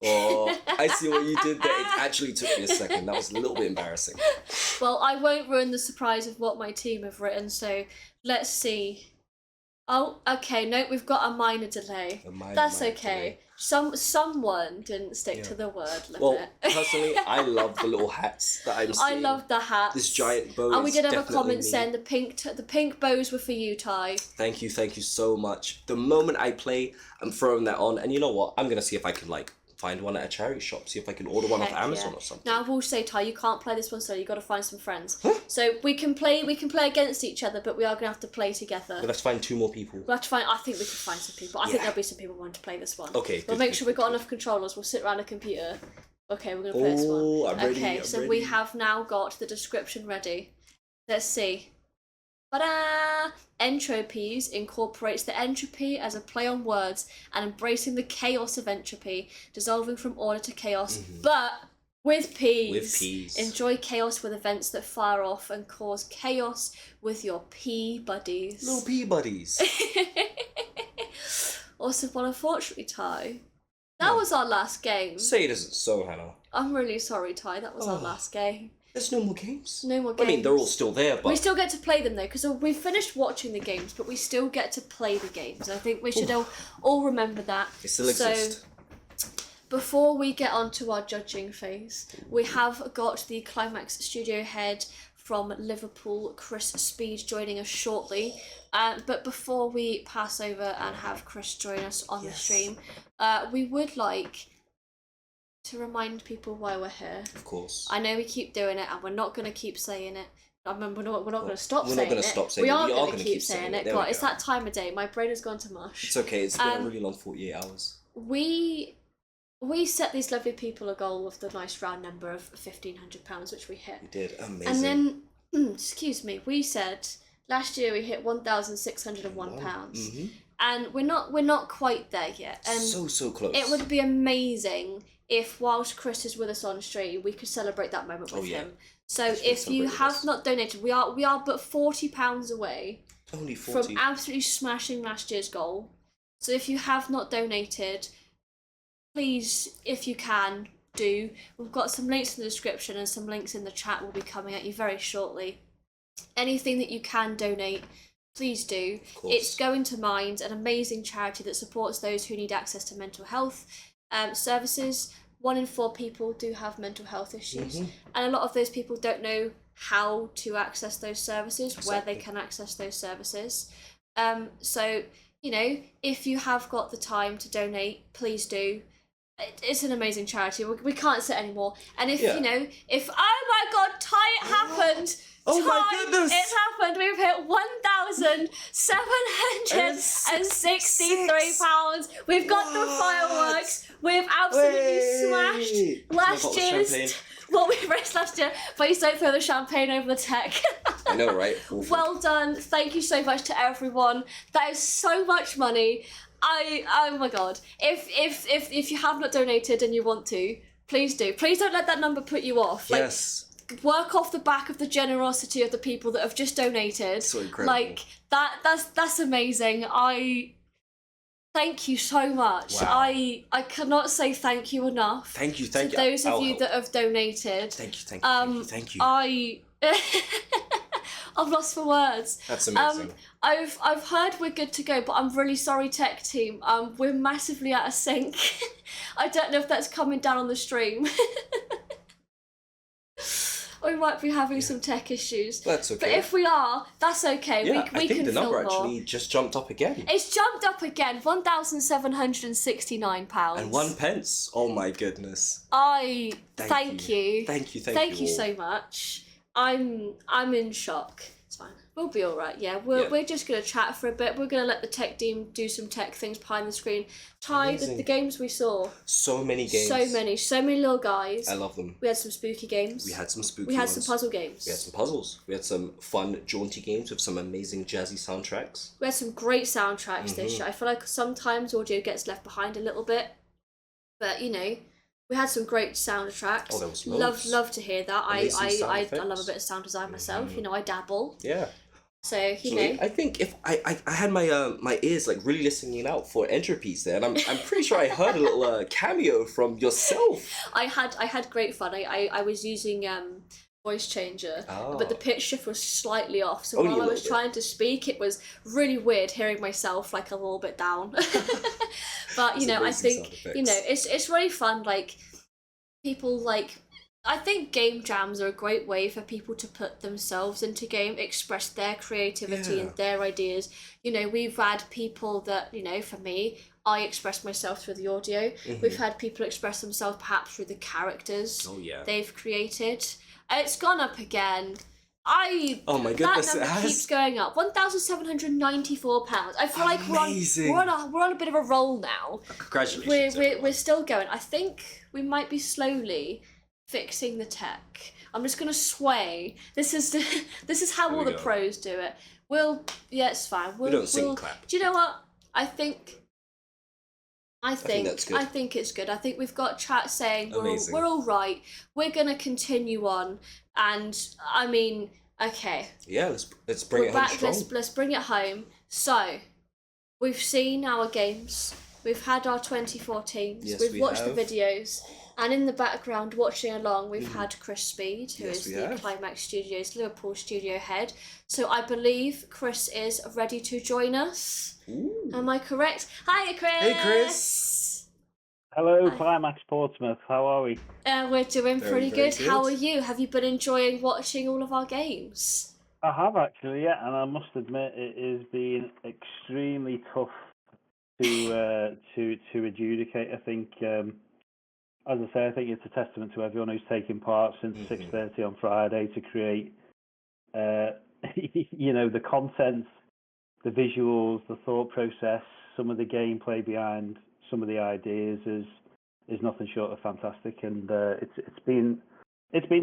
Speaker 2: Oh, I see what you did there. It actually took me a second. That was a little bit embarrassing.
Speaker 1: Well, I won't ruin the surprise of what my team have written, so let's see. Oh, okay, no, we've got a minor delay. That's
Speaker 2: minor
Speaker 1: okay.
Speaker 2: delay.
Speaker 1: Someone didn't stick to the word limit.
Speaker 2: Well, personally, I love the little hats that I'm seeing.
Speaker 1: I love the hats.
Speaker 2: This giant bow.
Speaker 1: And we
Speaker 2: is
Speaker 1: did have a
Speaker 2: definitely
Speaker 1: comment
Speaker 2: me.
Speaker 1: saying the pink bows were for you, Ty.
Speaker 2: Thank you so much. The moment I play, I'm throwing that on, and you know what? I'm gonna see if I can find one at a charity shop. See if I can order one off
Speaker 1: Heck
Speaker 2: Amazon
Speaker 1: yeah.
Speaker 2: or something.
Speaker 1: Now I will say, Ty, you can't play this one solo. You got to find some friends. So we can play against each other, but we are gonna have to play together.
Speaker 2: But let's find 2 more people.
Speaker 1: We'll have to find. I think we can find some people. I think
Speaker 2: Yeah.
Speaker 1: there'll be some people wanting to play this one.
Speaker 2: Okay,
Speaker 1: We'll
Speaker 2: good,
Speaker 1: make
Speaker 2: good,
Speaker 1: sure we've
Speaker 2: good,
Speaker 1: got
Speaker 2: good.
Speaker 1: enough controllers. We'll sit around a computer Okay, we're gonna play this one.
Speaker 2: Oh, I'm ready.
Speaker 1: Okay,
Speaker 2: I'm
Speaker 1: so
Speaker 2: ready.
Speaker 1: we have now got the description ready. Let's see. Ta-da! Entropies incorporates the entropy as a play on words and embracing the chaos of entropy, dissolving from order to chaos, but with peas.
Speaker 2: With peas.
Speaker 1: Enjoy chaos with events that fire off and cause chaos with your pea buddies.
Speaker 2: Little pea buddies.
Speaker 1: Also, well, unfortunately, Ty, that was our last game.
Speaker 2: Say it isn't so, Hannah.
Speaker 1: I'm really sorry, Ty. That was our last game.
Speaker 2: There's no more games.
Speaker 1: No more games.
Speaker 2: I mean, they're all still there, but
Speaker 1: We still get to play them though, because we've finished watching the games, but we still get to play the games. I think we should all remember that.
Speaker 2: they still exist.
Speaker 1: So, before we get on to our judging phase, we have got the Climax studio head from Liverpool, Chris Speed, joining us shortly. But before we pass over and have Chris join us on the stream, we would like to remind people why we're here.
Speaker 2: Of course.
Speaker 1: I know we keep doing it, and we're not going to keep saying it. I mean, we're not going to stop
Speaker 2: We're
Speaker 1: saying
Speaker 2: not
Speaker 1: it.
Speaker 2: gonna stop saying
Speaker 1: we
Speaker 2: it.
Speaker 1: are
Speaker 2: We are
Speaker 1: going to
Speaker 2: gonna
Speaker 1: keep
Speaker 2: keep
Speaker 1: saying
Speaker 2: saying
Speaker 1: it.
Speaker 2: it. There
Speaker 1: God,
Speaker 2: we
Speaker 1: it's
Speaker 2: go.
Speaker 1: that time of day. My brain has gone to mush.
Speaker 2: It's okay. It's been a really long 48 hours.
Speaker 1: We set these lovely people a goal of the nice round number of £1,500, which we hit.
Speaker 2: We did. Amazing.
Speaker 1: And then, excuse me, we said last year we hit £1,601, and we're not quite there yet. And
Speaker 2: so close.
Speaker 1: it would be amazing if, whilst Chris is with us on stream, we could celebrate that moment with him. So
Speaker 2: Let's
Speaker 1: if you
Speaker 2: celebrate with
Speaker 1: have
Speaker 2: us.
Speaker 1: not donated, we are but £40 away
Speaker 2: Only 40.
Speaker 1: from absolutely smashing last year's goal. So if you have not donated, please, if you can, do. We've got some links in the description and some links in the chat will be coming at you very shortly. Anything that you can donate, please do.
Speaker 2: course.
Speaker 1: It's Going to Mind, an amazing charity that supports those who need access to mental health services. 1 in 4 people do have mental health issues, and a lot of those people don't know how to access those services, where they can access those services. So, you know, if you have got the time to donate, please do. It's an amazing charity. We can't say it anymore. And if, you know, if, oh my God, Ty, it happened.
Speaker 2: Oh
Speaker 1: Ty,
Speaker 2: my goodness.
Speaker 1: It's happened. We've hit £1,763. We've got the fireworks. We've absolutely smashed last year's. What we raised last year. Please don't throw the champagne over the tech.
Speaker 2: I know, right? Awful.
Speaker 1: Well done. Thank you so much to everyone. That is so much money. Oh my God. If you have not donated and you want to, please do. Please don't let that number put you off. Like,
Speaker 2: Yes.
Speaker 1: work off the back of the generosity of the people that have just donated.
Speaker 2: So incredible.
Speaker 1: Like that's amazing. I thank you so much.
Speaker 2: Wow.
Speaker 1: I cannot say thank you enough.
Speaker 2: Thank you.
Speaker 1: to those of you that have donated.
Speaker 2: Thank you. Thank you.
Speaker 1: I've lost for words.
Speaker 2: That's amazing.
Speaker 1: I've heard we're good to go, but I'm really sorry, tech team. We're massively out of sync. I don't know if that's coming down on the stream. We might be having some tech issues.
Speaker 2: That's okay.
Speaker 1: But if we are, that's okay.
Speaker 2: Yeah,
Speaker 1: we
Speaker 2: I think
Speaker 1: can
Speaker 2: the number
Speaker 1: film more.
Speaker 2: actually just jumped up again.
Speaker 1: It's jumped up again, £1,769.
Speaker 2: And 1 pence. Oh my goodness.
Speaker 1: Thank you.
Speaker 2: Thank you
Speaker 1: Thank you
Speaker 2: all.
Speaker 1: so much. I'm in shock. It's fine. We'll be all right. Yeah, we're just gonna chat for a bit. We're gonna let the tech team do some tech things behind the screen. Ty, the games we saw.
Speaker 2: So many games.
Speaker 1: So many little guys.
Speaker 2: I love them.
Speaker 1: We had some spooky games.
Speaker 2: We had some spooky
Speaker 1: We had
Speaker 2: ones.
Speaker 1: some puzzle games.
Speaker 2: We had some puzzles. We had some fun, jaunty games with some amazing jazzy soundtracks.
Speaker 1: We had some great soundtracks this year. I feel like sometimes audio gets left behind a little bit, but you know, we had some great soundtracks.
Speaker 2: Oh, there was loads.
Speaker 1: Love to hear that.
Speaker 2: Amazing sound
Speaker 1: I
Speaker 2: effects.
Speaker 1: love a bit of sound design myself. You know, I dabble.
Speaker 2: Yeah.
Speaker 1: So you
Speaker 2: Actually,
Speaker 1: know,
Speaker 2: I think if I had my my ears like really listening out for entropies there, and I'm pretty sure I heard a little cameo from yourself.
Speaker 1: I had great fun. I was using voice changer, but the pitch shift was slightly off. So
Speaker 2: Only
Speaker 1: while
Speaker 2: a
Speaker 1: I was
Speaker 2: little bit.
Speaker 1: trying to speak, it was really weird hearing myself like a little bit down. But you know, I
Speaker 2: amazing
Speaker 1: think
Speaker 2: sound
Speaker 1: you know
Speaker 2: effects.
Speaker 1: it's really fun. Like people like. I think game jams are a great way for people to put themselves into game, express their creativity and their ideas. You know, we've had people that, you know, for me, I express myself through the audio. We've had people express themselves perhaps through the characters
Speaker 2: Oh yeah.
Speaker 1: they've created. It's gone up again.
Speaker 2: Oh my
Speaker 1: that
Speaker 2: goodness, it
Speaker 1: number
Speaker 2: has.
Speaker 1: keeps going up. £1,794. I feel like
Speaker 2: Amazing.
Speaker 1: we're on a bit of a roll now.
Speaker 2: Congratulations.
Speaker 1: We're still going. I think we might be slowly fixing the tech. I'm just gonna sway. This is how
Speaker 2: Here
Speaker 1: all
Speaker 2: we
Speaker 1: the
Speaker 2: go.
Speaker 1: pros do it. Yeah, it's fine.
Speaker 2: We don't sing clap.
Speaker 1: Do you know what? I think
Speaker 2: think that's good.
Speaker 1: I think it's good. I think we've got chat saying
Speaker 2: Amazing.
Speaker 1: we're all right. We're gonna continue on, and I mean, okay,
Speaker 2: Yeah, let's bring it home
Speaker 1: back.
Speaker 2: strong.
Speaker 1: Let's bring it home. So, we've seen our games. We've had our 24 teams.
Speaker 2: Yes,
Speaker 1: we've
Speaker 2: we
Speaker 1: watched
Speaker 2: have.
Speaker 1: the videos, and in the background, watching along, we've had Chris Speed, who
Speaker 2: Yes,
Speaker 1: is
Speaker 2: we
Speaker 1: the
Speaker 2: have.
Speaker 1: Climax Studios Liverpool studio head. So I believe Chris is ready to join us.
Speaker 2: Ooh.
Speaker 1: Am I correct? Hi, Chris.
Speaker 2: Hey, Chris.
Speaker 7: Hello,
Speaker 1: Hi.
Speaker 7: Climax Portsmouth. How are we?
Speaker 1: We're doing
Speaker 2: Very,
Speaker 1: pretty
Speaker 2: very
Speaker 1: good. How
Speaker 2: good.
Speaker 1: are you? Have you been enjoying watching all of our games?
Speaker 7: I have actually, yeah, and I must admit it has been extremely tough to adjudicate. I think, as I say, I think it's a testament to everyone who's taken part since 6:30 on Friday to create, the content, the visuals, the thought process, some of the gameplay behind some of the ideas is nothing short of fantastic, and it's been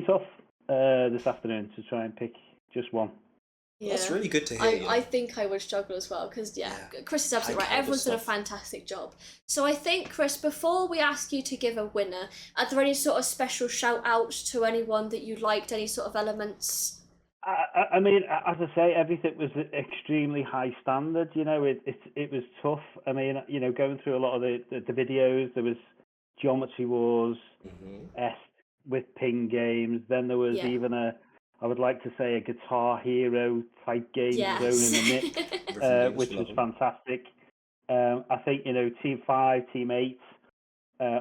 Speaker 7: tough this afternoon to try and pick just one.
Speaker 1: Yeah.
Speaker 2: That's really good to hear.
Speaker 1: I think I would struggle as well because Chris is absolutely right. Everyone's done a fantastic job. So I think, Chris, before we ask you to give a winner, are there any sort of special shout outs to anyone that you liked? Any sort of elements?
Speaker 7: I mean, as I say, everything was extremely high standard. It was tough. I mean, going through a lot of the videos, there was Geometry Wars, with ping games. Then there was even I would like to say, a Guitar Hero type game thrown in the mix, which was fantastic. I think, Team 5, Team 8,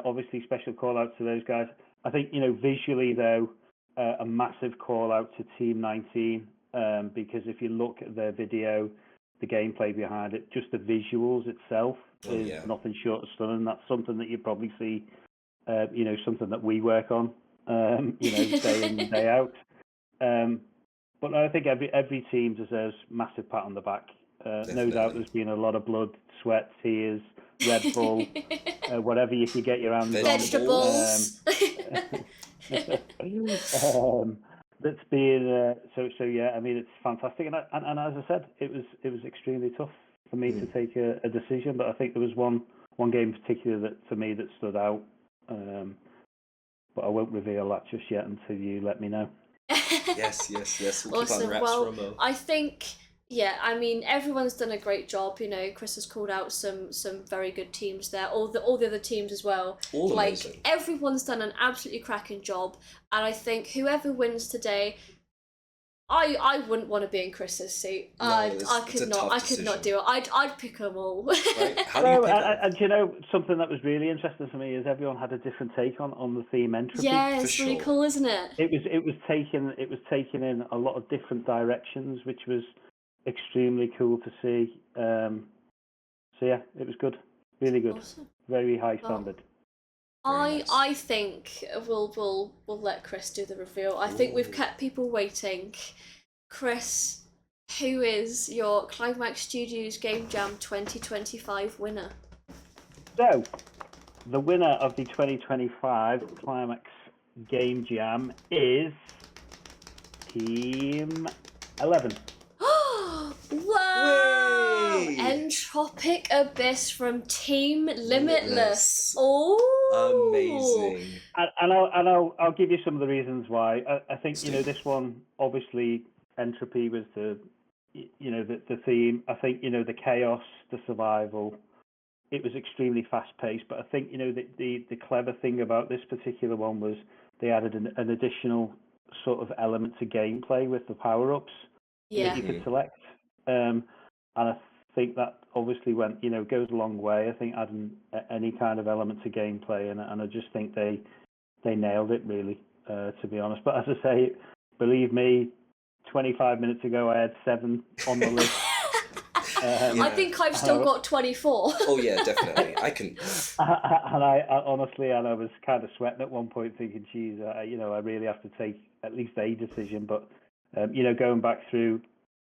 Speaker 7: obviously special call out to those guys. I think, visually though, a massive call out to Team 19, because if you look at their video, the gameplay behind it, just the visuals itself is nothing short of stunning. That's something that you probably see, something that we work on, day in and day out. But I think every team deserves massive pat on the back. No doubt there's been a lot of blood, sweat, tears, Red Bull, whatever you can get your hands on.
Speaker 1: Vegetables.
Speaker 7: That's been so yeah. I mean, it's fantastic, and as I said, it was extremely tough for me to take a decision. But I think there was one game in particular that for me that stood out. But I won't reveal that just yet until you let me know.
Speaker 2: Yes. We'll
Speaker 1: Awesome.
Speaker 2: keep on wraps
Speaker 1: Well,
Speaker 2: for a mo.
Speaker 1: I think, I mean, everyone's done a great job. Chris has called out some very good teams there. All the other teams as well.
Speaker 2: All
Speaker 1: like
Speaker 2: amazing.
Speaker 1: everyone's done an absolutely cracking job, and I think whoever wins today, I wouldn't want to be in Chris's seat. I could not do it. I'd pick them all.
Speaker 2: Right? How do you pick them?
Speaker 7: And something that was really interesting for me is everyone had a different take on the theme entropy.
Speaker 1: Yeah, it's really cool, isn't it?
Speaker 7: It was taken in a lot of different directions, which was extremely cool to see. So yeah, it was good, really good,
Speaker 1: Awesome.
Speaker 7: very high standard.
Speaker 1: I think we'll let Chris do the reveal. I think we've kept people waiting. Chris, who is your Climax Studios Game Jam 2025 winner?
Speaker 7: So, the winner of the 2025 Climax Game Jam is Team 11.
Speaker 1: Wow!
Speaker 2: Way!
Speaker 1: Entropic Abyss from Team Limitless. Oh,
Speaker 2: amazing!
Speaker 7: And I'll give you some of the reasons why. I think this one, obviously entropy was the theme. I think the chaos, the survival. It was extremely fast paced, but I think the clever thing about this particular one was they added an additional sort of element to gameplay with the power ups that you could select. And I think that obviously goes a long way. I think adding any kind of element to gameplay, and I just think they nailed it really, to be honest. But as I say, believe me, 25 minutes ago I had 7 on the list.
Speaker 1: I think I've still got 24.
Speaker 2: Oh yeah, definitely. I can.
Speaker 7: And I honestly, I was kind of sweating at one point, thinking, "Geez, I really have to take at least a decision." But you know, going back through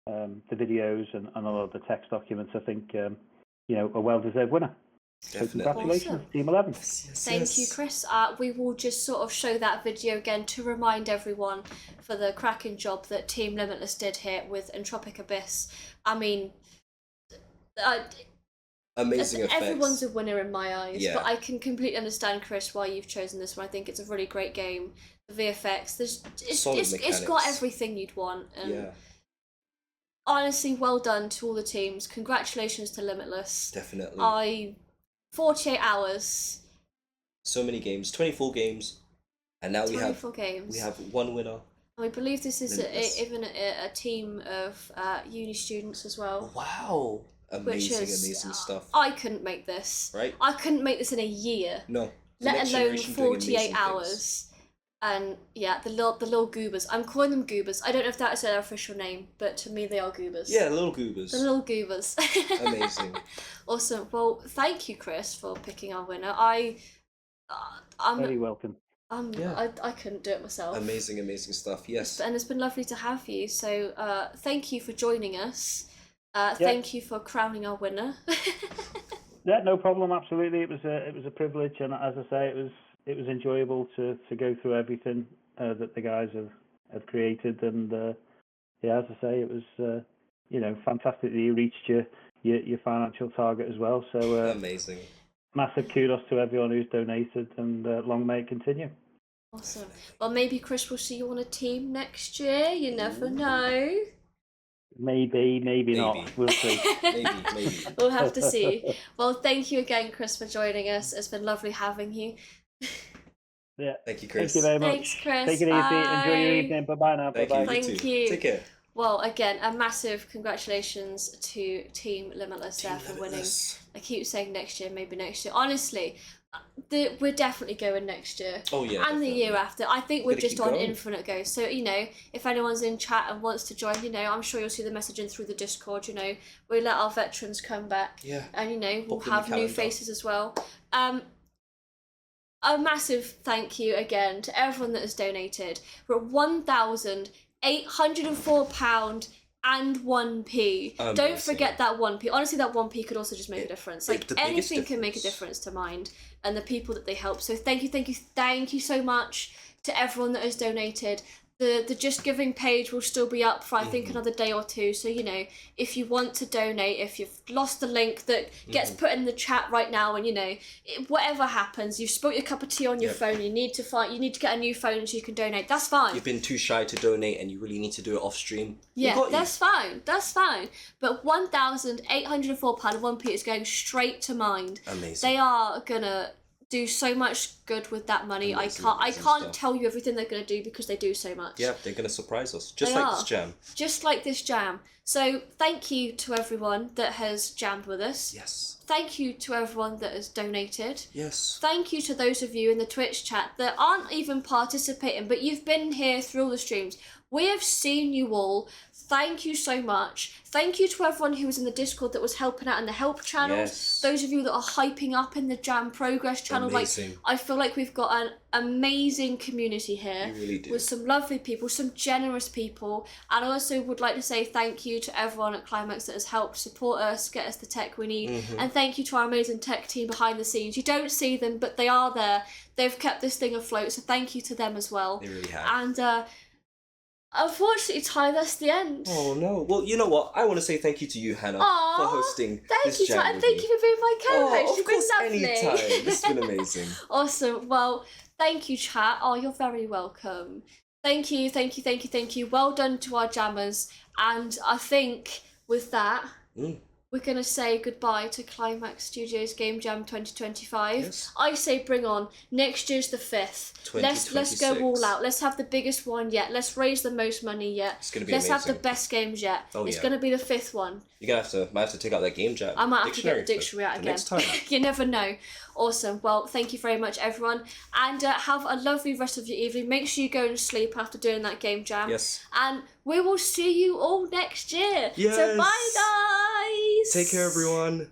Speaker 7: the videos and a lot of the text documents, I think, you know, a well-deserved winner. So
Speaker 2: Definitely.
Speaker 7: congratulations,
Speaker 1: Awesome.
Speaker 7: Team 11.
Speaker 1: Thank you, Chris. We will just sort of show that video again to remind everyone for the cracking job that Team Limitless did here with Entropic Abyss. I mean,
Speaker 2: Amazing effects.
Speaker 1: everyone's a winner in my eyes,
Speaker 2: Yeah.
Speaker 1: but I can completely understand, Chris, why you've chosen this one. I think it's a really great game. The VFX, it's got everything you'd want. And
Speaker 2: Yeah.
Speaker 1: honestly, well done to all the teams. Congratulations to Limitless.
Speaker 2: Definitely.
Speaker 1: 48 hours.
Speaker 2: So many games, 24 games, and now
Speaker 1: 24 games.
Speaker 2: we have one winner.
Speaker 1: And we believe this is
Speaker 2: Limitless.
Speaker 1: even a team of uni students as well.
Speaker 2: Wow.
Speaker 1: Which
Speaker 2: Amazing,
Speaker 1: is,
Speaker 2: amazing stuff.
Speaker 1: I couldn't make this.
Speaker 2: Right?
Speaker 1: I couldn't make this in a year.
Speaker 2: No. The
Speaker 1: Let
Speaker 2: next
Speaker 1: alone
Speaker 2: generation doing
Speaker 1: 48
Speaker 2: amazing
Speaker 1: hours.
Speaker 2: things.
Speaker 1: And yeah, the little goobers. I'm calling them goobers. I don't know if that is their official name, but to me they are goobers.
Speaker 2: Yeah, little goobers.
Speaker 1: The little goobers.
Speaker 2: Amazing.
Speaker 1: Awesome. Well, thank you, Chris, for picking our winner. I'm
Speaker 7: Very welcome.
Speaker 2: Yeah.
Speaker 1: I couldn't do it myself.
Speaker 2: Amazing, amazing stuff. Yes.
Speaker 1: And it's been lovely to have you. So thank you for joining us.
Speaker 7: Yeah.
Speaker 1: Thank you for crowning our winner.
Speaker 7: Yeah, no problem. Absolutely, it was a privilege, and as I say, it was enjoyable to go through everything that the guys have created, and yeah, as I say, it was you know, fantastic that you reached your financial target as well. So
Speaker 2: Amazing.
Speaker 7: massive kudos to everyone who's donated, and long may it continue.
Speaker 1: Awesome. Well, maybe Chris will see you on a team next year. You never know.
Speaker 7: Maybe not. We'll see.
Speaker 2: Maybe.
Speaker 1: We'll have to see. Well, thank you again, Chris, for joining us. It's been lovely having you.
Speaker 7: Yeah.
Speaker 2: Thank you, Chris.
Speaker 7: Thank you very much.
Speaker 1: Thanks, Chris.
Speaker 7: Take it easy. Enjoy your
Speaker 1: Bye.
Speaker 7: evening. Bye bye now. Bye
Speaker 2: Thank
Speaker 7: bye.
Speaker 2: you.
Speaker 1: Thank
Speaker 2: too.
Speaker 1: you.
Speaker 2: Take care.
Speaker 1: Well, again, a massive congratulations to Team Limitless there for winning.
Speaker 2: Limitless.
Speaker 1: I keep saying next year, maybe next year. Honestly, we're definitely going next year.
Speaker 2: Oh yeah.
Speaker 1: And the
Speaker 2: definitely.
Speaker 1: year after. I think we're
Speaker 2: Gotta
Speaker 1: just
Speaker 2: keep
Speaker 1: on
Speaker 2: going.
Speaker 1: infinite go. So, you know, if anyone's in chat and wants to join, you know, I'm sure you'll see the messaging through the Discord, you know. We let our veterans come back.
Speaker 2: Yeah.
Speaker 1: And, you know, we'll
Speaker 2: Pop in the
Speaker 1: have new
Speaker 2: calendar.
Speaker 1: faces as well. A massive thank you again to everyone that has donated. We're at £1,804 and 1p. Don't
Speaker 2: Amazing.
Speaker 1: forget that 1p. Honestly, that 1p could also just make a difference. Like
Speaker 2: the biggest
Speaker 1: anything can make a difference to Mind and the people that they help. So thank you so much to everyone that has donated. The Just Giving page will still be up for I think another day or two. So you know, if you want to donate, if you've lost the link that gets put in the chat right now, and you know, whatever happens, you've spilt your cup of tea on your phone. You need to get a new phone so you can donate. That's fine.
Speaker 2: You've been too shy to donate, and you really need to do it off stream.
Speaker 1: Yeah, that's fine. That's fine. But £1,804 and 1p is going straight to Mind.
Speaker 2: Amazing.
Speaker 1: They are gonna do so much good with that money.
Speaker 2: Amazing,
Speaker 1: I
Speaker 2: amazing
Speaker 1: can't
Speaker 2: stuff.
Speaker 1: tell you everything they're gonna do because they do so much.
Speaker 2: Yeah, they're gonna surprise us, just
Speaker 1: They
Speaker 2: like
Speaker 1: are.
Speaker 2: this jam.
Speaker 1: Just like this jam. So thank you to everyone that has jammed with us.
Speaker 2: Yes.
Speaker 1: Thank you to everyone that has donated.
Speaker 2: Yes.
Speaker 1: Thank you to those of you in the Twitch chat that aren't even participating, but you've been here through all the streams. We have seen you all. Thank you so much. Thank you to everyone who was in the Discord that was helping out in the help channels.
Speaker 2: Yes.
Speaker 1: Those of you that are hyping up in the Jam Progress channel.
Speaker 2: Amazing.
Speaker 1: Like, I feel like we've got an amazing community here.
Speaker 2: You really do.
Speaker 1: With some lovely people, some generous people. And I also would like to say thank you to everyone at Climax that has helped support us, get us the tech we need.
Speaker 2: Mm-hmm.
Speaker 1: And thank you to our amazing tech team behind the scenes. You don't see them, but they are there. They've kept this thing afloat, so thank you to them as well.
Speaker 2: They really have.
Speaker 1: And unfortunately, Ty, that's the end.
Speaker 2: Oh no. Well, you know what? I want to say thank you to you, Hannah,
Speaker 1: Aw,
Speaker 2: for hosting
Speaker 1: Thank
Speaker 2: this
Speaker 1: you,
Speaker 2: jam
Speaker 1: Ty, and
Speaker 2: with
Speaker 1: thank
Speaker 2: me.
Speaker 1: you for being my co-host.
Speaker 2: Oh, of
Speaker 1: You've
Speaker 2: course,
Speaker 1: been lovely.
Speaker 2: anytime. This has been amazing.
Speaker 1: Awesome. Well, thank you, chat. Oh, you're very welcome. Thank you. Well done to our jammers. And I think with that, we're going to say goodbye to Climax Studios Game Jam 2025.
Speaker 2: Yes.
Speaker 1: I say bring on. Next year's the 5th. Let's go
Speaker 2: 2026.
Speaker 1: all out. Let's have the biggest one yet. Let's raise the most money yet.
Speaker 2: It's gonna be
Speaker 1: Let's have the
Speaker 2: amazing.
Speaker 1: best games yet.
Speaker 2: Oh,
Speaker 1: It's
Speaker 2: yeah.
Speaker 1: going to be the 5th one.
Speaker 2: You're gonna might have to take out that game jam.
Speaker 1: I might have to get the
Speaker 2: for
Speaker 1: dictionary out
Speaker 2: the
Speaker 1: again.
Speaker 2: next time.
Speaker 1: You never know. Awesome. Well, thank you very much, everyone. And have a lovely rest of your evening. Make sure you go and sleep after doing that game jam.
Speaker 2: Yes.
Speaker 1: And we will see you all next year. So
Speaker 2: Yes.
Speaker 1: bye, guys.
Speaker 2: Take care, everyone.